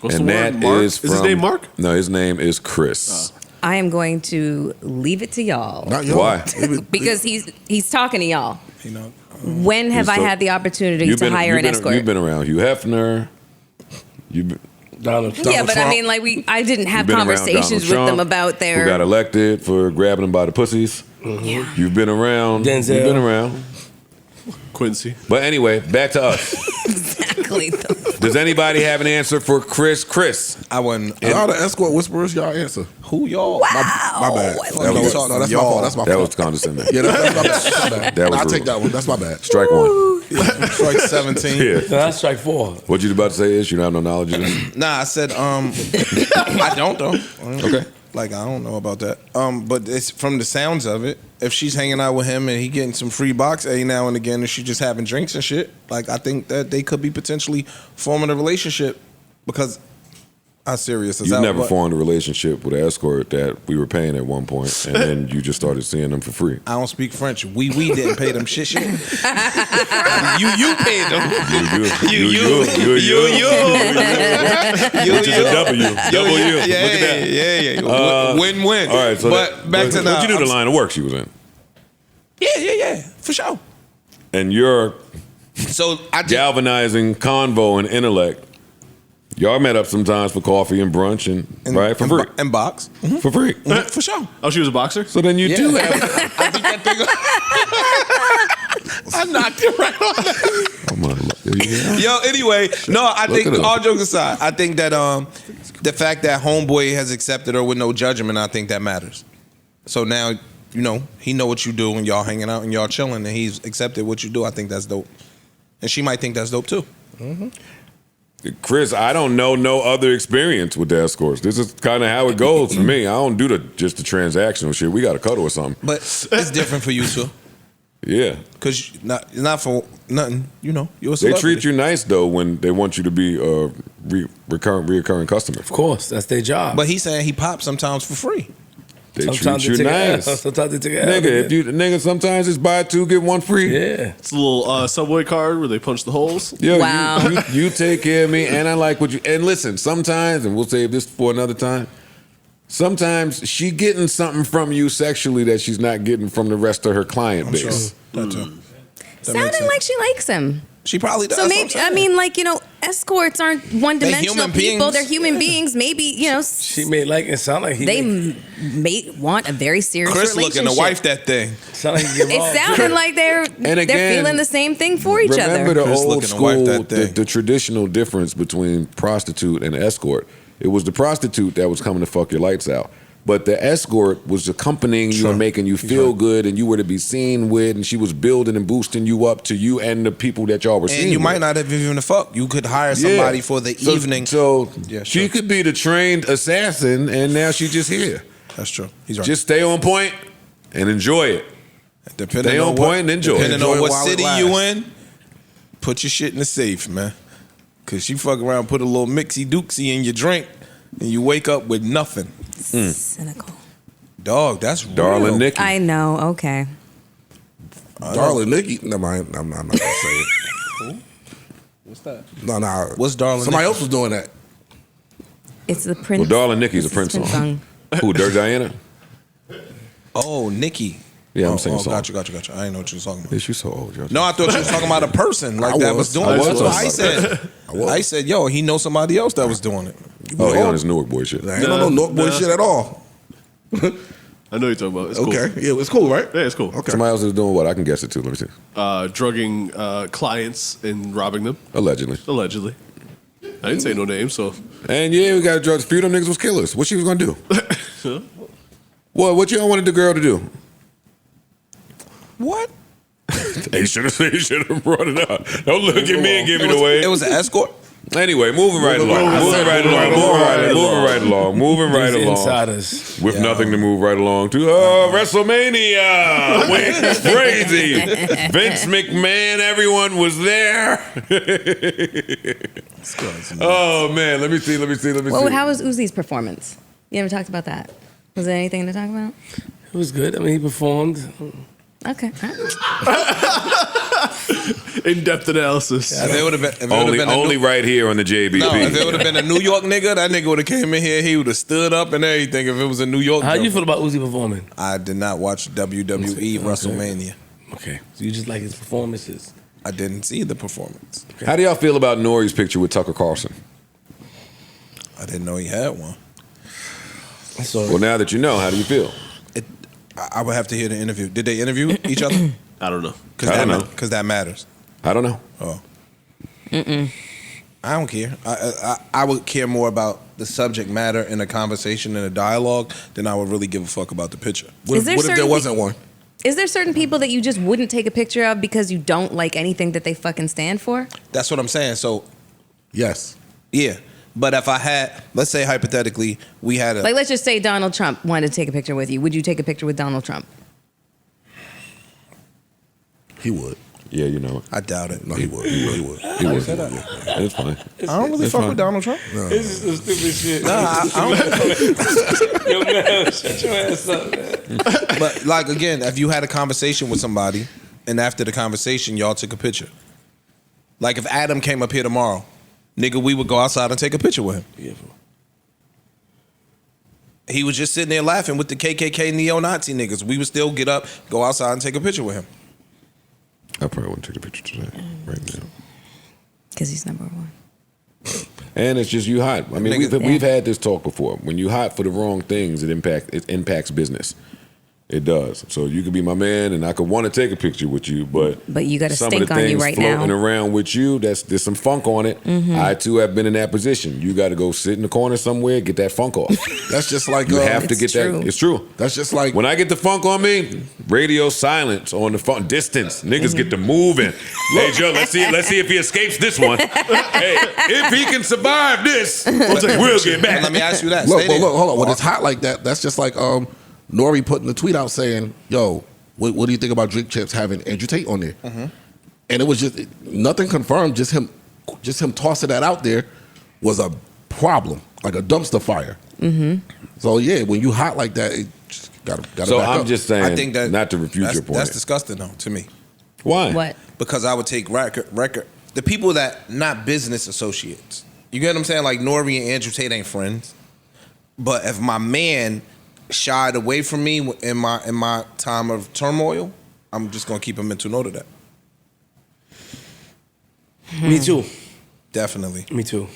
What's And the that word? Mark? is Is his from- name Mark? No, his name is Chris. I am going to leave it to y'all. Not y'all. Why? Because he's talking to y'all. When have I had the opportunity You've to hire an escort? You've been around Hugh Hefner. Donald yeah, but Trump. I mean, like I didn't have You've been around conversations with Donald them Trump, about who their. got elected for grabbing them by the pussies. Yeah. You've been around. Denzel. You've been around. Quincy. But anyway, back to us. Exactly. Does anybody have an answer for Chris? Chris. I wouldn't. Y'all the escort whisperers, y'all answer. Who y'all? My bad. Fuck That was- y'all. no, that's my Y'all. fault. That's my That fault. was condescending. Yeah, that's my bad. That's my bad. That was I'll rude. take that one. That's my bad. Strike one. Strike 17. Yeah. That's strike 4. What you about to say is you don't have no knowledge of this? Nah, I said I don't though. Okay. Like I don't know about that. But it's from the sounds of it. If she's hanging out with him and he getting some free box every now and again, and she just having drinks and shit, like I think that they could be potentially forming a relationship because how serious is You that? never But formed a relationship with an escort that we were paying at one point, and then you just started seeing them for free. I don't speak French. We didn't pay them shit. You paid them. You. Which is a W. Double U. Look at that. Yeah. Win-win. All right, so but back to what now. you knew the line of work she was in, Yeah, for sure. and your So I just, galvanizing convo and intellect. Y'all met up sometimes for coffee and brunch and right for free. And box. For free. For sure. Oh, she was a boxer? So then you do have I think that thing. I knocked it right on that. Come on, yeah. Yo, anyway, no, I Look think it up. all jokes aside, I think that the fact that homeboy has accepted her with no judgment, I think that matters. So now, he know what you do and y'all hanging out and y'all chilling and he's accepted what you do. I think that's dope. And she might think that's dope too. Chris, I don't know no other experience with the escorts. This is kind of how it goes for me. I don't do just the transactional shit. We got to cuddle or something. But it's different for you too. Yeah. Because not for nothing, you're a They celebrity. treat you nice, though, when they want you to be a reoccurring customer. Of course, that's their job. But he's saying he pops sometimes for free. They Sometimes treat you they take it nice. out. Sometimes they take it out. Nigga, sometimes it's buy two, get one free. Yeah. It's a little Subway card where they punch the holes. Yo, Wow. you take care of me, and I like what you. And listen, sometimes, and we'll save this for another time. Sometimes she getting something from you sexually that she's not getting from the rest of her client base. That too. Sounding like she likes him. She probably does. So maybe escorts aren't one-dimensional human people. beings. They're human beings. Maybe She may like it. Sound like he. they may want a very serious Chris relationship. looking to wife that thing. Sound like he get It involved. sounded like they're again, feeling the same thing for each Remember other. the Chris old looking to wipe school, that thing. the traditional difference between prostitute and escort. It was the prostitute that was coming to fuck your lights out. But the escort was accompanying you and making you feel good, and you were to be seen with, and she was building and boosting you up to you and the people that y'all were seeing. And you with. might not have even a fuck. You could hire somebody for the evening. So Yeah, she sure. could be the trained assassin, and now she's just here. That's true. He's right. Just stay on point and enjoy it. Depending stay on point and enjoy it. Depending Enjoy on it what while it city lasts. you in, put your shit in the safe, man. Cause you fuck around, put a little mixy dooksy in your drink. and you wake up with nothing. Cynical. Dog, that's Darling real. Nikki. I know. Okay. Darling Nikki. Never mind. I'm not gonna say it. What's that? No. What's Darling Somebody Nikki? else was doing that. It's the Prince. Well, Darling Nikki's a Prince song. Who, Dirt Diana? Oh, Nikki. Yeah, I'm saying song. Gotcha. I didn't know what you was talking about. Yes, you so old, Joe. No, I thought you was talking about a person like that was doing it. I said, yo, he knows somebody else that was doing it. Oh, he on his Newark boy shit. I ain't no Newark boy shit at all. I know what you're talking about. It's Okay. cool. Yeah, it's cool, right? Yeah, it's cool. Okay. Somebody else is doing what? I can guess it too. Let me see. Drugging clients and robbing them. Allegedly. I didn't say no names, so. And yeah, we got to drugs. A few of them niggas was killers. What she was gonna do? What y'all wanted the girl to do? What? They should have brought it up. Don't look at me and give me the way. It was an escort? Anyway, moving right along. Moving right along. Insiders. With nothing to move right along to. Wrestlemania went crazy. Vince McMahon, everyone was there. Oh, man. Let me see. Well, how was Uzi's performance? You haven't talked about that. Was there anything to talk about? It was good. I mean, he performed. Okay. In-depth analysis. Yeah, if it would have been, Only right here on the JBP. No, if it would have been a New York nigga, that nigga would have came in here. He would have stood up and everything. If it was a New York, How you feel about Uzi performing? I did not watch WWE Wrestlemania. Okay, so you just like his performances. I didn't see the performance. Okay. How do y'all feel about Nori's picture with Tucker Carlson? I didn't know he had one. Well, now that you know, how do you feel? I would have to hear the interview. Did they interview each other? I don't know. Because that matters. I don't know. Oh. I don't care. I would care more about the subject matter in a conversation and a dialogue than I would really give a fuck about the picture. What if there wasn't one? Is there certain people that you just wouldn't take a picture of because you don't like anything that they fucking stand for? That's what I'm saying. So, yes. Yeah. But if I had, let's say hypothetically, we had a... Like, let's just say Donald Trump wanted to take a picture with you. Would you take a picture with Donald Trump? He would. Yeah, you know it. I doubt it. No, he would. He would. He would. It's fine. I don't really fuck with Donald Trump. No. This is some stupid shit. Nah, I don't. Yo, man, shut your ass up, man. But, like, again, if you had a conversation with somebody and after the conversation, y'all took a picture. Like, if Adam came up here tomorrow, nigga, we would go outside and take a picture with him. Beautiful. He was just sitting there laughing with the KKK neo-Nazi niggas. We would still get up, go outside and take a picture with him. I probably wouldn't take a picture today, right now. Because he's number one. And it's just you hot. I mean, we've had this talk before. When you hot for the wrong things, it impacts business. It does. So you could be my man, and I could want to take a picture with you, but you got to some stink of the on you things right now. floating around with you, there's some funk on it. Mm-hmm. I too have been in that position. You got to go sit in the corner somewhere, get that funk off. That's just like you have to get that. It's true. That's just like when I get the funk on me. Radio silence on the phone. Distance. Niggas get to moving. Hey Joe, let's see if he escapes this one. Hey, if he can survive this, we'll get back. Let me ask you that. Look, hold on. When it's hot like that, that's just like Nori putting the tweet out saying, "Yo, what do you think about Drink Champs having Andrew Tate on there?" Mm-hmm. And it was just nothing confirmed. Just him tossing that out there was a problem, like a dumpster fire. Mm-hmm. So yeah, when you hot like that, it just gotta. So back I'm up. just saying, I think that not to refute your point. That's disgusting though to me. Why? What? Because I would take record the people that not business associates. You get what I'm saying? Like Nori and Andrew Tate ain't friends. But if my man shied away from me in my time of turmoil, I'm just gonna keep a mental note of that. Me too. Definitely. Me too.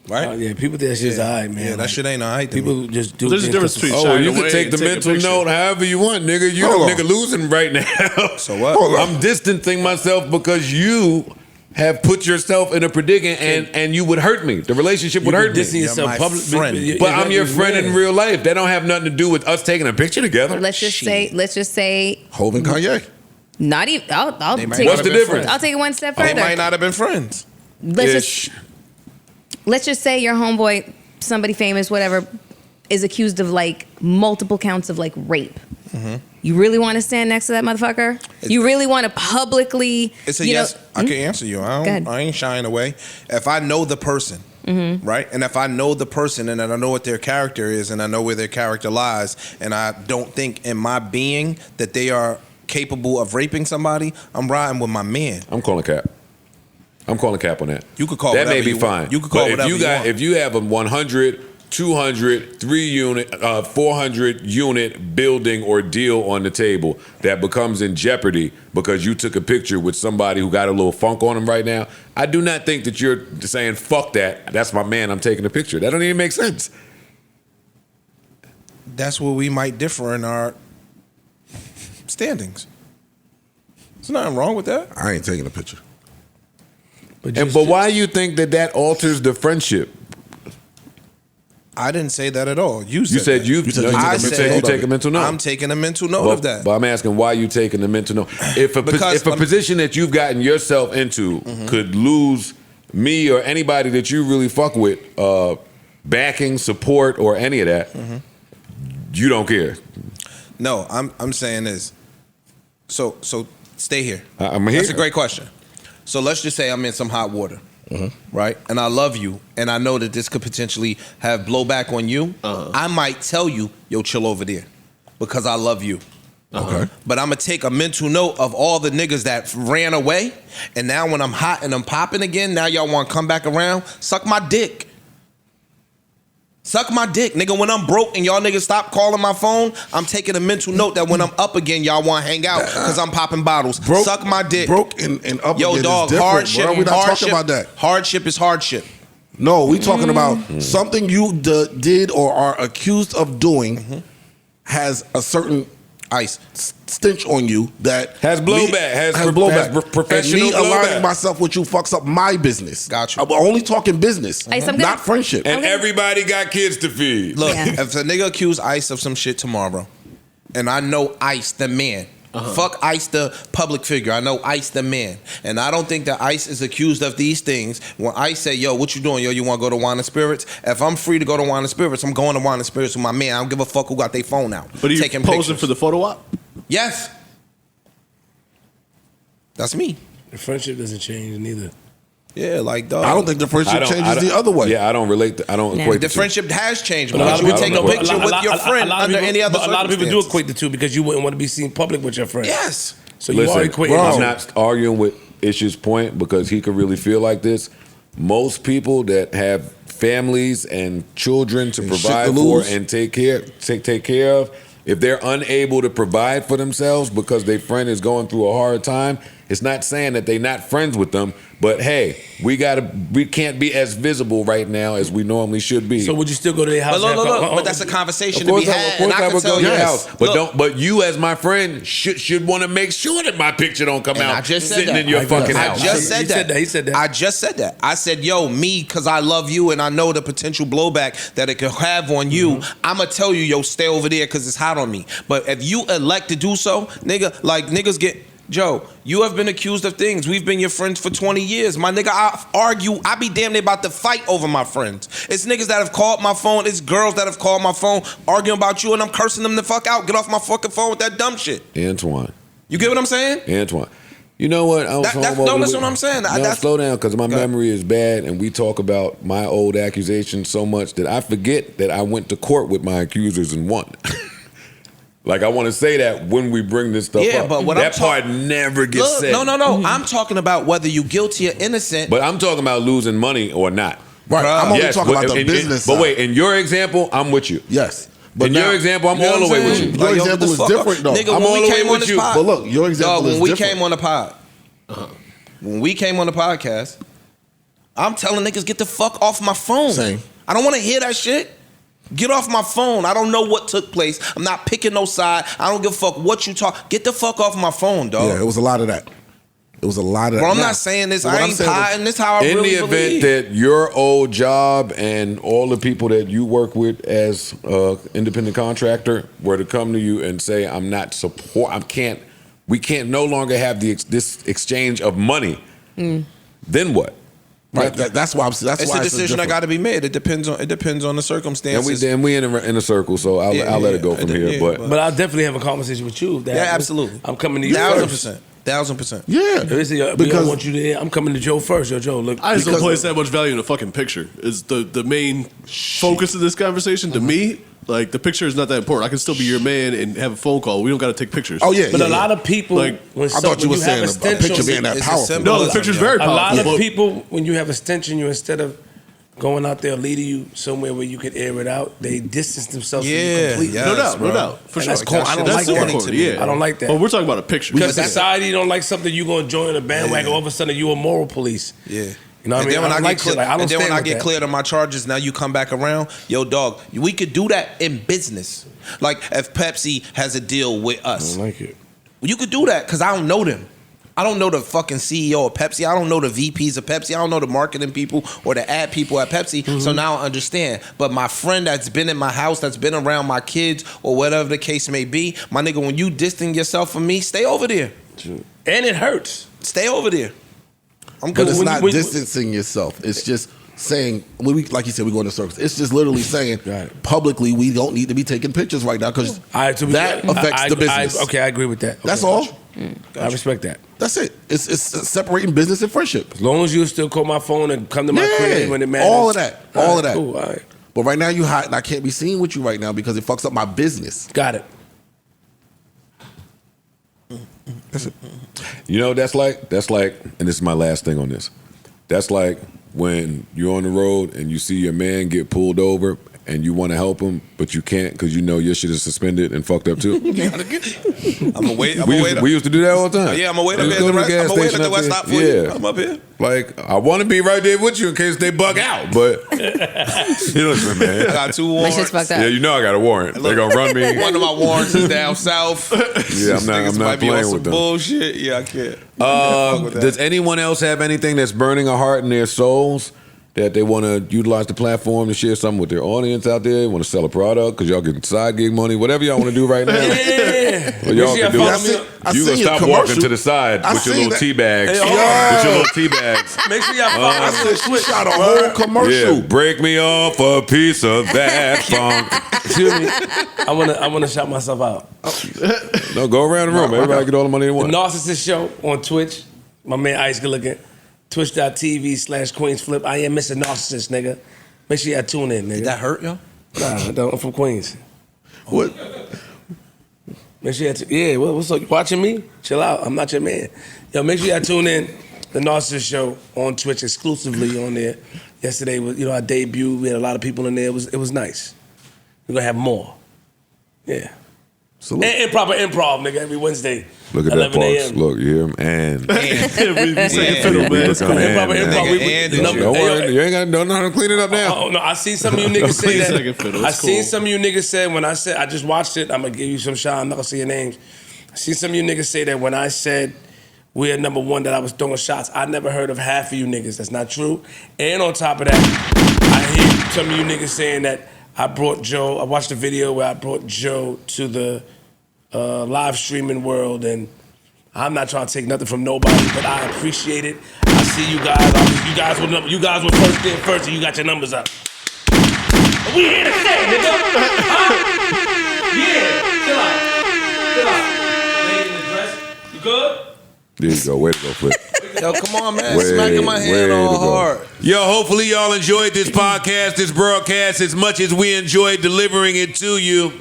Right? Yeah, people think that shit's alright, man. Yeah, that shit ain't alright. People just do. There's a difference between you can take the mental note however you want, nigga. You the nigga losing right now. So what? I'm distancing myself because you have put yourself in a predicament and you would hurt me. The relationship would hurt me. Yourself public, friend. But I'm your friend in real life. That don't have nothing to do with us taking a picture together. Let's just say. Hov and Kanye. Not even. I'll take. What's the difference? I'll take it one step They further. might not have been friends. Let's just say your homeboy, somebody famous, whatever, is accused of like multiple counts of like rape. Mm-hmm. You really want to stand next to that motherfucker? You really want to publicly? It's a yes. I can answer you. I ain't shying away. If I know the person right? And if I know the person and I know what their character is and I know where their character lies, and I don't think in my being that they are capable of raping somebody, I'm riding with my man. I'm calling cap. I'm calling cap on that. You could call that. May whatever be you fine. want. You could call but whatever if you want. If you have a 100, 200, 3 unit, 400 unit building or deal on the table that becomes in jeopardy because you took a picture with somebody who got a little funk on them right now, I do not think that you're saying fuck that. That's my man. I'm taking a picture. That don't even make sense. That's where we might differ in our standings. There's nothing wrong with that. I ain't taking a picture. But why you think that alters the friendship? I didn't say that at all. You said said that. you take a mental note. I'm taking a mental note of that. But I'm asking why you taking a mental note. If a position that you've gotten yourself into could lose me or anybody that you really fuck with, backing, support, or any of that, you don't care. No, I'm saying this. So stay here. I'm here. That's a great question. So let's just say I'm in some hot water, right? And I love you, and I know that this could potentially have blowback on you. I might tell you, yo, chill over there, because I love you. Okay. But I'm gonna take a mental note of all the niggas that ran away, and now when I'm hot and I'm popping again, now y'all want to come back around? Suck my dick. Suck my dick, nigga. When I'm broke and y'all niggas stop calling my phone, I'm taking a mental note that when I'm up again, y'all want to hang out because I'm popping bottles. Suck my dick. Broke and up Yo, again dog, is different, hardship. bro. We're not hardship, talking about that. Hardship is hardship. No, we talking about something you did or are accused of doing has a certain stench on you that has blowback, has professional and me aligning blowback. myself with you fucks up my business. Gotcha. I'm only talking business, not friendship. And everybody got kids to feed. Look, if a nigga accuse Ice of some shit tomorrow, and I know Ice the man, fuck Ice the public figure, I know Ice the man, and I don't think that Ice is accused of these things. When Ice say, yo, what you doing? Yo, you want to go to Wine and Spirits? If I'm free to go to Wine and Spirits, I'm going to Wine and Spirits with my man. I don't give a fuck who got their phone out. But are you taking posing pictures. for the photo op? Yes. That's me. The friendship doesn't change neither. Yeah, like dog. I don't think the friendship changes the other way. Yeah, I don't relate. I don't equate The the friendship has changed. But But a lot of you people take a picture with your friend under any other But a lot of people do circumstances. equate the two because you wouldn't want to be seen public with your friend. Yes. So you are equating. I'm not arguing with Ish's point because he could really feel like this. Most people that have families and children to provide for and take care of, if they're unable to provide for themselves because their friend is going through a hard time, it's not saying that they're not friends with them, but hey, we can't be as visible right now as we normally should be. So would you still go to their house? But that's a conversation to be had. And I can tell you, But you as my friend should want to make sure that my picture don't come out sitting in your fucking house. I just said that. He said that. I just said that. I said, yo, me, because I love you and I know the potential blowback that it could have on you, I'm going to tell you, yo, stay over there because it's hot on me. But if you elect to do so, nigga, like niggas get... Joe, you have been accused of things. We've been your friends for 20 years. My nigga, I be damn near about to fight over my friends. It's niggas that have called my phone. It's girls that have called my phone arguing about you and I'm cursing them the fuck out. Get off my fucking phone with that dumb shit. Antoine. You get what I'm saying? Antoine. You know what? That's what I'm saying. Slow down because my memory is bad and we talk about my old accusations so much that I forget that I went to court with my accusers and won. Like, I want to say that when we bring this stuff up. But what that part never gets said. No. I'm talking about whether you guilty or innocent. But I'm talking about losing money or not. Right. I'm only talking about the business But side. wait, in your example, I'm with you. Yes. But in your example, I'm all the way with you. Your example is different, though. Nigga, I'm all the way with you. But look, your example is when we different. came on the pod, when we came on the podcast, I'm telling niggas, get the fuck off my phone. Same. I don't want to hear that shit. Get off my phone. I don't know what took place. I'm not picking no side. I don't give a fuck what you talk. Get the fuck off my phone, dog. Yeah, it was a lot of that. It was a lot of Bro, that. I'm not saying this. But I what I'm ain't saying is- hiding this how I In really the event believe. that your old job and all the people that you work with as independent contractor were to come to you and say, I'm not we can't no longer have this exchange of money, then what? Right. That's why. That's it's why a decision that got to be made. It depends on the circumstances. And we in a circle, so I'll let it go from here. But I'll definitely have a conversation with you. Yeah, absolutely. I'm coming to you 1,000%. first. 1,000%. Yeah. Because I want you to. I'm coming to Joe first. Yo, Joe, look. I just don't place that much value in a fucking picture. Is the main focus of this conversation to me? Like the picture is not that important. I can still be your man and have a phone call. We don't got to take pictures. Oh yeah, but a lot of people, like, when I thought you were saying a picture being that powerful. No, the picture's very powerful. A lot of people, when you have a stench in you, instead of going out there leading you somewhere where you can air it out, they distance themselves from you completely. No doubt, for sure. That's cool. I don't like that. Yeah. I don't like that. But we're talking about a picture. Because society don't like something you gonna join a bandwagon. All of a sudden you a moral police. Yeah. You know what I mean? Then when I like get shit. Like, I don't and then when I stand get with cleared of my charges, now you come back around. Yo, dog, we could do that in business. Like if Pepsi has a deal with us. I don't like it. You could do that because I don't know them. I don't know the fucking CEO of Pepsi. I don't know the VPs of Pepsi. I don't know the marketing people or the ad people at Pepsi. Mm-hmm. So now I understand. But my friend that's been in my house, that's been around my kids or whatever the case may be, my nigga, when you distance yourself from me, stay over there. And it hurts. Stay over there. I'm But good. it's not distancing yourself. It's just saying, like you said, we go in circles. It's just literally saying publicly we don't need to be taking pictures right now because that affects the business. Okay, I agree with that. That's all. I respect that. That's it. It's separating business and friendship. As long as you still call my phone and come to my crib when it matters. All of that. All of that. Cool, all right. But right now you hot and I can't be seen with you right now because it fucks up my business. Got it. That's it. You know, that's like, and this is my last thing on this. That's like when you're on the road and you see your man get pulled over and you want to help him, but you can't because you know your shit is suspended and fucked up too. I'm a wait. We used to do that all the time. Yeah, I'm gonna wait up here at the West Stop for you. I'm up here. Like, I want to be right there with you in case they bug out, but you know what I'm saying, man. I got 2 warrants. Yeah, you know I got a warrant. They're gonna run me. One of my warrants is down south. Yeah, I'm not playing with them. Bullshit. Yeah, I can't. Does anyone else have anything that's burning a heart in their souls that they want to utilize the platform to share something with their audience out there? Want to sell a product because y'all getting side gig money? Whatever y'all want to do right now. What y'all can do. You gonna stop walking to the side with your little tea bags. With your little tea bags. Make sure y'all follow I said she shot a whole commercial. Yeah, break me off a piece of that funk. Excuse me. I wanna shout myself out. No, go around the room. Everybody get all the money they want. The Narcissist Show on Twitch. My man Ice good looking. Twitch.tv/QueensFlip. I am Mr. Narcissist, nigga. Make sure y'all tune in, nigga. Did that hurt y'all? Nah, I'm from Queens. What? Make sure y'all what's up? You watching me? Chill out. I'm not your man. Yo, make sure y'all tune in. The Narcissist Show on Twitch exclusively on there. Yesterday was, our debut. We had a lot of people in there. It was nice. We're gonna have more. Yeah. And proper improv, nigga, every Wednesday. Look at that, Parks. Look, you hear him? And. You ain't got to know how to clean it up now. Oh, no, I see some of you niggas say that. I seen some of you niggas say when I said, I just watched it, I'm going to give you some shout. I'm not going to say your names. I seen some of you niggas say that when I said we're number one, that I was throwing shots. I never heard of half of you niggas. That's not true. And on top of that, I hear some of you niggas saying that I watched a video where I brought Joe to the live streaming world, and I'm not trying to take nothing from nobody, but I appreciate it. I see you guys. You guys were first in first, and you got your numbers up. We here to stay, nigga. Yeah, chill out. Lady in the dress, you good? There you go. Way to go, Flip. Yo, come on, man. Smacking my hand all hard. Yo, hopefully y'all enjoyed this podcast, this broadcast, as much as we enjoyed delivering it to you.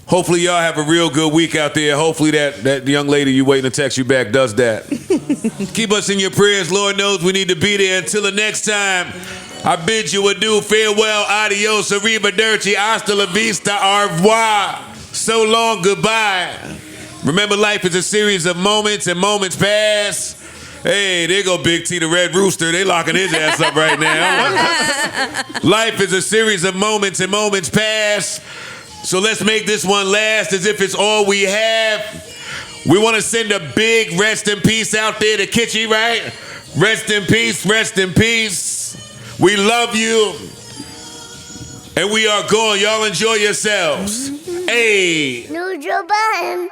Hopefully y'all have a real good week out there. Hopefully that young lady you waiting to text you back does that. Keep us in your prayers. Lord knows we need to be there. Until the next time, I bid you adieu, farewell, adios, arrivederci, hasta la vista, au revoir. So long, goodbye. Remember, life is a series of moments, and moments pass. Hey, there go Big T, the Red Rooster. They locking his ass up right now. Life is a series of moments, and moments pass. So let's make this one last as if it's all we have. We want to send a big rest in peace out there to Kitschy, right? Rest in peace, rest in peace. We love you. And we are going. Y'all enjoy yourselves. Hey. New Joe Budden.